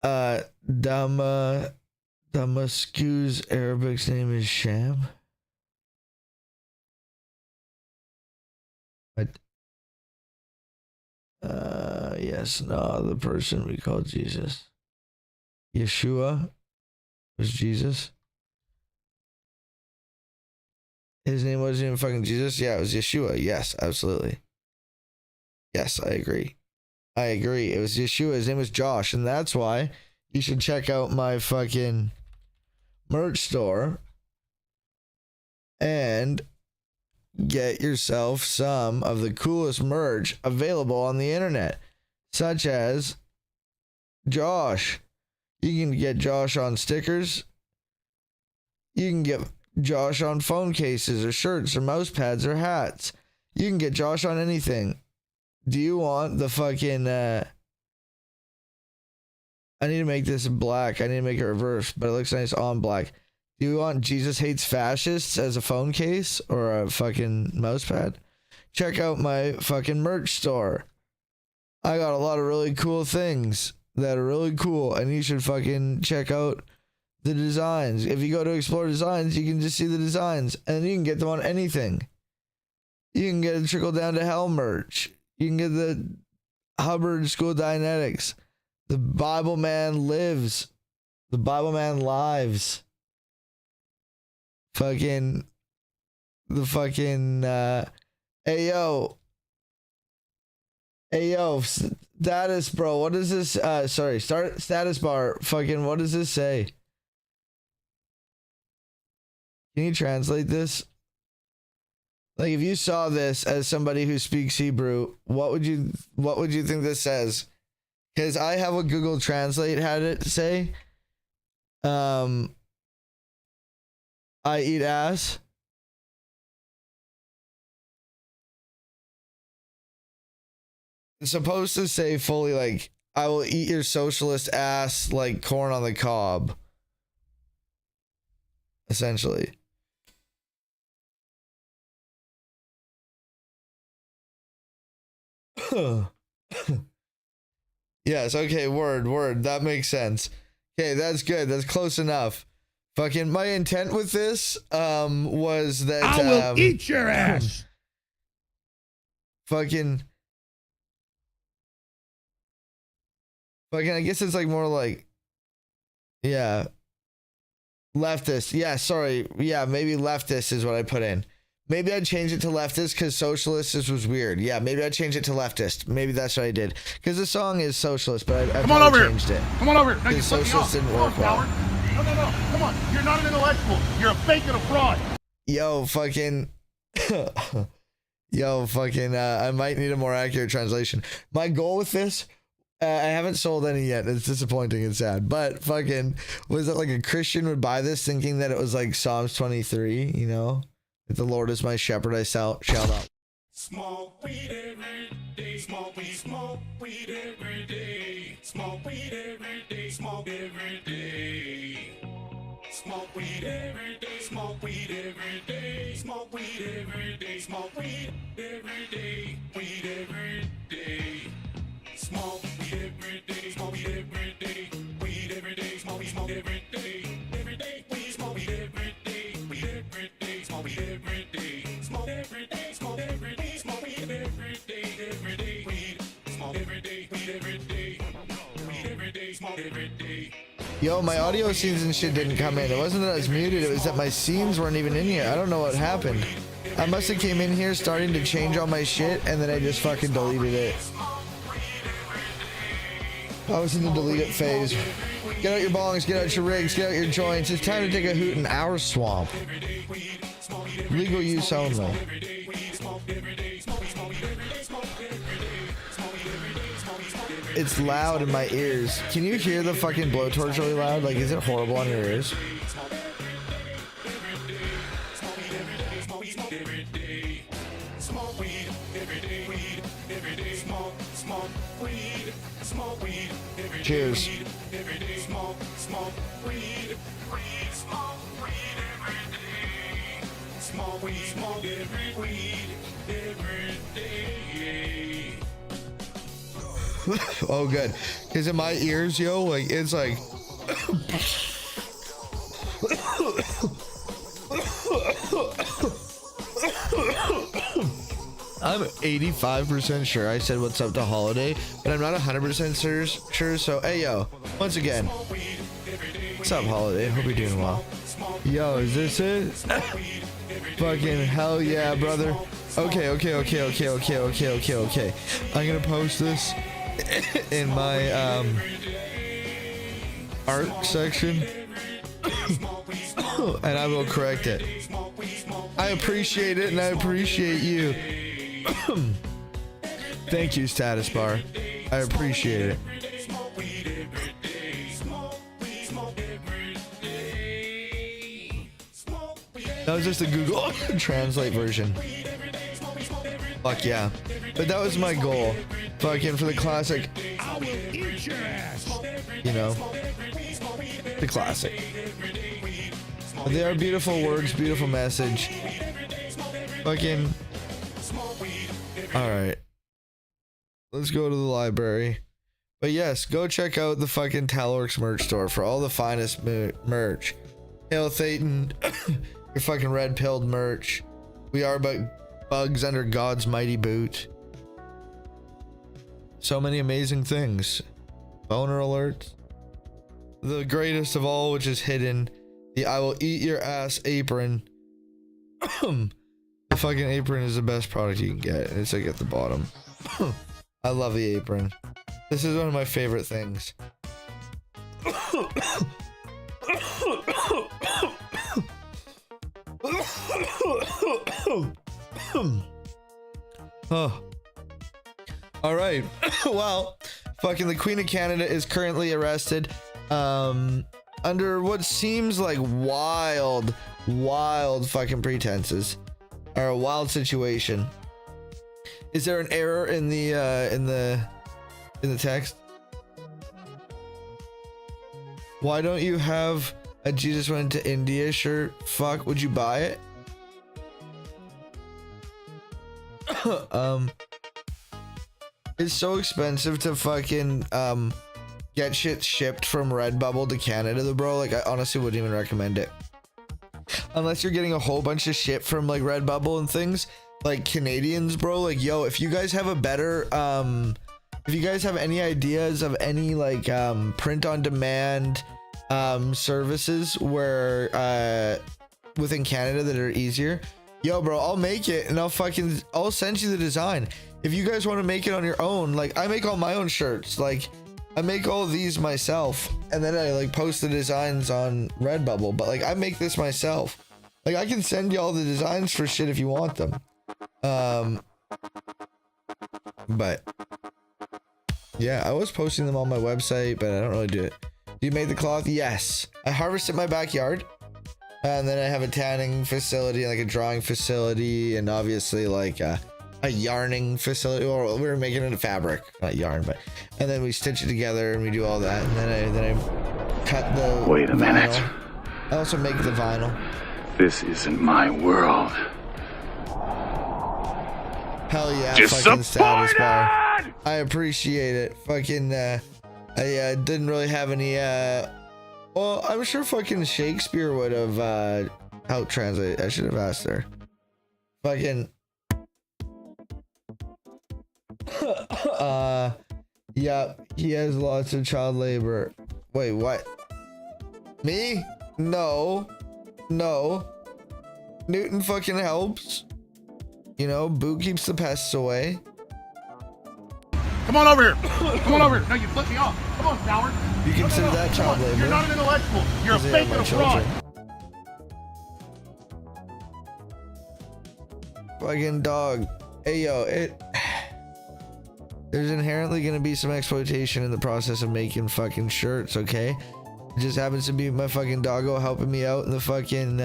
Damascus Arabic's name is Sham? What? Yes, no, the person we call Jesus. Yeshua was Jesus. His name wasn't even fucking Jesus. Yeah, it was Yeshua. Yes, absolutely. Yes, I agree. I agree. It was Yeshua. His name was Josh. And that's why you should check out my fucking merch store and get yourself some of the coolest merch available on the internet, such as Josh. You can get Josh on stickers. You can get Josh on phone cases or shirts or mouse pads or hats. You can get Josh on anything. Do you want the fucking I need to make this black. I need to make it reverse, but it looks nice on black. Do you want Jesus Hates Fascists as a phone case or a fucking mouse pad? Check out my fucking merch store. I got a lot of really cool things that are really cool, and you should fucking check out the designs. If you go to Explore Designs, you can just see the designs, and you can get them on anything. You can get a Trickle Down to Hell merch. You can get the Hubbard School Dianetics. The Bibleman Lives. The Bibleman Lives. Fucking... The fucking... Hey, yo. Hey, yo. Status, bro. What does this... sorry. Start status bar. Fucking... What does this say? Can you translate this? Like, if you saw this as somebody who speaks Hebrew, what would you think this says? Because I have what Google Translate had it say. I eat ass. It's supposed to say fully like, I will eat your socialist ass like corn on the cob. Essentially. Yes, okay, word. That makes sense. Okay, that's good. That's close enough. Fucking my intent with this was that I will eat your ass. Fucking I guess it's like more like, yeah, leftist. Yeah, sorry. Yeah, maybe leftist is what I put in. Maybe I'd change it to leftist because socialist was weird. Yeah, maybe I'd change it to leftist. Maybe that's what I did. Because the song is socialist, but I Come on over changed here. it. Come on over here. No, you Socialist didn't work well. No. Come on. You're not an intellectual. You're a fake and a fraud. Yo, fucking... I might need a more accurate translation. My goal with this... I haven't sold any yet. It's disappointing and sad. But fucking... Was it like a Christian would buy this thinking that it was like Psalms 23, you know? If the Lord is my shepherd, I shall not. Smoke weed every day. Smoke weed every day. Smoke weed every day. Smoke every day. Smoke weed every day. Smoke weed every day. Smoke weed every day. Smoke weed every day. Weed every day. Smoke weed every day. Smoke weed every day. Weed every day. Smoke every day. Every day. We smoke weed every day. Weed every day. Smoke weed every day. Smoke every day. Smoke every day. Smoke weed every day. Every day. Weed. Smoke every day. Weed every day. Weed every day. Smoke every day. Yo, my audio scenes and shit didn't come in. It wasn't that I was muted. It was that my scenes weren't even in here. I don't know what happened. I must have came in here starting to change all my shit, and then I just fucking deleted it. I was in the delete it phase. Get out your bongs, get out your rigs, get out your joints. It's time to take a hoot in our swamp. Legal use only. It's loud in my ears. Can you hear the fucking blowtorch really loud? Like, is it horrible on your ears? Cheers. Oh, good. Because in my ears, yo, like, it's like... I'm 85% sure I said what's up to Holiday, but I'm not 100% sure, so hey, yo, once again, what's up, Holiday? Hope you're doing well. Yo, is this it? Fucking hell yeah, brother. Okay. I'm gonna post this in my art section, and I will correct it. I appreciate it, and I appreciate you. Thank you, status bar. I appreciate it. That was just a Google Translate version. Fuck yeah. But that was my goal. Fucking for the classic. I will eat your ass. You know, the classic. But they are beautiful words, beautiful message. Fucking. All right. Let's go to the library. But yes, go check out the fucking TALORX merch store for all the finest merch. Hail Thetan, your fucking red pilled merch. We are but bugs under God's mighty boot. So many amazing things. Boner alerts. The greatest of all, which is hidden. The I will eat your ass apron. The fucking apron is the best product you can get. It's like at the bottom. I love the apron. This is one of my favorite things. Oh. All right. Well, fucking the Queen of Canada is currently arrested under what seems like wild fucking pretenses, or a wild situation. Is there an error in the text? Why don't you have a Jesus went to India shirt? Fuck, would you buy it? It's so expensive to fucking get shit shipped from Redbubble to Canada, bro. Like, I honestly wouldn't even recommend it. Unless you're getting a whole bunch of shit from like Redbubble and things. Like Canadians, bro. Like, yo, if you guys have a better if you guys have any ideas of any like print on demand services where within Canada that are easier, yo, bro, I'll make it and I'll send you the design. If you guys want to make it on your own, like I make all my own shirts, like I make all these myself and then I like post the designs on Redbubble, but like I make this myself. Like I can send you all the designs for shit if you want them. But yeah, I was posting them on my website, but I don't really do it. Do you make the cloth? Yes. I harvest in my backyard. And then I have a tanning facility, like a drawing facility, and obviously like a yarning facility. Or we were making it a fabric, not yarn, but and then we stitch it together and we do all that. And then I cut the Wait a minute. vinyl. I also make the vinyl. This isn't my world. Hell yeah, Disappointed! fucking status bar. I appreciate it. Fucking I didn't really have any well, I'm sure fucking Shakespeare would have helped translate. I should have asked her. Fucking yeah, he has lots of child labor. Wait, what? Me? No. Newton fucking helps. You know, Boo keeps the pests away. Come on over here. Come on over here. No, you flip me off. Come on, coward. You consider that child labor? You're not an intellectual. You're a Because they fake are and a my fraud. children. Fucking dog. Hey, yo, there's inherently gonna be some exploitation in the process of making fucking shirts, okay? It just happens to be my fucking doggo helping me out in the fucking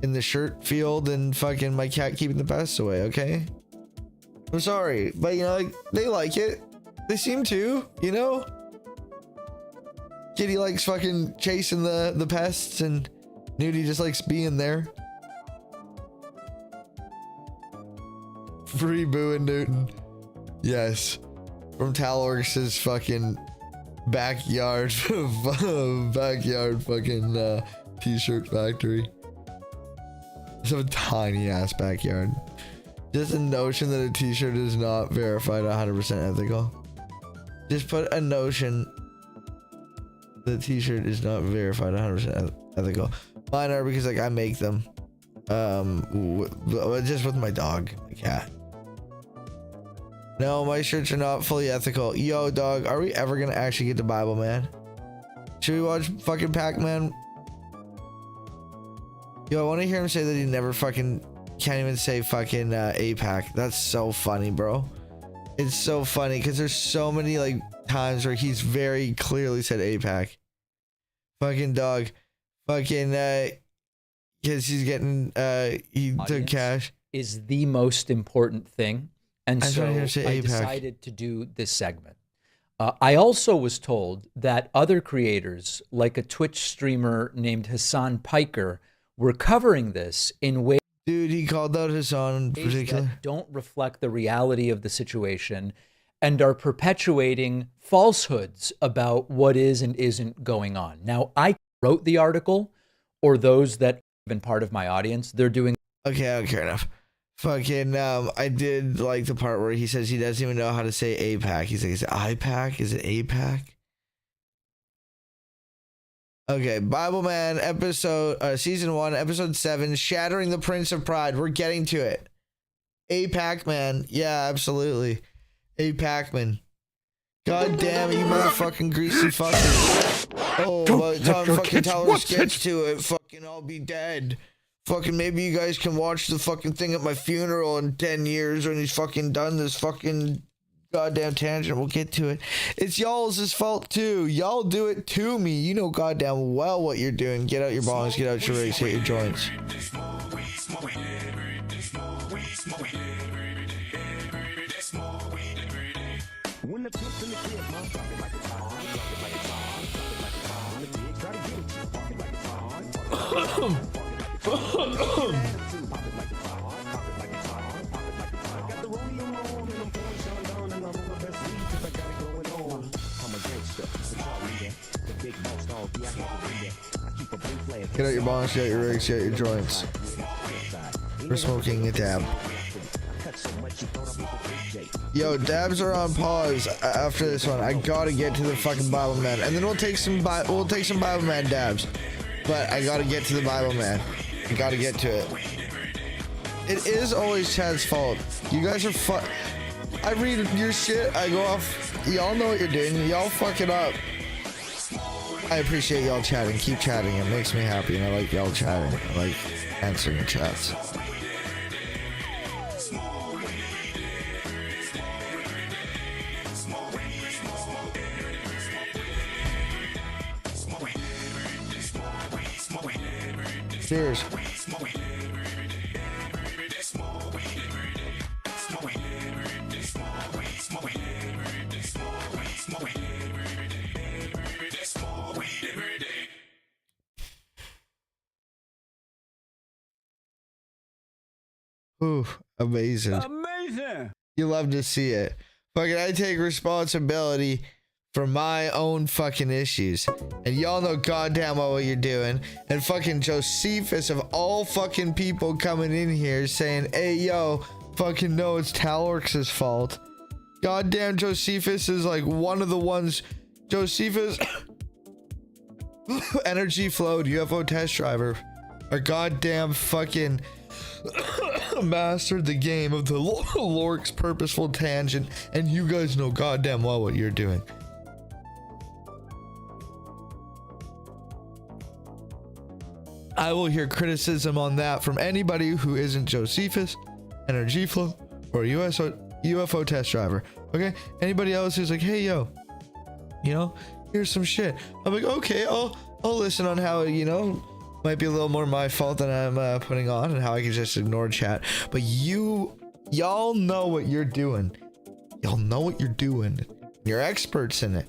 in the shirt field, and fucking my cat keeping the pests away, okay? I'm sorry, but you know, like, they like it. They seem to, you know? Kitty likes fucking chasing the pests, and Nudie just likes being there. Free Boo and Newton. Yes. From TALORX's fucking backyard fucking t-shirt factory. It's a tiny ass backyard. Just the notion that a t-shirt is not verified 100% ethical. Just put a notion the t-shirt is not verified 100% ethical. Mine are because like I make them. Just with my dog, my cat. No, my shirts are not fully ethical. Yo, dog, are we ever gonna actually get to Bibleman? Should we watch fucking Pac-Man? Yo, I want to hear him say that he never fucking can't even say fucking APAC. That's so funny, bro. It's so funny because there's so many like times where he's very clearly said APAC. Fucking dog. Fucking because he's getting he took cash. Is the most important thing And I thought you were gonna so say I APAC. decided to do this segment. I also was told that other creators, like a Twitch streamer named Hassan Piker, were covering this in ways. Dude, he called out Hassan in particular. That don't reflect the reality of the situation and are perpetuating falsehoods about what is and isn't going on. Now, I wrote the article, or those that have been part of my audience, they're doing. Okay, enough. Fucking, I did like the part where he says he doesn't even know how to say APAC. He's like, is it IPAC? Is it APAC? Okay, Bibleman season 1, episode 7, Shattering the Prince of Pride. We're getting to it. APAC, man. Yeah, absolutely. APAC, man. God damn it, you motherfucking greasy fuckers. Oh, by the time fucking TALORX gets to it, fucking I'll be dead. Fucking maybe you guys can watch the fucking thing at my funeral in 10 years when he's fucking done this fucking goddamn tangent. We'll get to it. It's y'all's fault too. Y'all do it to me. You know goddamn well what you're doing. Get out your bongs, get out your rigs, hit your joints. Get out your bongs, get out your rigs, get out your joints. We're smoking a dab. Yo, dabs are on pause after this one. I gotta get to the fucking Bibleman, and then we'll take some Bibleman dabs. But I gotta get to the Bibleman. I gotta get to it. It is always Chad's fault. You guys are I read your shit. I go off. Y'all know what you're doing. Y'all fuck it up. I appreciate y'all chatting. Keep chatting. It makes me happy, and I like y'all chatting. I like answering chats. Cheers. Ooh, amazing. Amazing. You love to see it. Fucking, I take responsibility for my own fucking issues. And y'all know goddamn well what you're doing. And fucking Josephus of all fucking people coming in here saying, hey, yo, fucking no, it's TALORX's fault. Goddamn Josephus is like one of the ones. Josephus, Energy Flowed, UFO Test Driver, are goddamn fucking mastered the game of the TALORX purposeful tangent, and you guys know goddamn well what you're doing. I will hear criticism on that from anybody who isn't Josephus, Energy Flow, or UFO Test Driver. Okay, anybody else who's like, hey yo, you know, here's some shit. I'm like, okay, I'll listen on how, you know, might be a little more my fault than I'm putting on, and how I can just ignore chat. But y'all know what you're doing. Y'all know what you're doing. You're experts in it.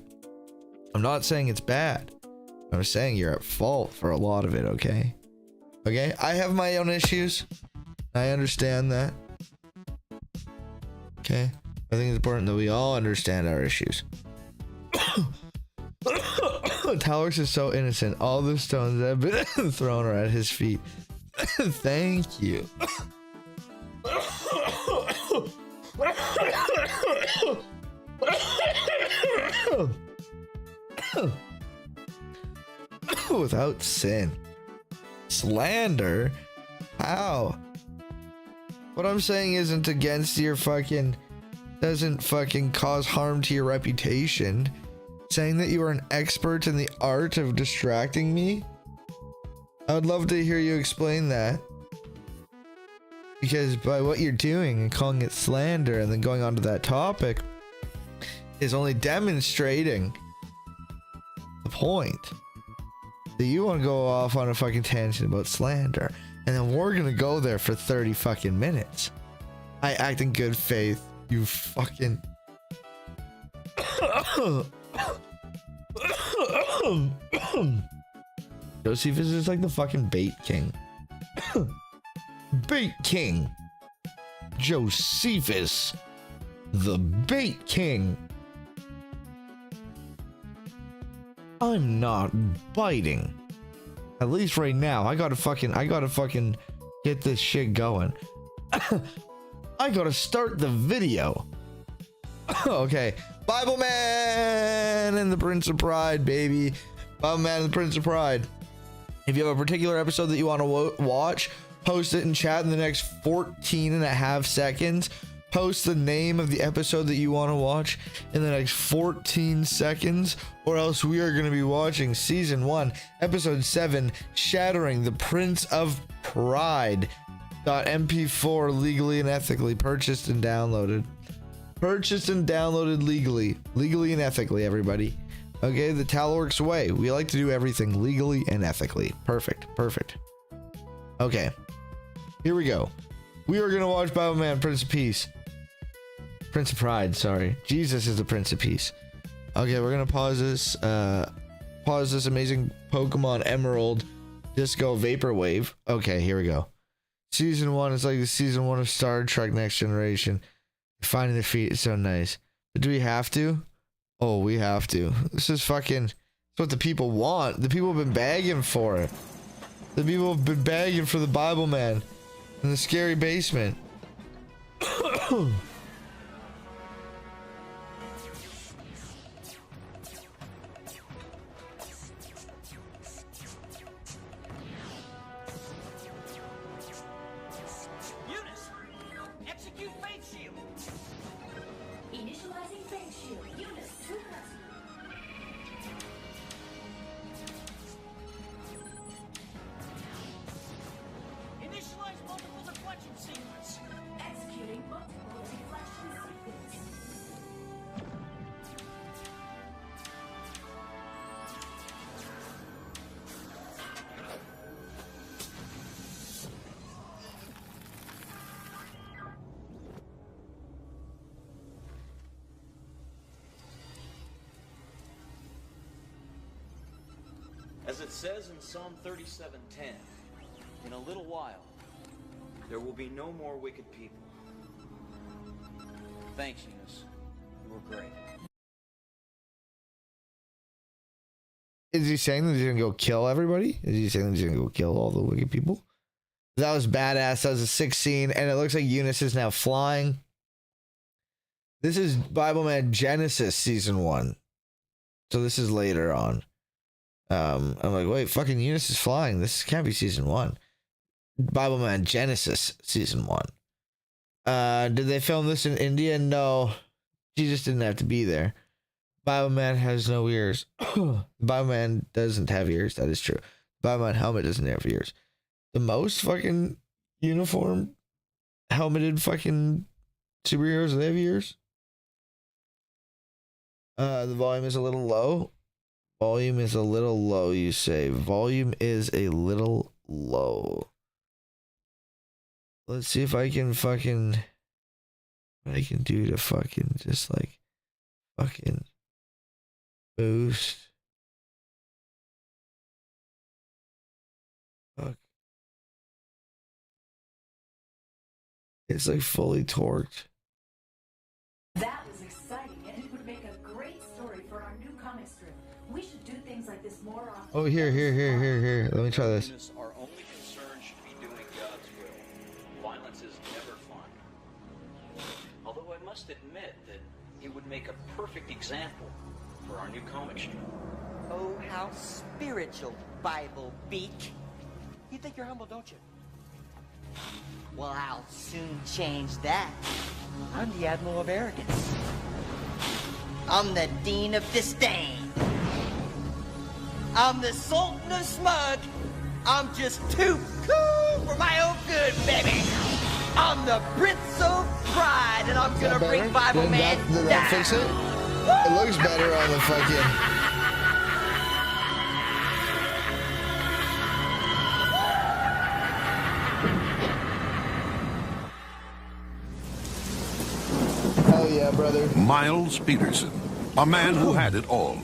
I'm not saying it's bad. I'm saying you're at fault for a lot of it, okay? Okay? I have my own issues. I understand that. Okay? I think it's important that we all understand our issues. TALORX is so innocent. All the stones that have been thrown are at his feet. Thank you. Without sin. Slander? How? What I'm saying isn't against your fucking... doesn't fucking cause harm to your reputation. Saying that you are an expert in the art of distracting me? I would love to hear you explain that. Because by what you're doing and calling it slander and then going on to that topic is only demonstrating the point. That you want to go off on a fucking tangent about slander, and then we're gonna go there for 30 fucking minutes. I act in good faith. You fucking. Josephus is like the fucking bait king. Bait king. Josephus, the bait king. I'm not biting. At least right now. I gotta fucking get this shit going. I gotta start the video. Okay. Bibleman and the Prince of Pride, baby. Bibleman and the Prince of Pride. If you have a particular episode that you want to watch, post it in chat in the next 14 and a half seconds. Post the name of the episode that you want to watch in the next 14 seconds, or else we are going to be watching season 1, episode 7, Shattering the Prince of Pride. .mp4 legally and ethically purchased and downloaded. Purchased and downloaded legally and ethically, everybody. Okay, the TALORX way. We like to do everything legally and ethically. Perfect. Okay, here we go. We are gonna watch Bibleman, Prince of Peace. Prince of Pride, sorry. Jesus is the Prince of Peace. Okay, we're gonna pause this. Pause this amazing Pokemon Emerald Disco Vaporwave. Okay, here we go. Season 1 is like the season 1 of Star Trek Next Generation. Finding their feet is so nice. But do we have to? Oh, we have to. This is fucking... It's what the people want. The people have been begging for it. The people have been begging for the Bibleman in the scary basement. Execute Fate Shield. Initializing Fate Shield. Unit to initialize multiple deflection sequence. Executing multiple deflection sequence. As it says in Psalm 37:10, in a little while, there will be no more wicked people. Thanks, Eunice. You were great. Is he saying that he's gonna go kill everybody? Is he saying that he's gonna go kill all the wicked people? That was badass. That was a sick scene, and it looks like Eunice is now flying. This is Bibleman Genesis season 1, so this is later on. I'm like, wait, fucking Eunice is flying. This can't be season 1. Bibleman Genesis season 1. Did they film this in India? No, she just didn't have to be there. Bibleman has no ears. Bibleman doesn't have ears. That is true. Bibleman helmet doesn't have ears. The most fucking uniform helmeted fucking superheroes, they have ears. The volume is a little low. Volume is a little low, you say. Volume is a little low. Let's see if I can fucking... What I can do to fucking just like... Fucking... Boost. Fuck. It's like fully torqued. That was exciting, and it would make a great story for our new comic strip. We should do things like this more often. Oh, here. Let me try this. Our only concern should be doing God's will. Violence is never fun. Although I must admit that it would make a perfect example for our new comic strip. Oh, how spiritual, Bible Beak. You think you're humble, don't you? Well, I'll soon change that. I'm the Admiral of Arrogance. I'm the Dean of Disdain. I'm the Sultan of Smug. I'm just too cool for my own good, baby. I'm the Prince of Pride, and I'm gonna bring Bibleman down. Did that fix it? It looks better on the fucking... yeah, brother. Miles Peterson, a man who had it all.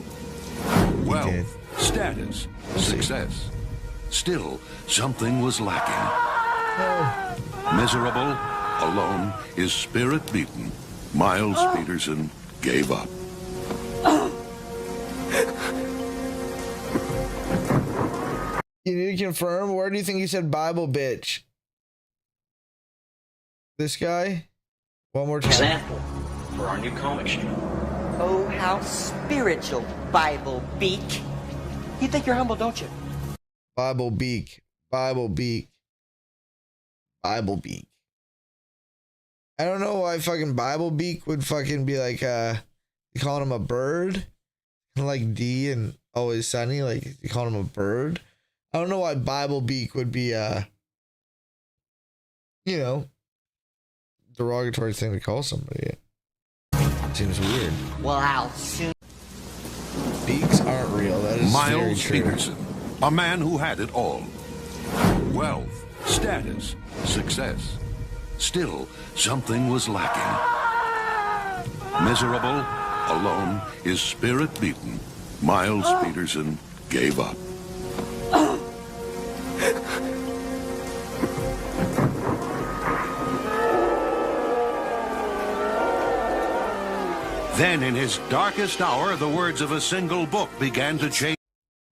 Wealth, status, success. Still, something was lacking. Miserable, alone, his spirit beaten, Miles Peterson gave up. You need to confirm? Where do you think he said Bible bitch? This guy? One more time. Example for our new comic strip. Oh, how spiritual, Bible beak. You think you're humble, don't you? Bible beak. Bible beak. Bible beak. I don't know why fucking Bible beak would fucking be like, you calling him a bird? Like D and Always Sunny, like you calling him a bird? I don't know why Bible beak would be, you know, derogatory thing to call somebody. Seems weird. Well, I'll soon. Beaks aren't real. That is very Miles true. Peterson, a man who had it all. Wealth, status, success. Still, something was lacking. Miserable, alone, his spirit beaten, Miles Peterson gave up. Then, in his darkest hour, the words of a single book began to change.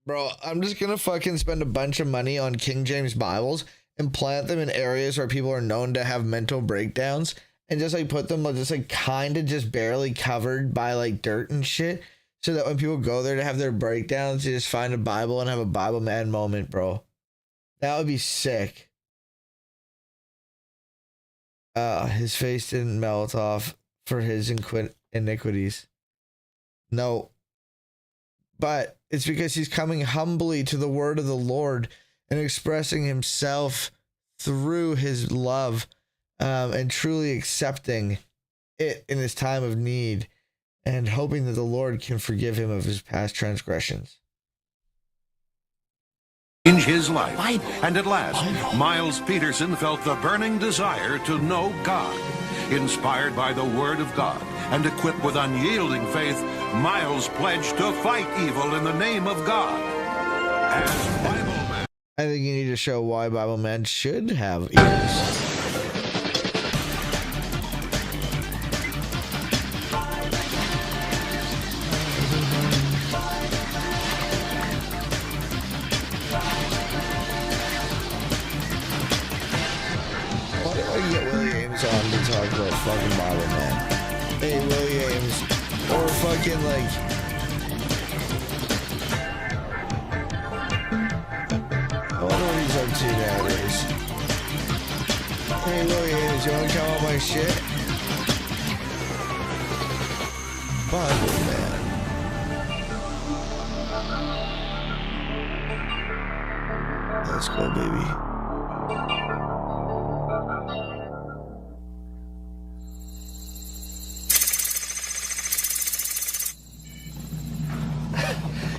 Bro, I'm just gonna fucking spend a bunch of money on King James Bibles and plant them in areas where people are known to have mental breakdowns and just like put them just like kind of just barely covered by like dirt and shit, so that when people go there to have their breakdowns, they just find a Bible and have a Bible man moment, bro. That would be sick. His face didn't melt off for his iniquities. No. But it's because he's coming humbly to the word of the Lord and expressing himself through his love, and truly accepting it in his time of need and hoping that the Lord can forgive him of his past transgressions. Change his life. And at last, Miles Peterson felt the burning desire to know God. Inspired by the Word of God and equipped with unyielding faith, Miles pledged to fight evil in the name of God. As Bible Man. I think you need to show why Bible Man should have ears. Why do I get Willie Ames on to talk about fucking Bible Man? Hey, Willie Ames. Or fucking like... I wonder what he's up to nowadays. Hey, Willie Ames, you wanna come on my shit? Bible Man. Let's go, baby.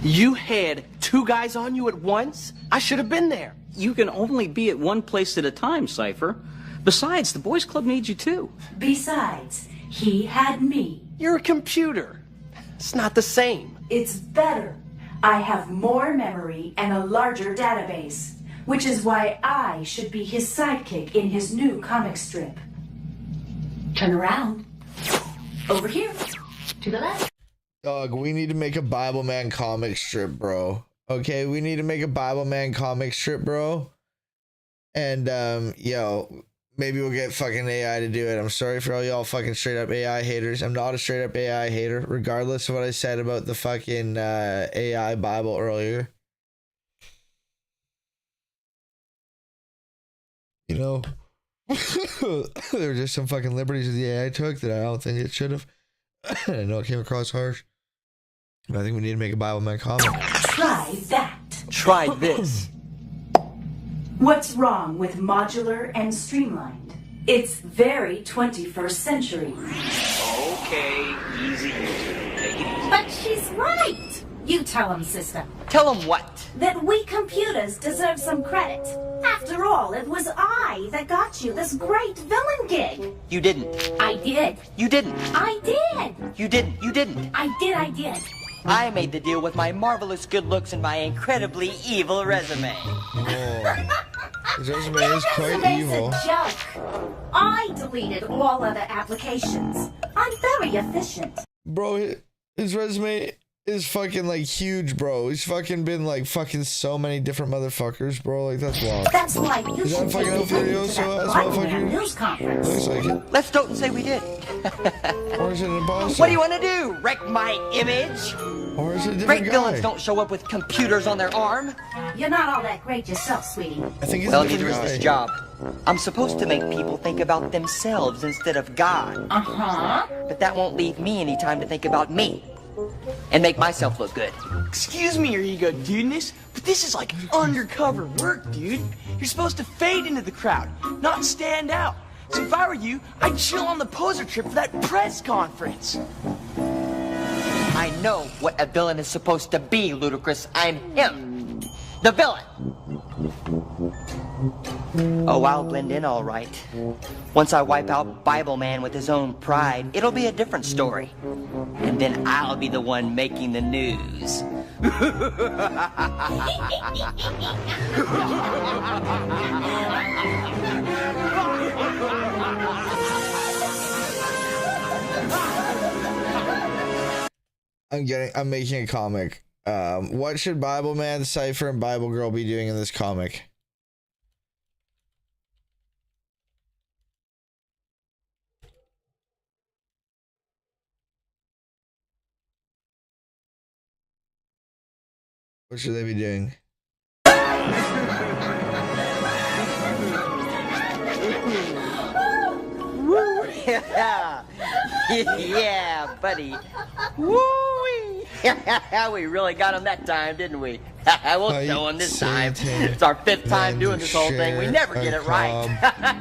You had two guys on you at once? I should have been there. You can only be at one place at a time, Cypher. Besides, the boys' club needs you too. Besides, he had me. You're a computer. It's not the same. It's better. I have more memory and a larger database, which is why I should be his sidekick in his new comic strip. Turn around. Over here. To the left. Dog, we need to make a Bible Man comic strip, bro. Okay, we need to make a Bible Man comic strip, bro. And, yo, maybe we'll get fucking AI to do it. I'm sorry for all y'all fucking straight up AI haters. I'm not a straight up AI hater, regardless of what I said about the fucking AI Bible earlier. You know, there were just some fucking liberties with the AI took that I don't think it should have. I know it came across harsh, but I think we need to make a Bible Man comic. Try that. Try this. What's wrong with modular and streamlined? It's very 21st century. Okay, easy. Take it easy. But she's right. You tell him, sister. Tell him what? That we computers deserve some credit. After all, it was I that got you this great villain gig. You didn't. I did. You didn't. I did. You didn't. You didn't. I did. I made the deal with my marvelous good looks and my incredibly evil resume. Oh, his resume is quite Resume's evil. a joke. I deleted all other applications. I'm very efficient. Bro, his resume is fucking like huge, bro. He's fucking been like fucking so many different motherfuckers, bro. Like that's wild. That's why you Is that should fucking take video video so ass Bibleman motherfucker? news conference. Looks like it. Let's don't say we did. Or is it an imposter? What do you want to do? Wreck my image? Or is it a different Great guy? villains don't show up with computers on their arm. You're not all that great yourself, sweetie. I think it's Well, a different neither is guy. this job. I'm supposed to make people think about themselves instead of God. Uh-huh. But that won't leave me any time to think about me and make myself look good. Excuse me, your ego dudeness, but this is like undercover work, dude. You're supposed to fade into the crowd, not stand out. So if I were you, I'd chill on the poser trip for that press conference. I know what a villain is supposed to be, Ludicrous. I'm him, the villain. Oh, I'll blend in all right. Once I wipe out Bibleman with his own pride, it'll be a different story. And then I'll be the one making the news. I'm making a comic. What should Bibleman, Cypher, and Bible Girl be doing in this comic? What should they be doing? Woo! Yeah, yeah, buddy. Woo! We really got him that time, didn't we? We'll show him this time. It's our 5th time doing this whole thing. We never get it right.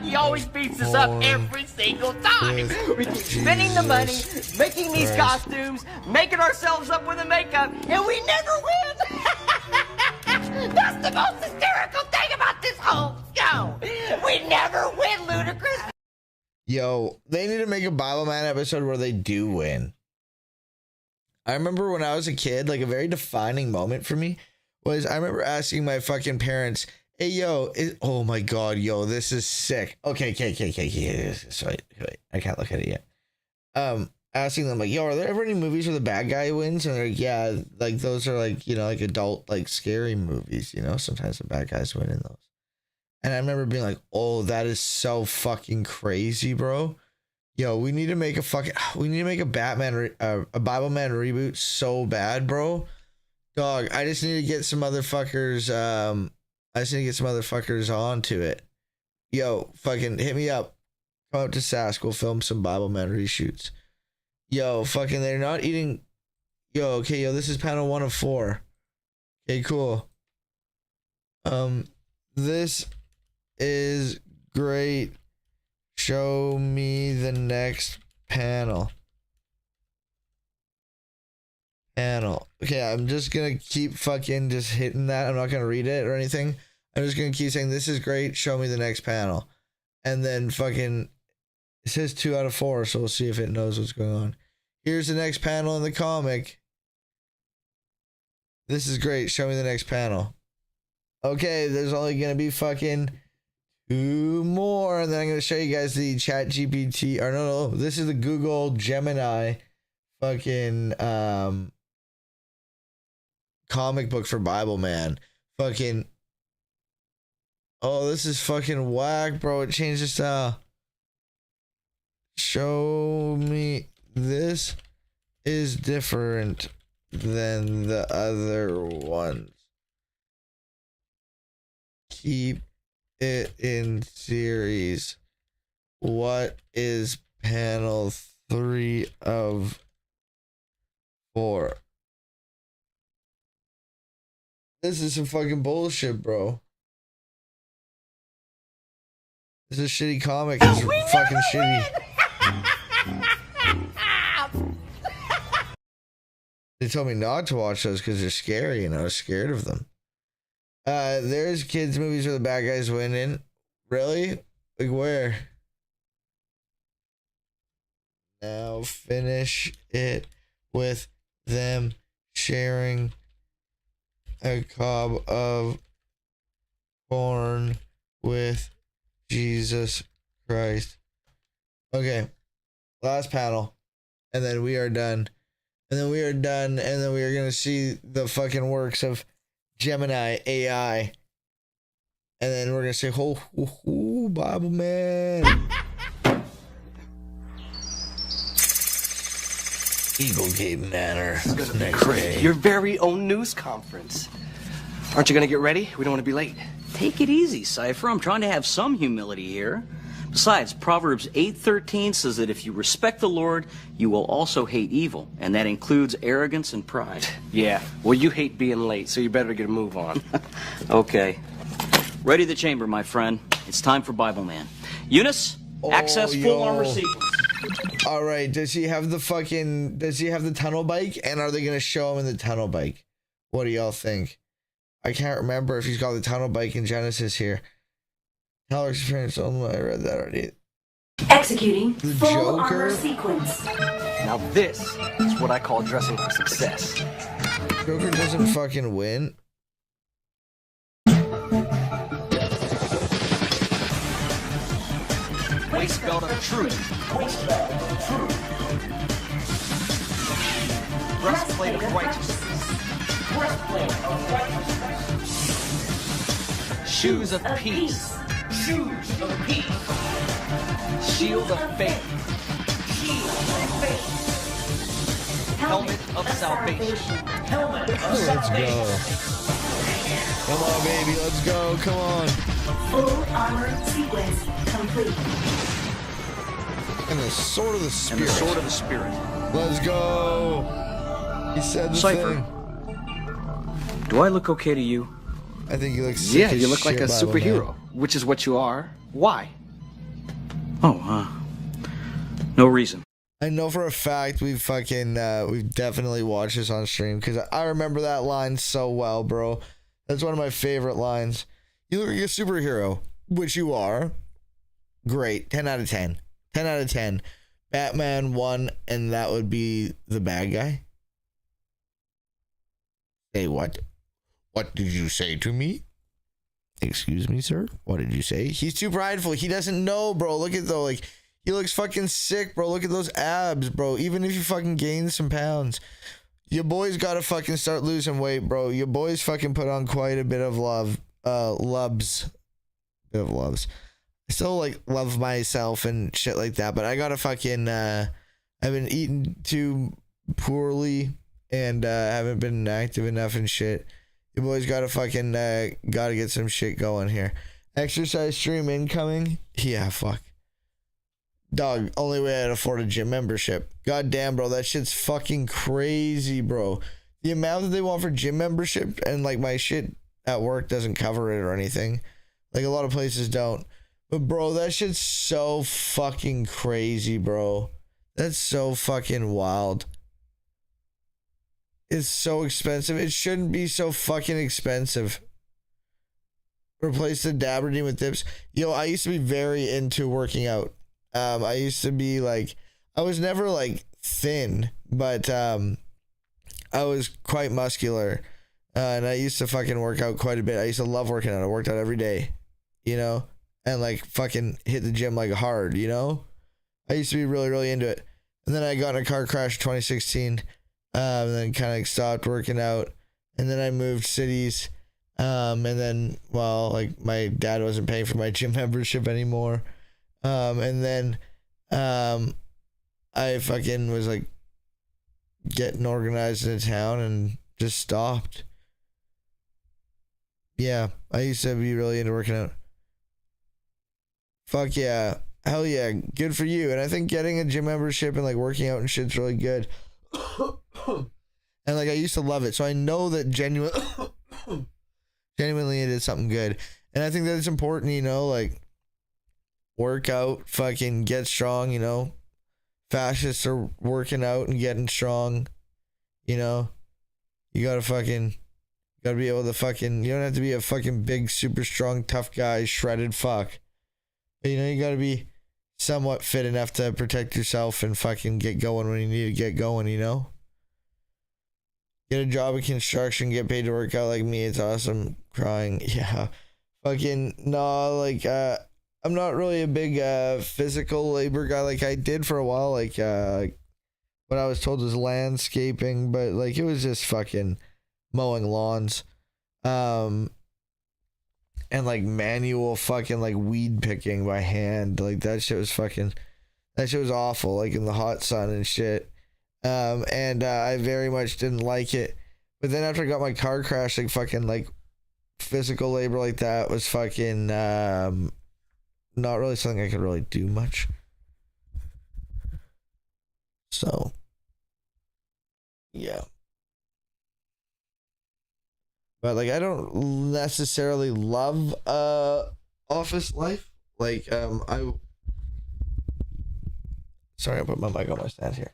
He always beats us up every single time. We keep spending the money, making these costumes, making ourselves up with the makeup, and we never win. That's the most hysterical thing about this whole show. We never win, Ludicrous. Yo, they need to make a Bibleman episode where they do win. I remember when I was a kid, like a very defining moment for me was I remember asking my fucking parents, hey, yo, oh my God, yo, this is sick. Okay. Wait, I can't look at it yet. Asking them like, yo, are there ever any movies where the bad guy wins? And they're like, yeah, like those are like, you know, like adult, like scary movies, you know, sometimes the bad guys win in those. And I remember being like, oh, that is so fucking crazy, bro. Yo, we need to make a Batman, a Bibleman reboot so bad, bro. Dog, I just need to get some motherfuckers, onto it. Yo, fucking hit me up. Come up to Sask, we'll film some Bibleman reshoots. Yo, fucking, they're not eating. Yo, okay, yo, this is panel 1 of 4. Okay, cool. This is great. Show me the next panel. Okay, I'm just gonna keep fucking just hitting that. I'm not gonna read it or anything. I'm just gonna keep saying, this is great. Show me the next panel. And then fucking, it says 2 out of 4, so we'll see if it knows what's going on. Here's the next panel in the comic. This is great. Show me the next panel. Okay, there's only gonna be fucking 2 more, and then I'm gonna show you guys the Chat GPT. Or no, this is the Google Gemini fucking comic book for Bibleman. Fucking, oh, this is fucking whack, bro. It changed the style. Show me, this is different than the other ones. Keep it in series. What is panel 3 of 4? This is some fucking bullshit, bro. This is a shitty comic. It's fucking shitty. They told me not to watch those because they're scary, and I was scared of them. There's kids movies where the bad guys win in. Really? Like where? Now finish it with them sharing a cob of corn with Jesus Christ. Okay. Last panel. And then we are done. And then we are done. And then we are going to see the fucking works of Gemini AI. And then we're going to say, oh, Bibleman. Eagle Gate Manor. Next day. Your very own news conference. Aren't you going to get ready? We don't want to be late. Take it easy, Cypher. I'm trying to have some humility here. Besides, Proverbs 8:13 says that if you respect the Lord, you will also hate evil, and that includes arrogance and pride. Yeah, well, you hate being late, so you better get a move on. Okay. Ready the chamber, my friend. It's time for Bibleman. Eunice, access full armor sequence. All right, does he have the tunnel bike? And are they going to show him in the tunnel bike? What do y'all think? I can't remember if he's got the tunnel bike in Genesis here. TALORX experience, I read that already. Executing The full Joker? armor sequence. Now this is what I call dressing for success. Joker doesn't fucking win. Waist belt of truth. Breastplate of righteousness. Shoes of peace. Shoes of peace. Shield of faith. Helmet of salvation. Helmet of Let's go. Come on, baby. Let's go. Come on. Full armor sequence complete. And the sword of the spirit. And the sword of the spirit. Let's go. He said the Cypher. thing. Do I look okay to you? I think you look sick Yeah, as you look like a shit, Bible superhero, man. which is what you are. Why? Oh, no reason. I know for a fact we've definitely watched this on stream because I remember that line so well, bro. That's one of my favorite lines. You look like a superhero, which you are. Great. 10 out of 10. 10 out of 10. Batman won, and that would be the bad guy. Say what? What did you say to me? Excuse me, sir? What did you say? He's too prideful. He doesn't know, bro. Look at though, like, he looks fucking sick, bro. Look at those abs, bro. Even if you fucking gain some pounds, your boy's gotta fucking start losing weight, bro. Your boy's fucking put on quite a bit of lubs. Bit of loves. I still like love myself and shit like that, but I gotta fucking I've been eating too poorly and haven't been active enough and shit. Your boys gotta fucking gotta get some shit going here. Exercise stream incoming? Yeah, fuck. Dog, only way I'd afford a gym membership. God damn, bro, that shit's fucking crazy, bro. The amount that they want for gym membership and like my shit at work doesn't cover it or anything. Like a lot of places don't. But bro, that shit's so fucking crazy, bro. That's so fucking wild. It's so expensive. It shouldn't be so fucking expensive. Replace the Daberdine with dips. Yo, I used to be very into working out. I used to be like, I was never like thin, but I was quite muscular. And I used to fucking work out quite a bit. I used to love working out. I worked out every day, you know? And like fucking hit the gym like hard, you know? I used to be really, really into it. And then I got in a car crash in 2016. And then kind of stopped working out. And then I moved cities. And then, well, like my dad wasn't paying for my gym membership anymore. And then I fucking was like getting organized in a town and just stopped. Yeah, I used to be really into working out. Fuck yeah. Hell yeah. Good for you. And I think getting a gym membership and like working out and shit's really good. And like I used to love it. So I know that genuinely it is something good. And I think that it's important, you know, like work out, fucking get strong, you know. Fascists are working out and getting strong, you know. You gotta fucking Gotta be able to fucking, you don't have to be a fucking big, super strong, tough guy, shredded fuck. But, you know, you gotta be somewhat fit enough to protect yourself and fucking get going when you need to get going, you know? Get a job in construction, get paid to work out like me. It's awesome. Crying. Yeah. Fucking, no, like, I'm not really a big physical labor guy. Like, I did for a while, like, what I was told was landscaping, but, like, it was just fucking mowing lawns. And, like, manual fucking, like, weed picking by hand. Like, that shit was awful, like, in the hot sun and shit. And I very much didn't like it. But then after I got my car crashed, like, fucking, like, physical labor like that was fucking, not really something I could really do much. So, yeah. But, like, I don't necessarily love office life. Like, sorry, I put my mic on my stand here.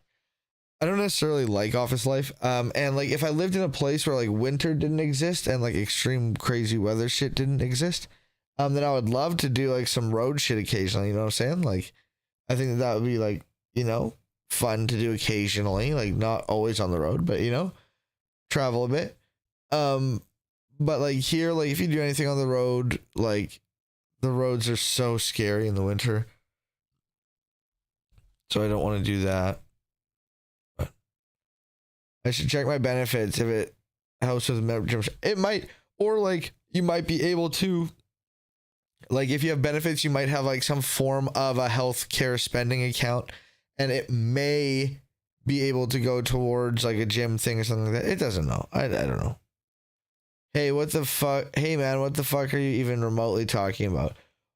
I don't necessarily like office life. And, like, if I lived in a place where, like, winter didn't exist and, like, extreme crazy weather shit didn't exist, then I would love to do, like, some road shit occasionally, you know what I'm saying? Like, I think that would be, like, you know, fun to do occasionally, like, not always on the road, but, you know, travel a bit. But, like, here, like, if you do anything on the road, like, the roads are so scary in the winter. So I don't want to do that. But I should check my benefits if it helps with membership. It might, or, like, you might be able to, like, if you have benefits, you might have, like, some form of a health care spending account, and it may be able to go towards, like, a gym thing or something like that. It doesn't know. I don't know. Hey, what the fuck? Hey, man, what the fuck are you even remotely talking about?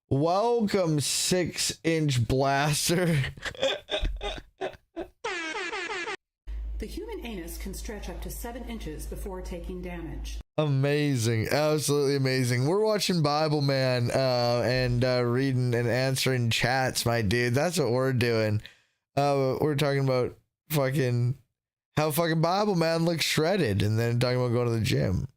Welcome, 6-inch blaster. The human anus can stretch up to 7 inches before taking damage. Amazing. Absolutely amazing. We're watching Bibleman and reading and answering chats, my dude. That's what we're doing. We're talking about fucking how fucking Bibleman looks shredded, and then talking about going to the gym.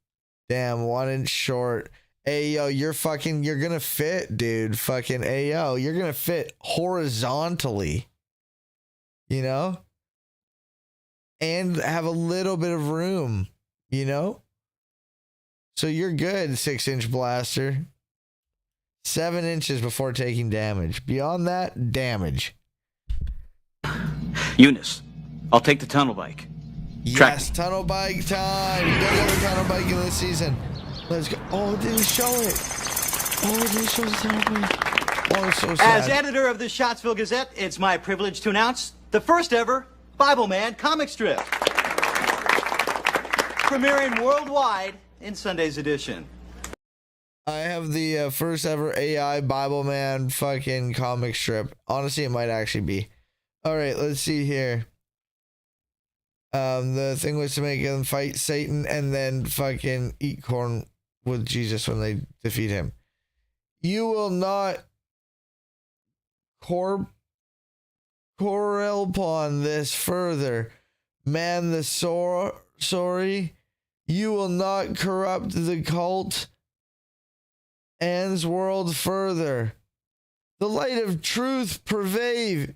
Damn, 1 inch short. Ayo, you're gonna fit, dude. Fucking ayo, you're gonna fit horizontally. You know? And have a little bit of room, you know? So you're good, 6-inch blaster. 7 inches before taking damage. Beyond that, damage. Eunice, I'll take the tunnel bike. Yes, tunnel bike time. You don't have a tunnel bike in this season. Let's go. Oh, it didn't show it. Oh, it didn't show the tunnel bike. Oh, it's so sad. As editor of the Schattsville Gazette, it's my privilege to announce the first ever Bibleman comic strip. Premiering worldwide in Sunday's edition. I have the first ever AI Bibleman fucking comic strip. Honestly, it might actually be. All right, let's see here. The thing was to make them fight Satan and then fucking eat corn with Jesus when they defeat him. You will not correl upon this further. Man, the sorry, you will not corrupt the cult and's world further. The light of truth pervade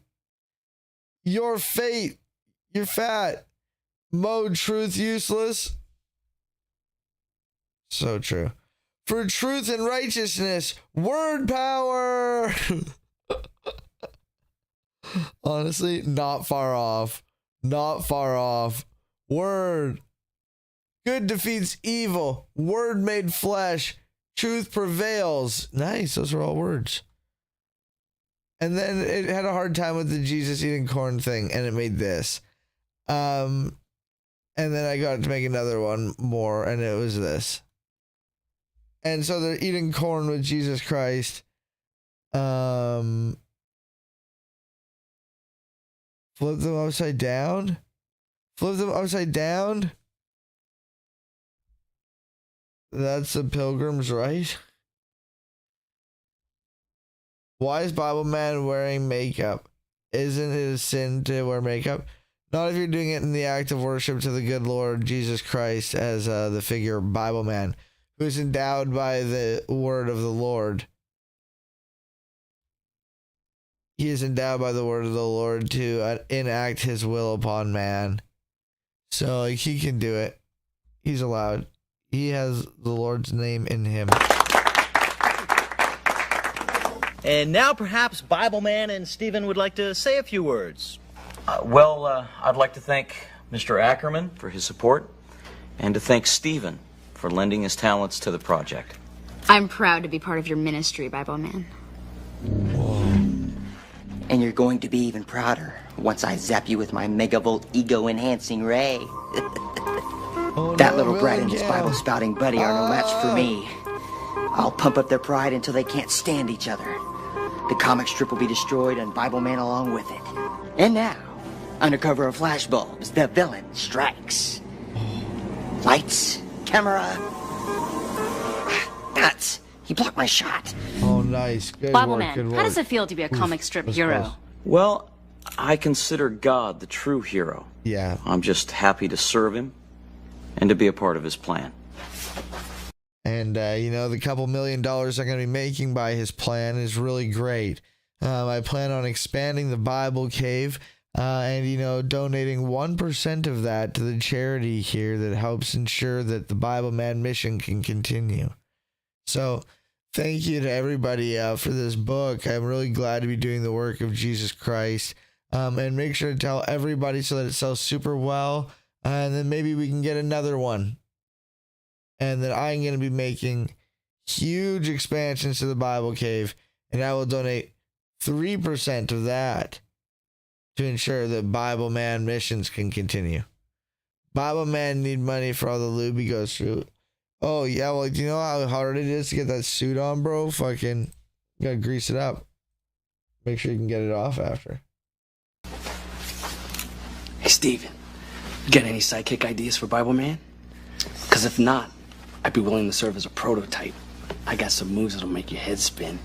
your fate. You're fat. Mode truth useless. So true. For truth and righteousness, word power. Honestly, not far off. Not far off. Word. Good defeats evil. Word made flesh. Truth prevails. Nice. Those are all words. And then it had a hard time with the Jesus eating corn thing, and it made this. And then I got to make another one more, and it was this. And so they're eating corn with Jesus Christ. Flip them upside down. Flip them upside down. That's the Pilgrim's Right. Why is Bibleman wearing makeup? Isn't it a sin to wear makeup? Not if you're doing it in the act of worship to the good Lord Jesus Christ as the figure Bible man, who is endowed by the word of the Lord. He is endowed by the word of the Lord to enact his will upon man. So like, he can do it. He's allowed. He has the Lord's name in him. And now perhaps Bible Man and Stephen would like to say a few words. I'd like to thank Mr. Ackerman for his support and to thank Stephen for lending his talents to the project. I'm proud to be part of your ministry, Bible Man. And you're going to be even prouder once I zap you with my megavolt ego-enhancing ray. That little brat and his Bible-spouting buddy are no match for me. I'll pump up their pride until they can't stand each other. The comic strip will be destroyed and Bible Man along with it. And now, under cover of flashbulbs, the villain strikes. Lights, camera. Nuts! He blocked my shot. Oh, nice. Good Bible work, Man, good work. how does it feel to be a comic strip hero? Well, I consider God the true hero. Yeah. I'm just happy to serve him and to be a part of his plan. And, the couple $1 million I'm going to be making by his plan is really great. I plan on expanding the Bible Cave and, donating 1% of that to the charity here that helps ensure that the Bible Man mission can continue. So thank you to everybody for this book. I'm really glad to be doing the work of Jesus Christ. And make sure to tell everybody so that it sells super well. And then maybe we can get another one. And then I'm going to be making huge expansions to the Bible Cave. And I will donate 3% of that to ensure that Bible Man missions can continue. Bible Man need money for all the lube he goes through. Oh, yeah, well, do you know how hard it is to get that suit on, bro? Fucking, you gotta grease it up. Make sure you can get it off after. Hey, Steven, you got any sidekick ideas for Bible Man? Because if not, I'd be willing to serve as a prototype. I got some moves that'll make your head spin.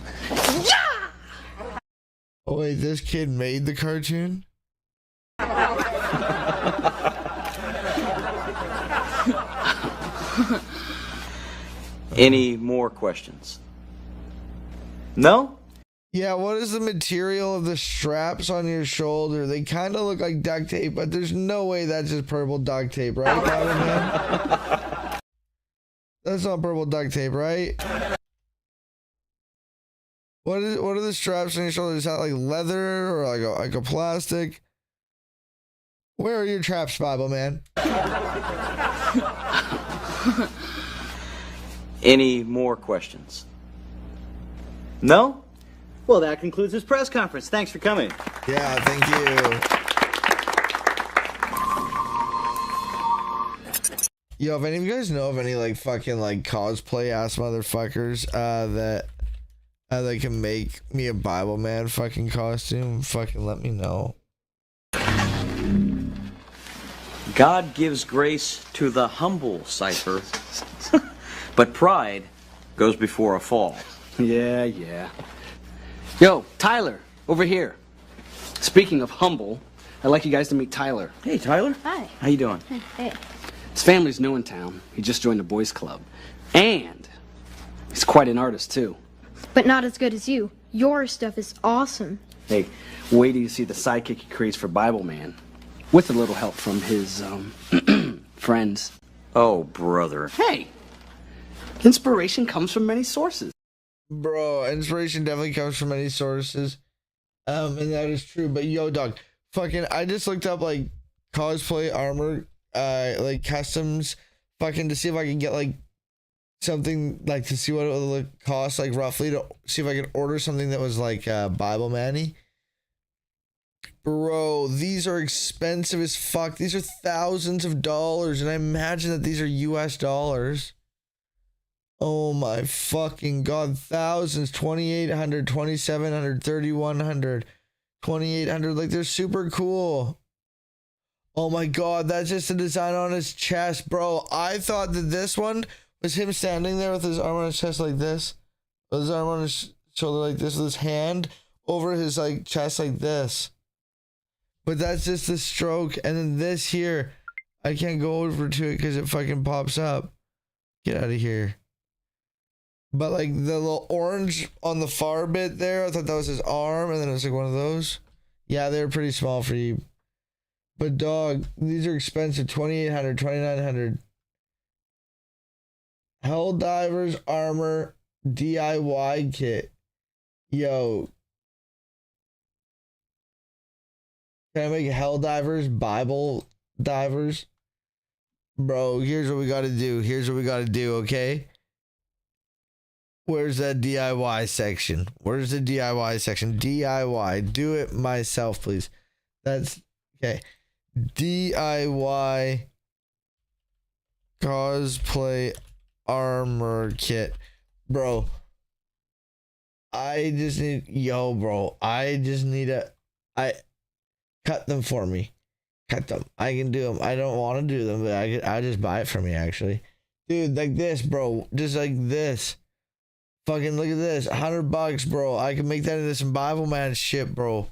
Oh, wait, this kid made the cartoon? Any more questions? No? Yeah, what is the material of the straps on your shoulder? They kind of look like duct tape, but there's no way that's just purple duct tape, right, Bible Man? That's not purple duct tape, right? What are the straps on your shoulder? Is that like leather or like a plastic? Where are your traps, Bible Man? Any more questions? No? Well, that concludes this press conference. Thanks for coming. Yeah, thank you. Yo, if any of you guys know of any like fucking like cosplay ass motherfuckers that they can make me a Bible Man fucking costume, fucking let me know. God gives grace to the humble, Cypher. But pride goes before a fall. Yeah. Yo, Tyler, over here. Speaking of humble, I'd like you guys to meet Tyler. Hey, Tyler. Hi. How you doing? Hey. His family's new in town. He just joined the boys club. And he's quite an artist, too. But not as good as you. Your stuff is awesome. Hey, wait till you see the sidekick he creates for Bible Man. With a little help from his, friends. Oh, brother. Hey! Inspiration comes from many sources. Bro, inspiration definitely comes from many sources. And that is true. But yo, dog, fucking, I just looked up like cosplay armor, like customs, fucking to see if I can get like something like to see what it would cost like roughly to see if I could order something that was like Bible Man-y. Bro, these are expensive as fuck. These are thousands of dollars, and I imagine that these are US dollars. Oh my fucking god, thousands, 2,800, 2,700, 3,100, 2,800, like they're super cool. Oh my god, that's just a design on his chest, bro. I thought that this one was him standing there with his arm on his chest like this, with his arm on his shoulder like this, with his hand over his like chest like this. But that's just the stroke. And then this here, I can't go over to it because it fucking pops up. Get out of here. But like the little orange on the far bit there, I thought that was his arm, and then it was like one of those. Yeah, they're pretty small for you. But dog, these are expensive. $2,800, $2,900. Hell Divers Armor DIY kit. Yo. Can I make Hell Divers Bible divers? Bro, here's what we gotta do. Here's what we gotta do, okay? Where's that DIY section? Where's the DIY section? DIY. Do it myself, please. That's okay. DIY cosplay armor kit. Bro, I just need, I cut them for me. Cut them. I can do them. I don't want to do them, but I just buy it for me, actually. Dude, like this, bro. Just like this. Fucking look at this. $100, bro. I can make that into some Bibleman shit, bro.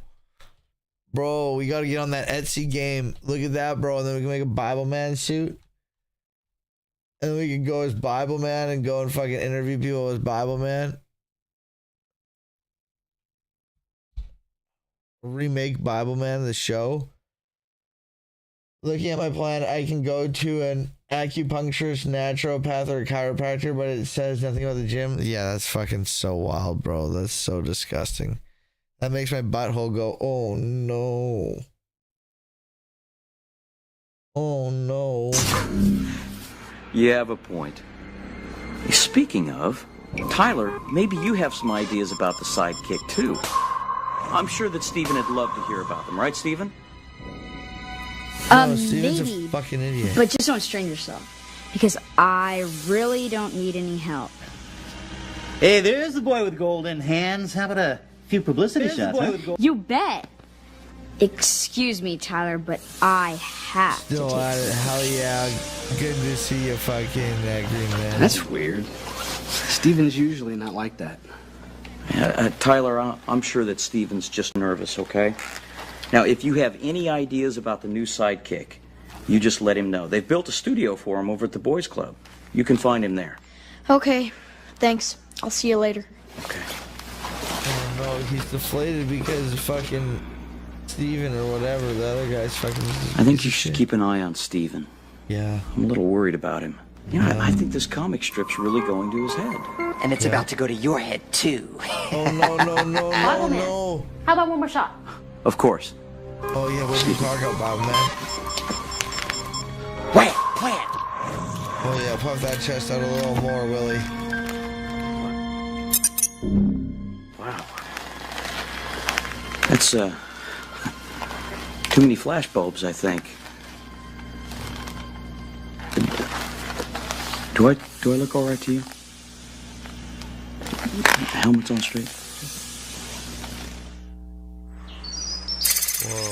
Bro, we got to get on that Etsy game. Look at that, bro. And then we can make a Bibleman suit. And then we can go as Bibleman and go and fucking interview people as Bibleman. Remake Bibleman the show. Looking at my plan, I can go to an acupuncturist, naturopath, or chiropractor, but it says nothing about the gym. Yeah, that's fucking so wild, bro. That's so disgusting. That makes my butthole go, oh no. Oh no. You have a point. Speaking of, Tyler, maybe you have some ideas about the sidekick too. I'm sure that Stephen would love to hear about them, right, Stephen? No, Steven's maybe, a fucking idiot. but just don't strain yourself, because I really don't need any help. Hey, there's the boy with golden hands. How about a few publicity shots, huh? You bet. Excuse me, Tyler, but I have Still to take at it. Hell yeah. Good to see you fucking green man. That's weird. Steven's usually not like that. Tyler, I'm sure that Stephen's just nervous, okay? Now, if you have any ideas about the new sidekick, you just let him know. They've built a studio for him over at the Boys Club. You can find him there. Okay, thanks. I'll see you later. Okay. Oh no, he's deflated because fucking Steven or whatever, the other guy's fucking... I think you should keep an eye on Stephen. Yeah. I'm a little worried about him. You know, I think this comic strip's really going to his head. And it's about to go to your head, too. Oh, no. How about one more shot? Of course. Oh, yeah, what are you talking about, man? Plant. Oh, yeah, puff that chest out a little more, Willie. Wow. That's, too many flash bulbs, I think. Do I look all right to you? Helmet's on straight. Whoa.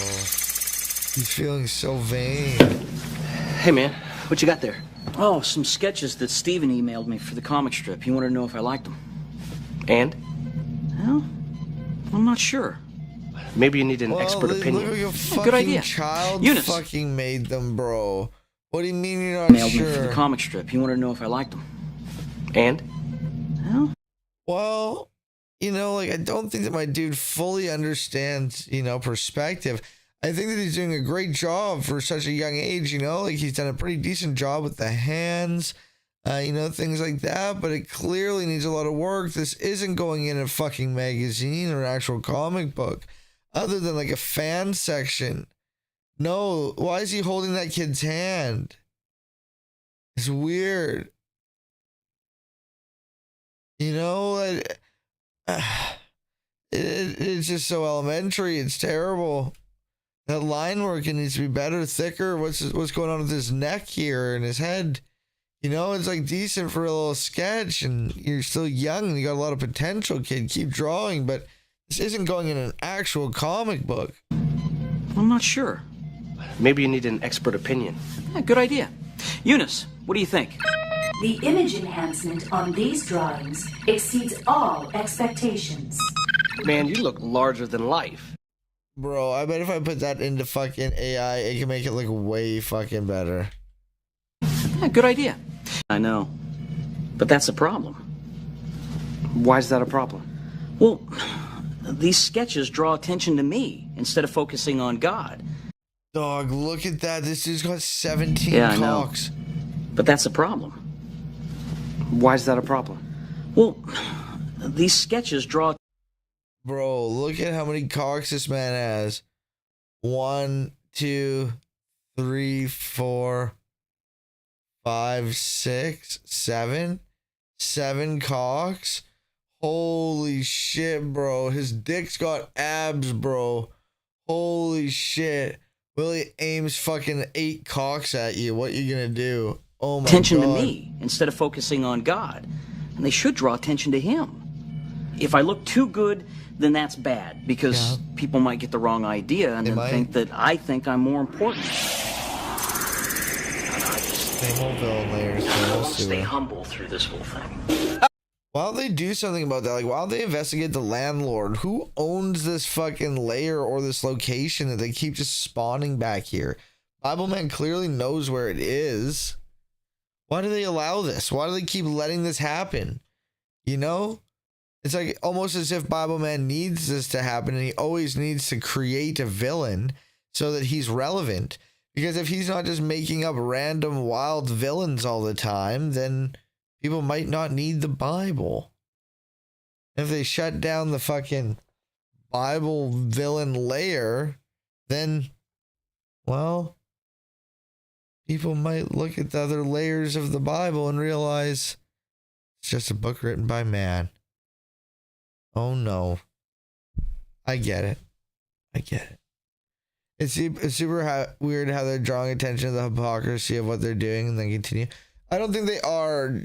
He's feeling so vain. Hey, man, what you got there? Oh, some sketches that Steven emailed me for the comic strip. He wanted to know if I liked them. And? Well, I'm not sure. Maybe you need an expert opinion. Look, your fucking good idea. child Eunice. fucking made them, bro. What do you mean you're not Emailed me for the sure? comic strip. He wanted to know if I liked them. And? Well, you know, like, I don't think that my dude fully understands, you know, perspective. I think that he's doing a great job for such a young age, you know, like he's done a pretty decent job with the hands, you know, things like that, but it clearly needs a lot of work. This isn't going in a fucking magazine or an actual comic book, other than like a fan section. No, why is he holding that kid's hand? It's weird. You know, it's just so elementary. It's terrible. That line work, it needs to be better, thicker. What's going on with his neck here and his head? You know, it's like decent for a little sketch, and you're still young and you got a lot of potential, kid. Keep drawing, but this isn't going in an actual comic book. I'm not sure. Maybe you need an expert opinion. Yeah, good idea. Eunice, what do you think? The image enhancement on these drawings exceeds all expectations. Man, you look larger than life. Bro, I bet if I put that into fucking AI, it can make it look way fucking better. Yeah, good idea. I know. But that's a problem. Why is that a problem? Well, these sketches draw attention to me instead of focusing on God. Dog, look at that. This dude's got 17 Yeah, cocks. I know. But that's a problem. Why is that a problem? Well, these sketches draw... Bro, look at how many cocks this man has. 1, 2, 3, 4, 5, 6, 7. 7 cocks. Holy shit, bro. His dick's got abs, bro. Holy shit. Willie aims fucking 8 cocks at you. What you gonna do? Oh my attention God. to me instead of focusing on God. And they should draw attention to him. If I look too good, then that's bad, because people might get the wrong idea and then think that I think I'm more important. Same old villain layers. I want to stay humble through this whole thing. Why don't they do something about that? Like, why don't they investigate the landlord? Who owns this fucking layer or this location that they keep just spawning back here? Bibleman clearly knows where it is. Why do they allow this? Why do they keep letting this happen? You know? It's like almost as if Bibleman needs this to happen, and he always needs to create a villain so that he's relevant. Because if he's not just making up random wild villains all the time, then people might not need the Bible. If they shut down the fucking Bible villain layer, then, well, people might look at the other layers of the Bible and realize it's just a book written by man. Oh no. I get it. I get it. It's super weird how they're drawing attention to the hypocrisy of what they're doing and then continue. I don't think they are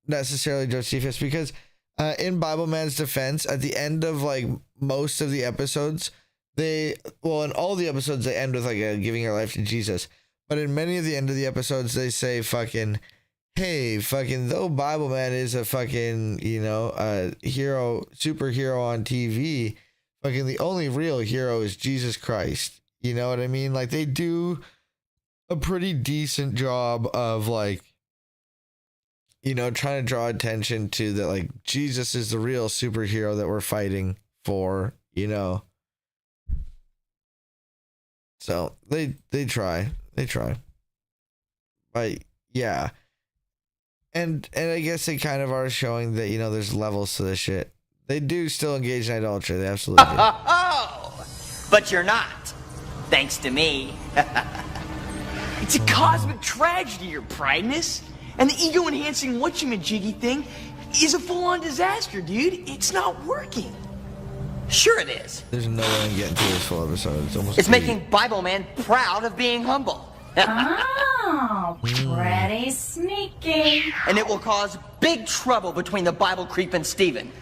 necessarily Josephus, because in Bibleman's defense, at the end of like most of the episodes, in all the episodes they end with like giving your life to Jesus. But in many of the end of the episodes, they say fucking, hey, fucking, though Bibleman is a fucking, superhero on TV, fucking the only real hero is Jesus Christ. You know what I mean? Like, they do a pretty decent job of, like, trying to draw attention to that, like, Jesus is the real superhero that we're fighting for, So, they try. They try. But, yeah. And I guess they kind of are showing that, there's levels to this shit. They do still engage in idolatry. They absolutely do. Oh, but you're not. Thanks to me. It's a cosmic tragedy, your prideness. And the ego-enhancing whatchamajiggy thing is a full-on disaster, dude. It's not working. Sure it is. There's no way I'm getting through this full episode. It's making Bibleman proud of being humble. Oh, pretty sneaky. And it will cause big trouble between the Bible creep and Stephen.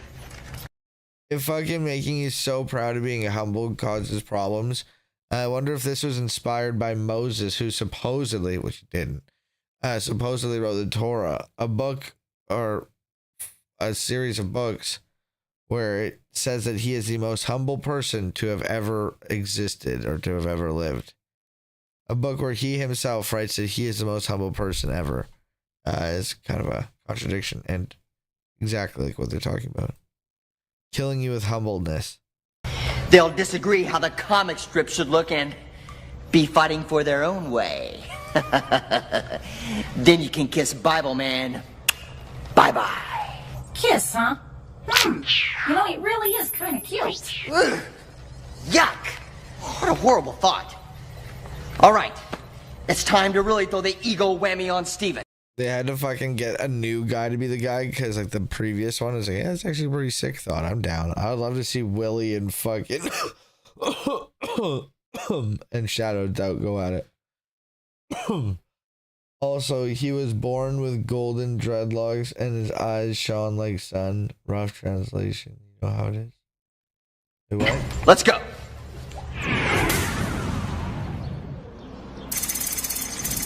If fucking making you so proud of being humble causes problems, I wonder if this was inspired by Moses, who supposedly, which he didn't, supposedly wrote the Torah, a book or a series of books where it says that he is the most humble person to have ever existed or to have ever lived. A book where he himself writes that he is the most humble person ever. Is kind of a contradiction and exactly like what they're talking about. Killing you with humbleness. They'll disagree how the comic strip should look and be fighting for their own way. Then you can kiss Bibleman. Bye-bye. Kiss, huh? It really is kind of cute. Ugh. Yuck. What a horrible thought. All right. It's time to really throw the ego whammy on Stephen. They had to fucking get a new guy to be the guy because like the previous one was like, yeah, it's actually a pretty sick thought. I'm down. I would love to see Willie and fucking and Shadow Doubt go at it. Also, he was born with golden dreadlocks and his eyes shone like sun. Rough translation. You know how it is? Wait, what? Let's go.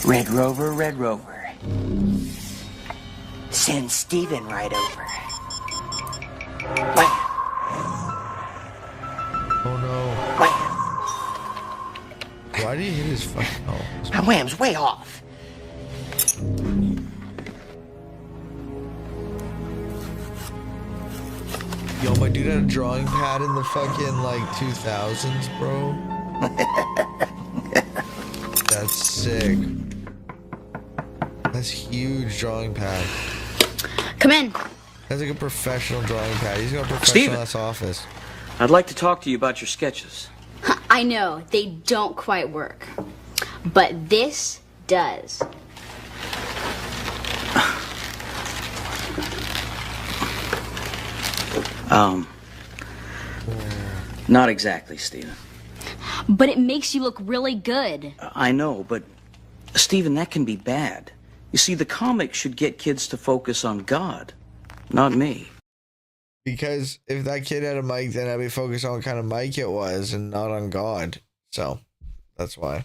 Red Rover, Red Rover. Send Stephen right over. Oh no. Why did he hit his fucking... Oh. My wham's way off. Yo, my dude had a drawing pad in the fucking, like, 2000s, bro. That's sick. That's huge drawing pad. Come in. That's like a professional drawing pad. He's got a professional ass office. I'd like to talk to you about your sketches. I know, they don't quite work. But this does. Not exactly, Stephen. But it makes you look really good. I know, but Stephen, that can be bad. You see, the comic should get kids to focus on God, not me. Because if that kid had a mic, then I'd be focused on what kind of mic it was and not on God. So, that's why.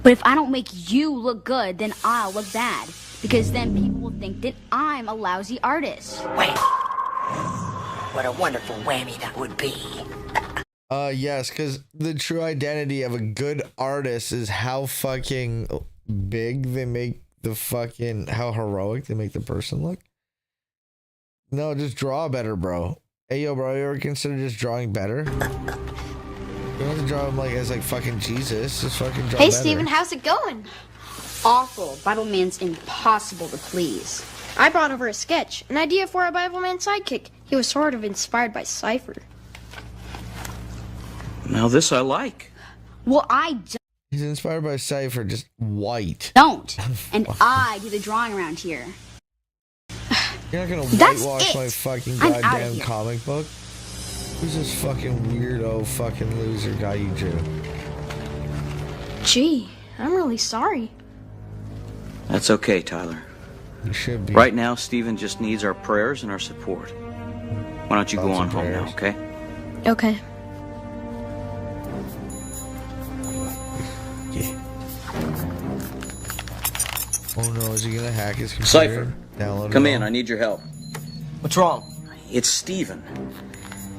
But if I don't make you look good, then I'll look bad. Because then people will think that I'm a lousy artist. Wait. What a wonderful whammy that would be. Yes, because the true identity of a good artist is how fucking big they make the fucking, how heroic they make the person look. No, just draw better, bro. Hey, yo, bro, you ever consider just drawing better? You don't have to draw him like as like fucking Jesus. Just fucking draw Hey, better. Steven, how's it going? Awful. Bibleman's impossible to please. I brought over a sketch, an idea for a Bibleman sidekick. He was sort of inspired by Cypher. Now this I like. Well, I He's inspired by Cypher, just white. don't. And I do the drawing around here. You're not gonna That's whitewash it. my fucking I'm outta goddamn here. comic book? Who's this fucking weirdo fucking loser guy you drew? Gee, I'm really sorry. That's okay, Tyler. You should be. Right now, Stephen just needs our prayers and our support. Why don't you go on home now, okay? Okay. Oh no, is he gonna hack his computer? Cypher, Download come it in. all? I need your help. What's wrong? It's Stephen.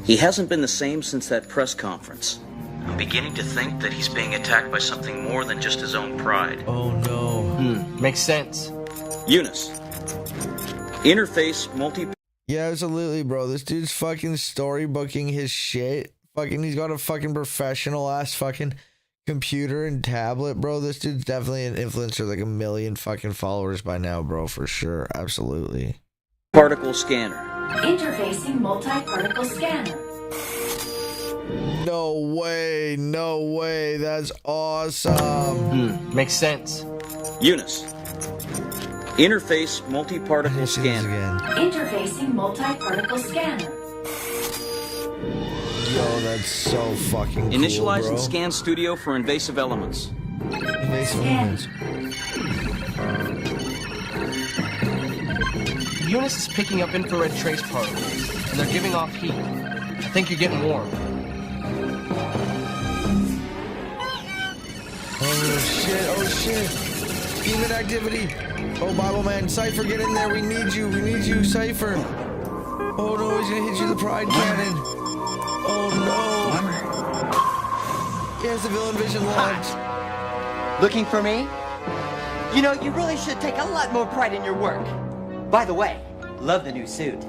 He hasn't been the same since that press conference. I'm beginning to think that he's being attacked by something more than just his own pride. Oh no. Makes sense. Eunice. Interface multi... Yeah, absolutely, bro. This dude's fucking storybooking his shit. Fucking, he's got a fucking professional ass fucking computer and tablet, bro. This dude's definitely an influencer, like 1 million fucking followers by now, bro, for sure. Absolutely. Particle scanner. Interfacing multi-particle scanner. No way. No way. That's awesome. Makes sense. Eunice. Interface multi-particle scanner. Interfacing multi-particle scanner. Yo, that's so fucking cool, Initialize bro. and scan studio for invasive elements. Invasive elements. Eunice is picking up infrared trace particles, and they're giving off heat. I think you're getting warm. Oh shit, oh shit. Demon activity. Oh, Bibleman, Cypher, get in there. We need you, Cypher. Oh no, he's gonna hit you with the pride cannon. Oh no. He has the villain vision launched. Looking for me? You know, you really should take a lot more pride in your work. By the way, love the new suit.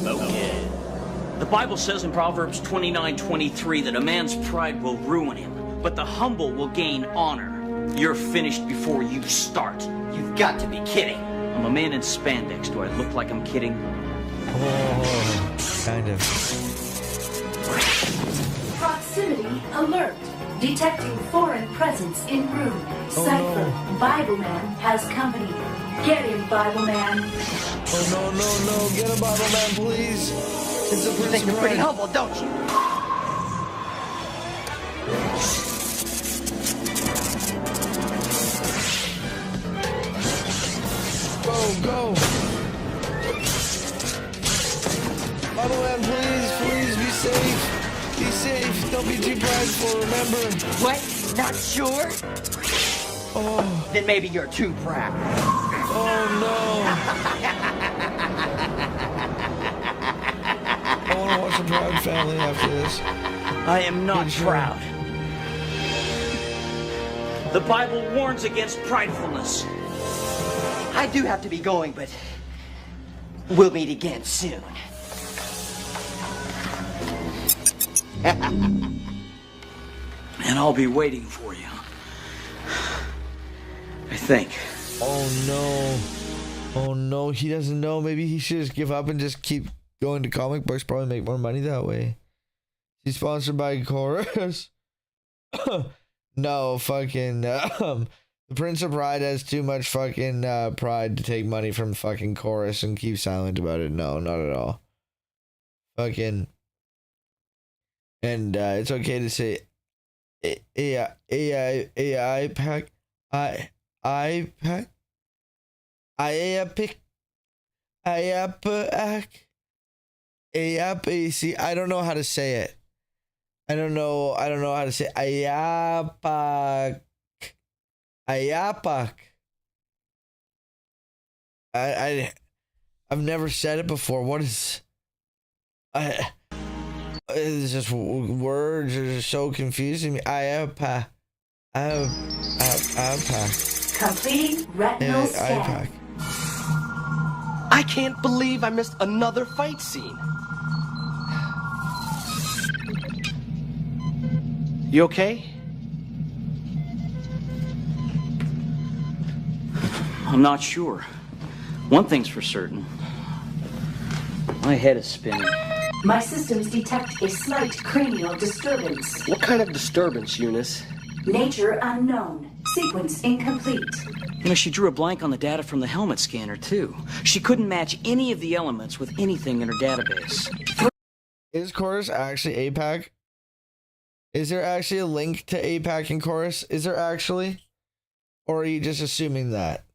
Okay. The Bible says in Proverbs 29:23 that a man's pride will ruin him, but the humble will gain honor. You're finished before you start. You've got to be kidding. I'm a man in spandex. Do I look like I'm kidding? Oh, kind of. Proximity alert. Detecting foreign presence in room. Cypher, Bibleman has company. Get him, Bibleman. Oh no, no, no. Get a Bibleman, please. It's a You think you're pretty humble, don't you? Go. Bibleman, please be safe. Be safe. Don't be too prideful, remember. What? Not sure? Oh. Then maybe you're too proud. Oh no. I want to watch the Proud Family after this. I am not proud. The Bible warns against pridefulness. I do have to be going, but we'll meet again soon. And I'll be waiting for you. I think. Oh no, he doesn't know. Maybe he should just give up and just keep going to comic books, probably make more money that way. He's sponsored by Chorus. No, fucking the Prince of Pride has too much fucking pride to take money from fucking Chorus and keep silent about it. No, not at all. Fucking, and it's okay to say AI pack, I pack, see, I don't know how to say it. I don't know how to say Ayapak. I've never said it before. What is it's just words are just so confusing me. Ayapak. Completing retinal scan. I can't believe I missed another fight scene. You okay? I'm not sure. One thing's for certain. My head is spinning. My systems detect a slight cranial disturbance. What kind of disturbance, Eunice? Nature unknown. Sequence incomplete. You know, she drew a blank on the data from the helmet scanner, too. She couldn't match any of the elements with anything in her database. Is Chorus actually APAC? Is there actually a link to APAC in Chorus? Is there actually? Or are you just assuming that?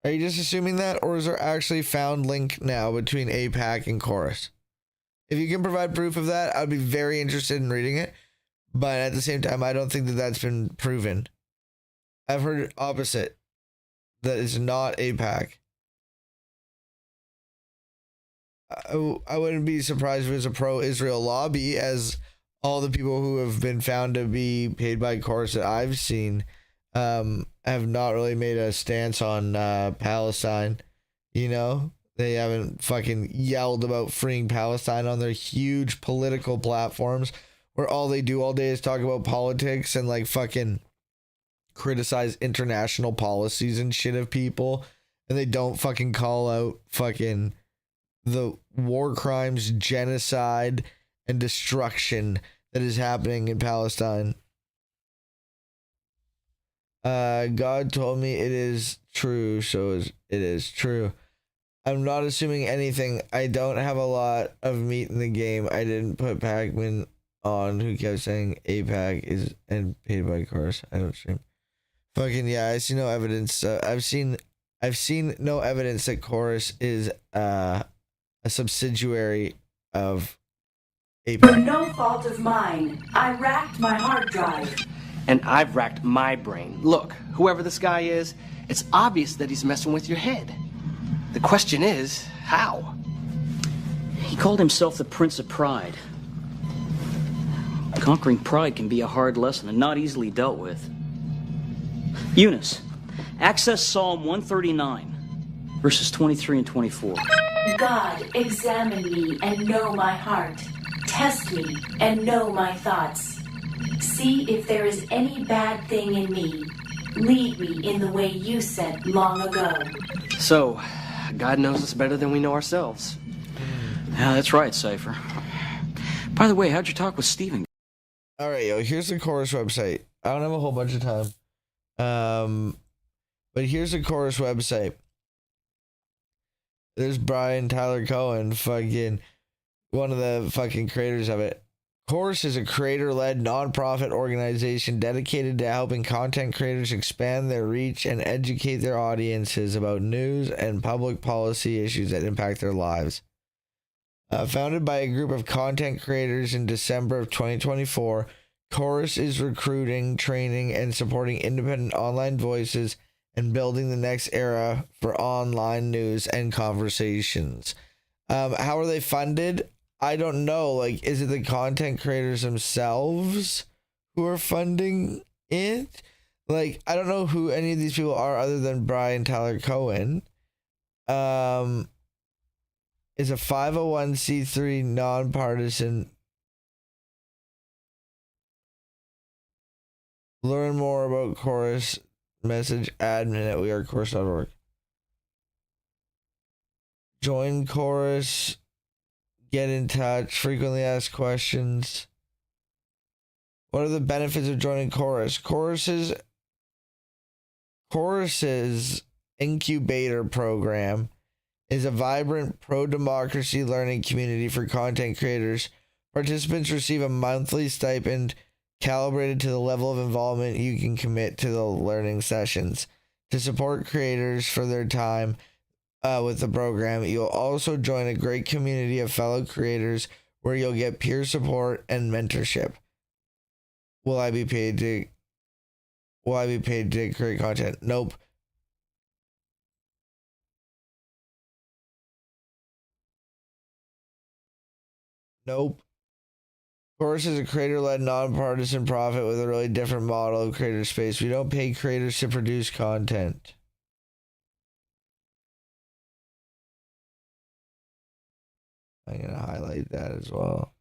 Are you just assuming that? Or is there actually found link now between APAC and Chorus? If you can provide proof of that, I'd be very interested in reading it. But at the same time, I don't think that that's been proven. I've heard opposite. That it's not APAC. I wouldn't be surprised if it was a pro-Israel lobby, as all the people who have been found to be paid by Chorus that I've seen have not really made a stance on Palestine. You know, they haven't fucking yelled about freeing Palestine on their huge political platforms, where all they do all day is talk about politics and like fucking criticize international policies and shit of people, and they don't fucking call out fucking the war crimes, genocide, and destruction that is happening in Palestine. God told me it is true, so it is true. I'm not assuming anything. I don't have a lot of meat in the game. I didn't put Pac-Man on, who kept saying APAC is and paid by Chorus. I don't stream. Fucking yeah, I see no evidence. I've seen no evidence that Chorus is a subsidiary of APAC. For no fault of mine, I racked my hard drive. And I've racked my brain. Look, whoever this guy is, it's obvious that he's messing with your head. The question is, how? He called himself the Prince of Pride. Conquering pride can be a hard lesson and not easily dealt with. Eunice, access Psalm 139, verses 23 and 24. God, examine me and know my heart. Test me and know my thoughts. See if there is any bad thing in me. Lead me in the way you said long ago. So, God knows us better than we know ourselves. Yeah, that's right, Cypher. By the way, how'd you talk with Steven? All right, yo, here's the Chorus website. I don't have a whole bunch of time. But here's the Chorus website. There's Brian Tyler Cohen, fucking one of the fucking creators of it. Chorus is a creator-led nonprofit organization dedicated to helping content creators expand their reach and educate their audiences about news and public policy issues that impact their lives. Founded by a group of content creators in December of 2024, Chorus is recruiting, training, and supporting independent online voices and building the next era for online news and conversations. How are they funded? I don't know. Like, is it the content creators themselves who are funding it? Like, I don't know who any of these people are other than Brian Tyler Cohen. Is a 501c3 nonpartisan. Learn more about Chorus. Message admin at wearecourse.org. Join Chorus. Get in touch. Frequently asked questions. What are the benefits of joining Chorus? Chorus's incubator program is a vibrant pro-democracy learning community for content creators. Participants receive a monthly stipend calibrated to the level of involvement you can commit to the learning sessions. To support creators for their time with the program, you'll also join a great community of fellow creators where you'll get peer support and mentorship. Will I be paid to create content? Nope. Nope. Chorus is a creator-led, nonpartisan profit with a really different model of creator space. We don't pay creators to produce content. I'm going to highlight that as well.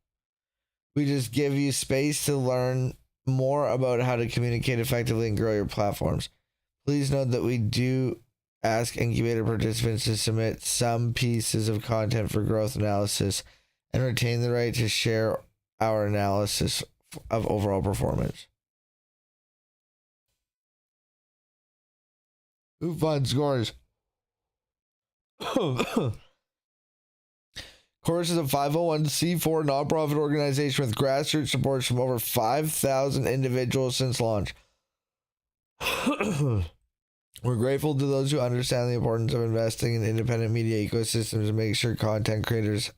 We just give you space to learn more about how to communicate effectively and grow your platforms. Please note that we do ask incubator participants to submit some pieces of content for growth analysis and retain the right to share our analysis of overall performance. Who funds scores? Chorus is a 501c4 nonprofit organization with grassroots support from over 5,000 individuals since launch. We're grateful to those who understand the importance of investing in independent media ecosystems and make sure content creators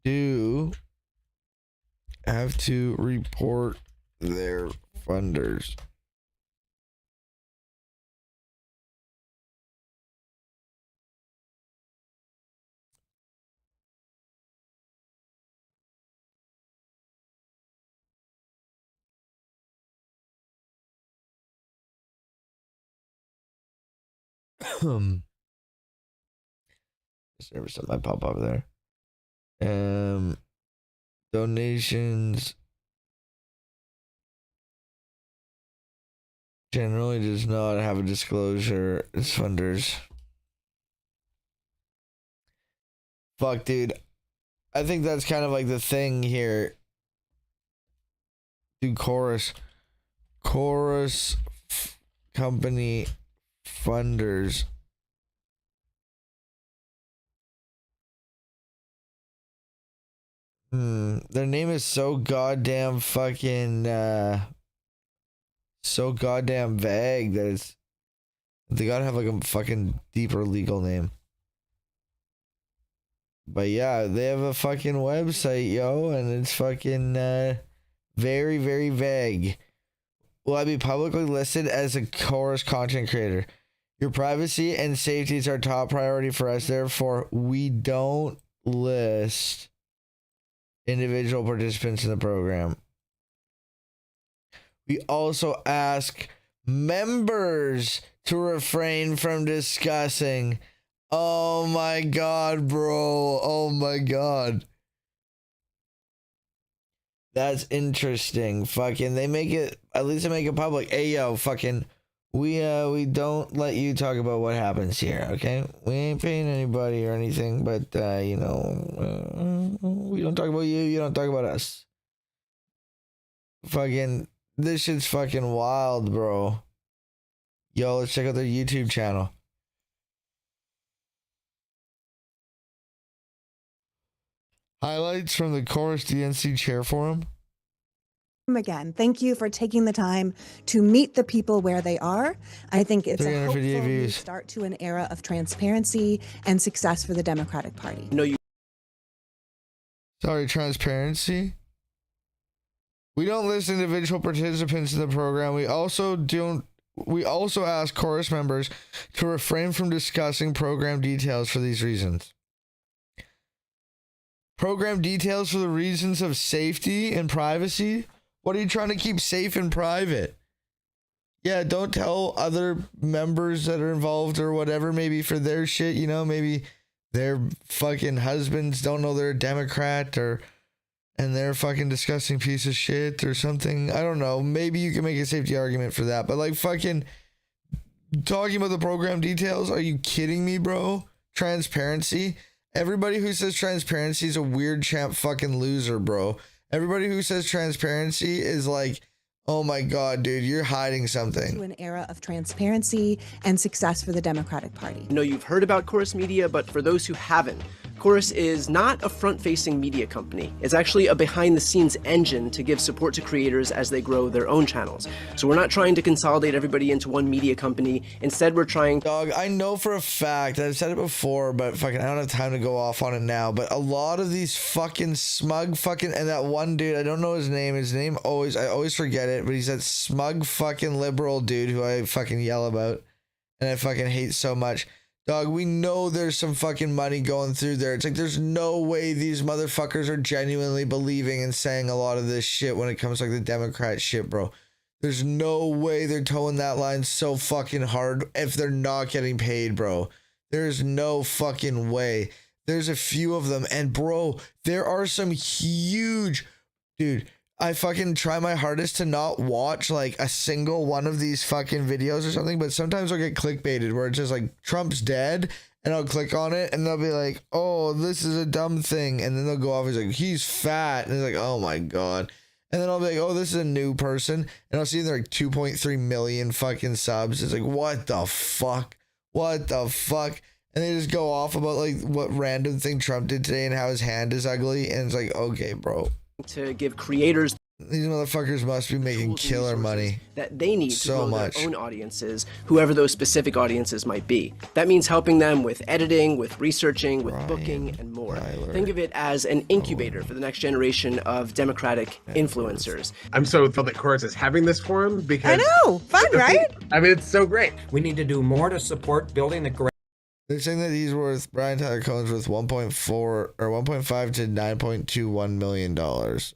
do have to report their funders. Service that might pop up there. Donations generally does not have a disclosure. It's funders. Fuck, dude. I think that's kind of like the thing here. Do Chorus company funders. Their name is so goddamn fucking so goddamn vague that it's they gotta have like a fucking deeper legal name. But yeah, they have a fucking website, yo, and it's fucking very, very vague. Will I be publicly listed as a Chorus content creator? Your privacy and safety is our top priority for us. Therefore, we don't list individual participants in the program. We also ask members to refrain from discussing. Oh my god, bro. Oh my god. That's interesting. Fucking they make it, at least they make it public. Hey yo, fucking we don't let you talk about what happens here, okay? We ain't paying anybody or anything, but we don't talk about you, you don't talk about us. Fucking this shit's fucking wild, bro. Yo, let's check out their YouTube channel. Highlights from the Chorus DNC Chair Forum. Again, thank you for taking the time to meet the people where they are. I think it's a hopeful new start to an era of transparency and success for the Democratic Party. Sorry, transparency? We don't list individual participants in the program. We also don't We also ask chorus members to refrain from discussing program details for these reasons. Program details for the reasons of safety and privacy? What are you trying to keep safe and private? Yeah, don't tell other members that are involved or whatever, maybe for their shit, you know, maybe their fucking husbands don't know they're a Democrat and they're a fucking disgusting piece of shit or something. I don't know. Maybe you can make a safety argument for that. But like fucking talking about the program details, are you kidding me, bro? Transparency? Everybody who says transparency is a weird champ fucking loser, bro. Everybody who says transparency is like, oh my God, dude, you're hiding something. To an era of transparency and success for the Democratic Party. I know you've heard about Chorus Media, but for those who haven't, Chorus is not a front-facing media company. It's actually a behind-the-scenes engine to give support to creators as they grow their own channels. So we're not trying to consolidate everybody into one media company. Instead, we're trying... Dog, I know for a fact, I've said it before, but fucking I don't have time to go off on it now, but a lot of these fucking smug fucking... And that one dude, I don't know his name. I always forget it, but he's that smug fucking liberal dude who I fucking yell about and I fucking hate so much. Dog, we know there's some fucking money going through there. It's like there's no way these motherfuckers are genuinely believing and saying a lot of this shit when it comes to like the Democrat shit, bro. There's no way they're towing that line so fucking hard if they're not getting paid, bro. There's no fucking way. There's a few of them. And bro, there are some huge... Dude, I fucking try my hardest to not watch like a single one of these fucking videos or something, but sometimes I'll get clickbaited where it's just like Trump's dead and I'll click on it and they'll be like, oh, this is a dumb thing. And then they'll go off, he's like, he's fat. And it's like, oh my God. And then I'll be like, oh, this is a new person. And I'll see they're like 2.3 million fucking subs. It's like, what the fuck? What the fuck? And they just go off about like what random thing Trump did today and how his hand is ugly. And it's like, okay, bro. To give creators... These motherfuckers must be making killer money. That they need so to grow much. Their own audiences, whoever those specific audiences might be. That means helping them with editing, with researching, with booking, and more. Think of it as an incubator for the next generation of Democratic influencers. I'm so thrilled that Chorus is having this forum because... I know! Fun, right? I mean, it's so great. We need to do more to support building the... They're saying that Brian Tyler Cohen's worth 1.4 or 1.5 to 9.21 million dollars.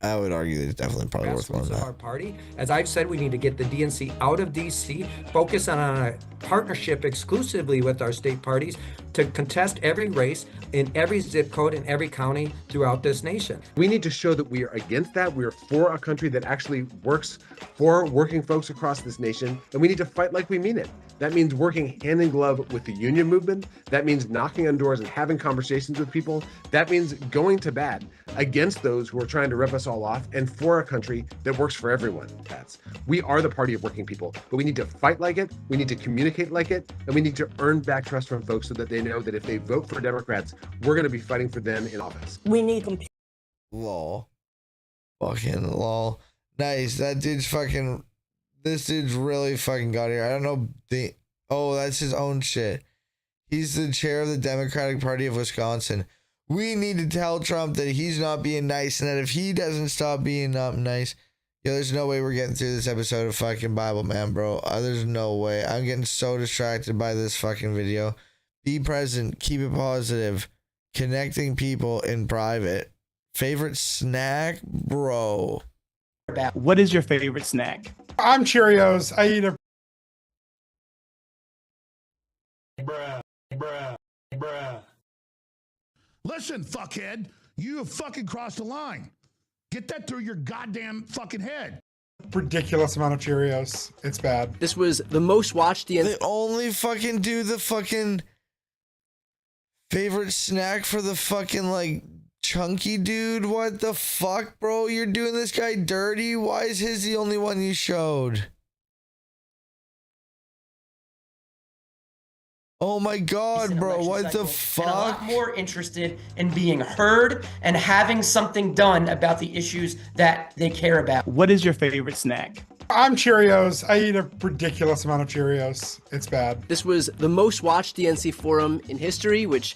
I would argue that it's definitely probably worth more than that. Our party. As I've said, we need to get the DNC out of DC, focus on a partnership exclusively with our state parties to contest every race in every zip code in every county throughout this nation. We need to show that we are against that. We are for a country that actually works for working folks across this nation, and we need to fight like we mean it. That means working hand in glove with the union movement. That means knocking on doors and having conversations with people. That means going to bat against those who are trying to rip us all off and for a country that works for everyone, Cats. We are the party of working people, but we need to fight like it, we need to communicate like it, and we need to earn back trust from folks so that they know that if they vote for Democrats, we're going to be fighting for them in office. We need them. Lol. Fucking lol. Nice. That dude's fucking... This dude's really fucking got here. I don't know. Oh, that's his own shit. He's the chair of the Democratic Party of Wisconsin. We need to tell Trump that he's not being nice and that if he doesn't stop being not nice, yo, there's no way we're getting through this episode of fucking Bibleman, bro. There's no way. I'm getting so distracted by this fucking video. Be present. Keep it positive. Connecting people in private. Favorite snack? Bro. What is your favorite snack? I'm Cheerios. I eat a... Bruh. Listen, fuckhead. You have fucking crossed the line. Get that through your goddamn fucking head. ridiculous amount of Cheerios. It's bad. This was the most watched. They only fucking do the fucking favorite snack for the fucking like chunky dude. What the fuck, bro? You're doing this guy dirty. Why is his the only one you showed? Oh my god, bro, what the fuck? And a lot more interested in being heard and having something done about the issues that they care about. What is your favorite snack? I'm Cheerios. I eat a ridiculous amount of Cheerios. It's bad. This was the most watched DNC forum in history, which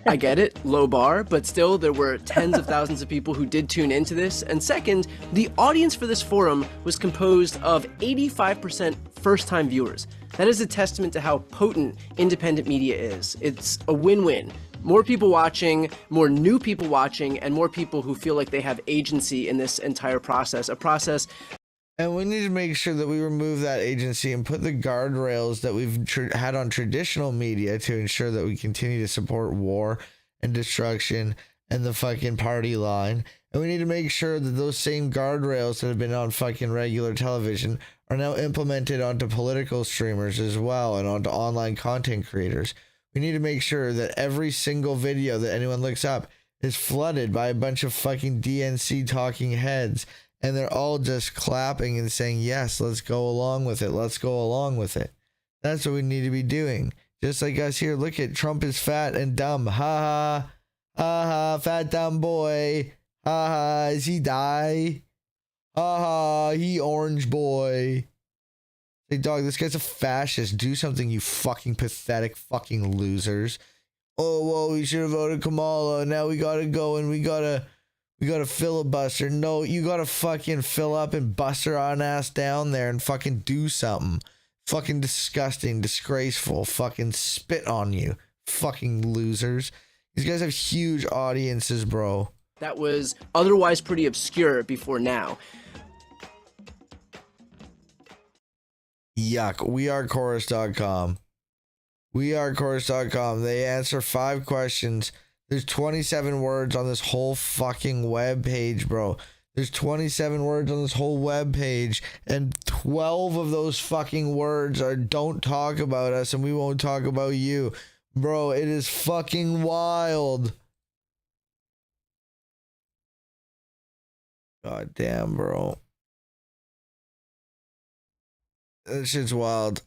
I get it, low bar, but still there were tens of thousands of people who did tune into this. And second, the audience for this forum was composed of 85% first-time viewers. That is a testament to how potent independent media is. It's a win-win. More people watching, more new people watching, and more people who feel like they have agency in this entire process. A process. And we need to make sure that we remove that agency and put the guardrails that we've had on traditional media to ensure that we continue to support war and destruction and the fucking party line. And we need to make sure that those same guardrails that have been on fucking regular television are now implemented onto political streamers as well and onto online content creators. We need to make sure that every single video that anyone looks up is flooded by a bunch of fucking DNC talking heads. And they're all just clapping and saying, yes, let's go along with it. Let's go along with it. That's what we need to be doing. Just like us here. Look at Trump is fat and dumb. Ha ha. Ha ha. Fat dumb boy. Ha ha. Is he die? Ha ha. He orange boy. Hey, dog, this guy's a fascist. Do something, you fucking pathetic fucking losers. Oh, well, we should have voted Kamala. Now we gotta go and we gotta filibuster. No, you gotta fucking fill up and bust her on ass down there and fucking do something. Fucking disgusting, disgraceful, fucking spit on you. Fucking losers. These guys have huge audiences, bro. That was otherwise pretty obscure before now. Yuck. wearechorus.com. wearechorus.com. They answer 5 questions. There's 27 words on this whole fucking web page, bro. There's 27 words on this whole web page, and 12 of those fucking words are don't talk about us and we won't talk about you. Bro, it is fucking wild. God damn, bro. That shit's wild.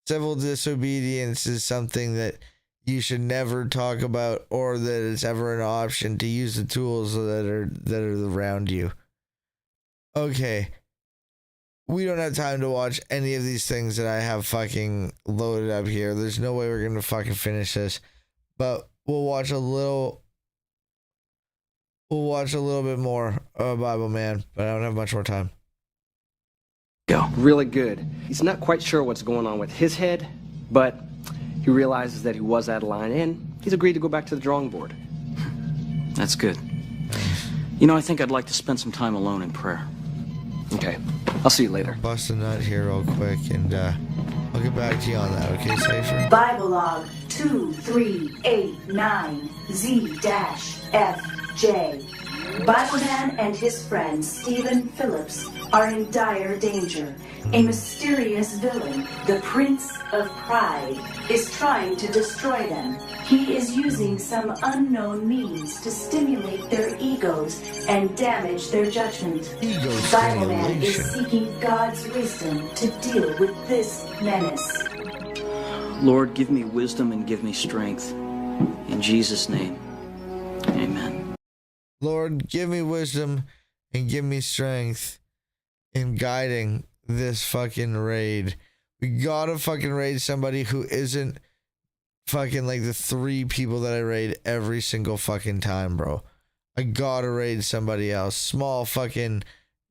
Civil disobedience is something that you should never talk about, or that it's ever an option to use the tools that are around you. Okay. We don't have time to watch any of these things that I have fucking loaded up here. There's no way we're gonna fucking finish this. But we'll watch a little bit more of Bible Man, but I don't have much more time. Go. Really good. He's not quite sure what's going on with his head, but he realizes that he was out of line, and he's agreed to go back to the drawing board. That's good. You know, I think I'd like to spend some time alone in prayer. Okay. I'll see you later. Bust a nut here real quick, and I'll get back to you on that, okay, Cypher? Bible log 2389Z-FJ. Bibleman and his friend Stephen Phillips are in dire danger. A mysterious villain, the Prince of Pride, is trying to destroy them. He is using some unknown means to stimulate their egos and damage their judgment. Bibleman is seeking God's wisdom to deal with this menace. Lord, give me wisdom and give me strength. In Jesus' name, amen. Lord, give me wisdom and give me strength in guiding this fucking raid. We gotta fucking raid somebody who isn't fucking like the 3 people that I raid every single fucking time, bro. I gotta raid somebody else. Small fucking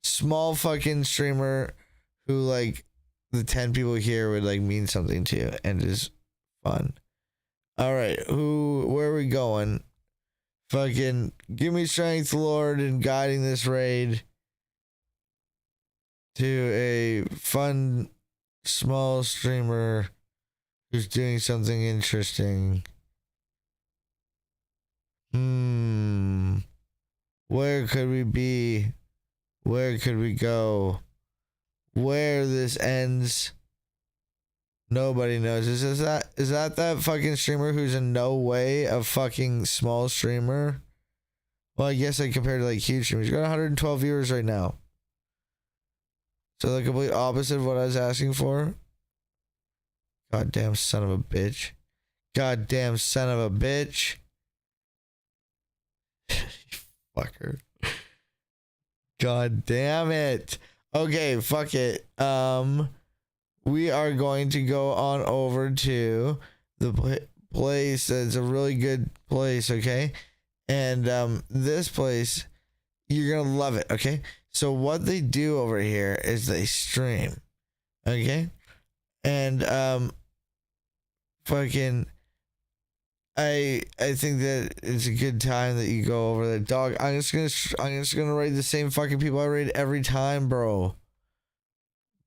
streamer who like the 10 people here would like mean something to and is fun. All right, where are we going? Fucking give me strength, Lord, in guiding this raid to a fun, small streamer who's doing something interesting. Where could we be? Where could we go? Where this ends, nobody knows. Is that fucking streamer who's in no way a fucking small streamer? Well, I guess I compared to like huge streamers. You got 112 viewers right now. So the complete opposite of what I was asking for. Goddamn son of a bitch. Goddamn son of a bitch. Fucker. God damn it. Okay, fuck it. We are going to go on over to the place. It's a really good place, okay? And this place, you're gonna love it, okay? So what they do over here is they stream, okay? And fucking, I think that it's a good time that you go over there. Dog, I'm just gonna raid the same fucking people I raid every time, bro.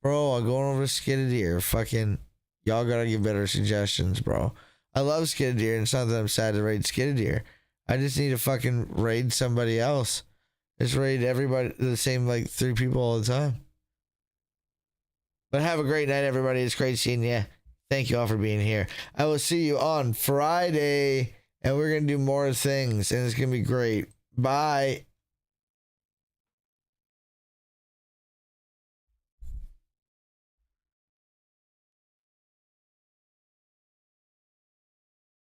Bro, I'm going over to Skiddeer. Fucking, y'all gotta give better suggestions, bro. I love Skiddeer, and it's not that I'm sad to raid Skiddeer. I just need to fucking raid somebody else. Just raid everybody, the same like 3 people all the time. But have a great night, everybody. It's great seeing you. Thank you all for being here. I will see you on Friday, and we're going to do more things, and it's going to be great. Bye.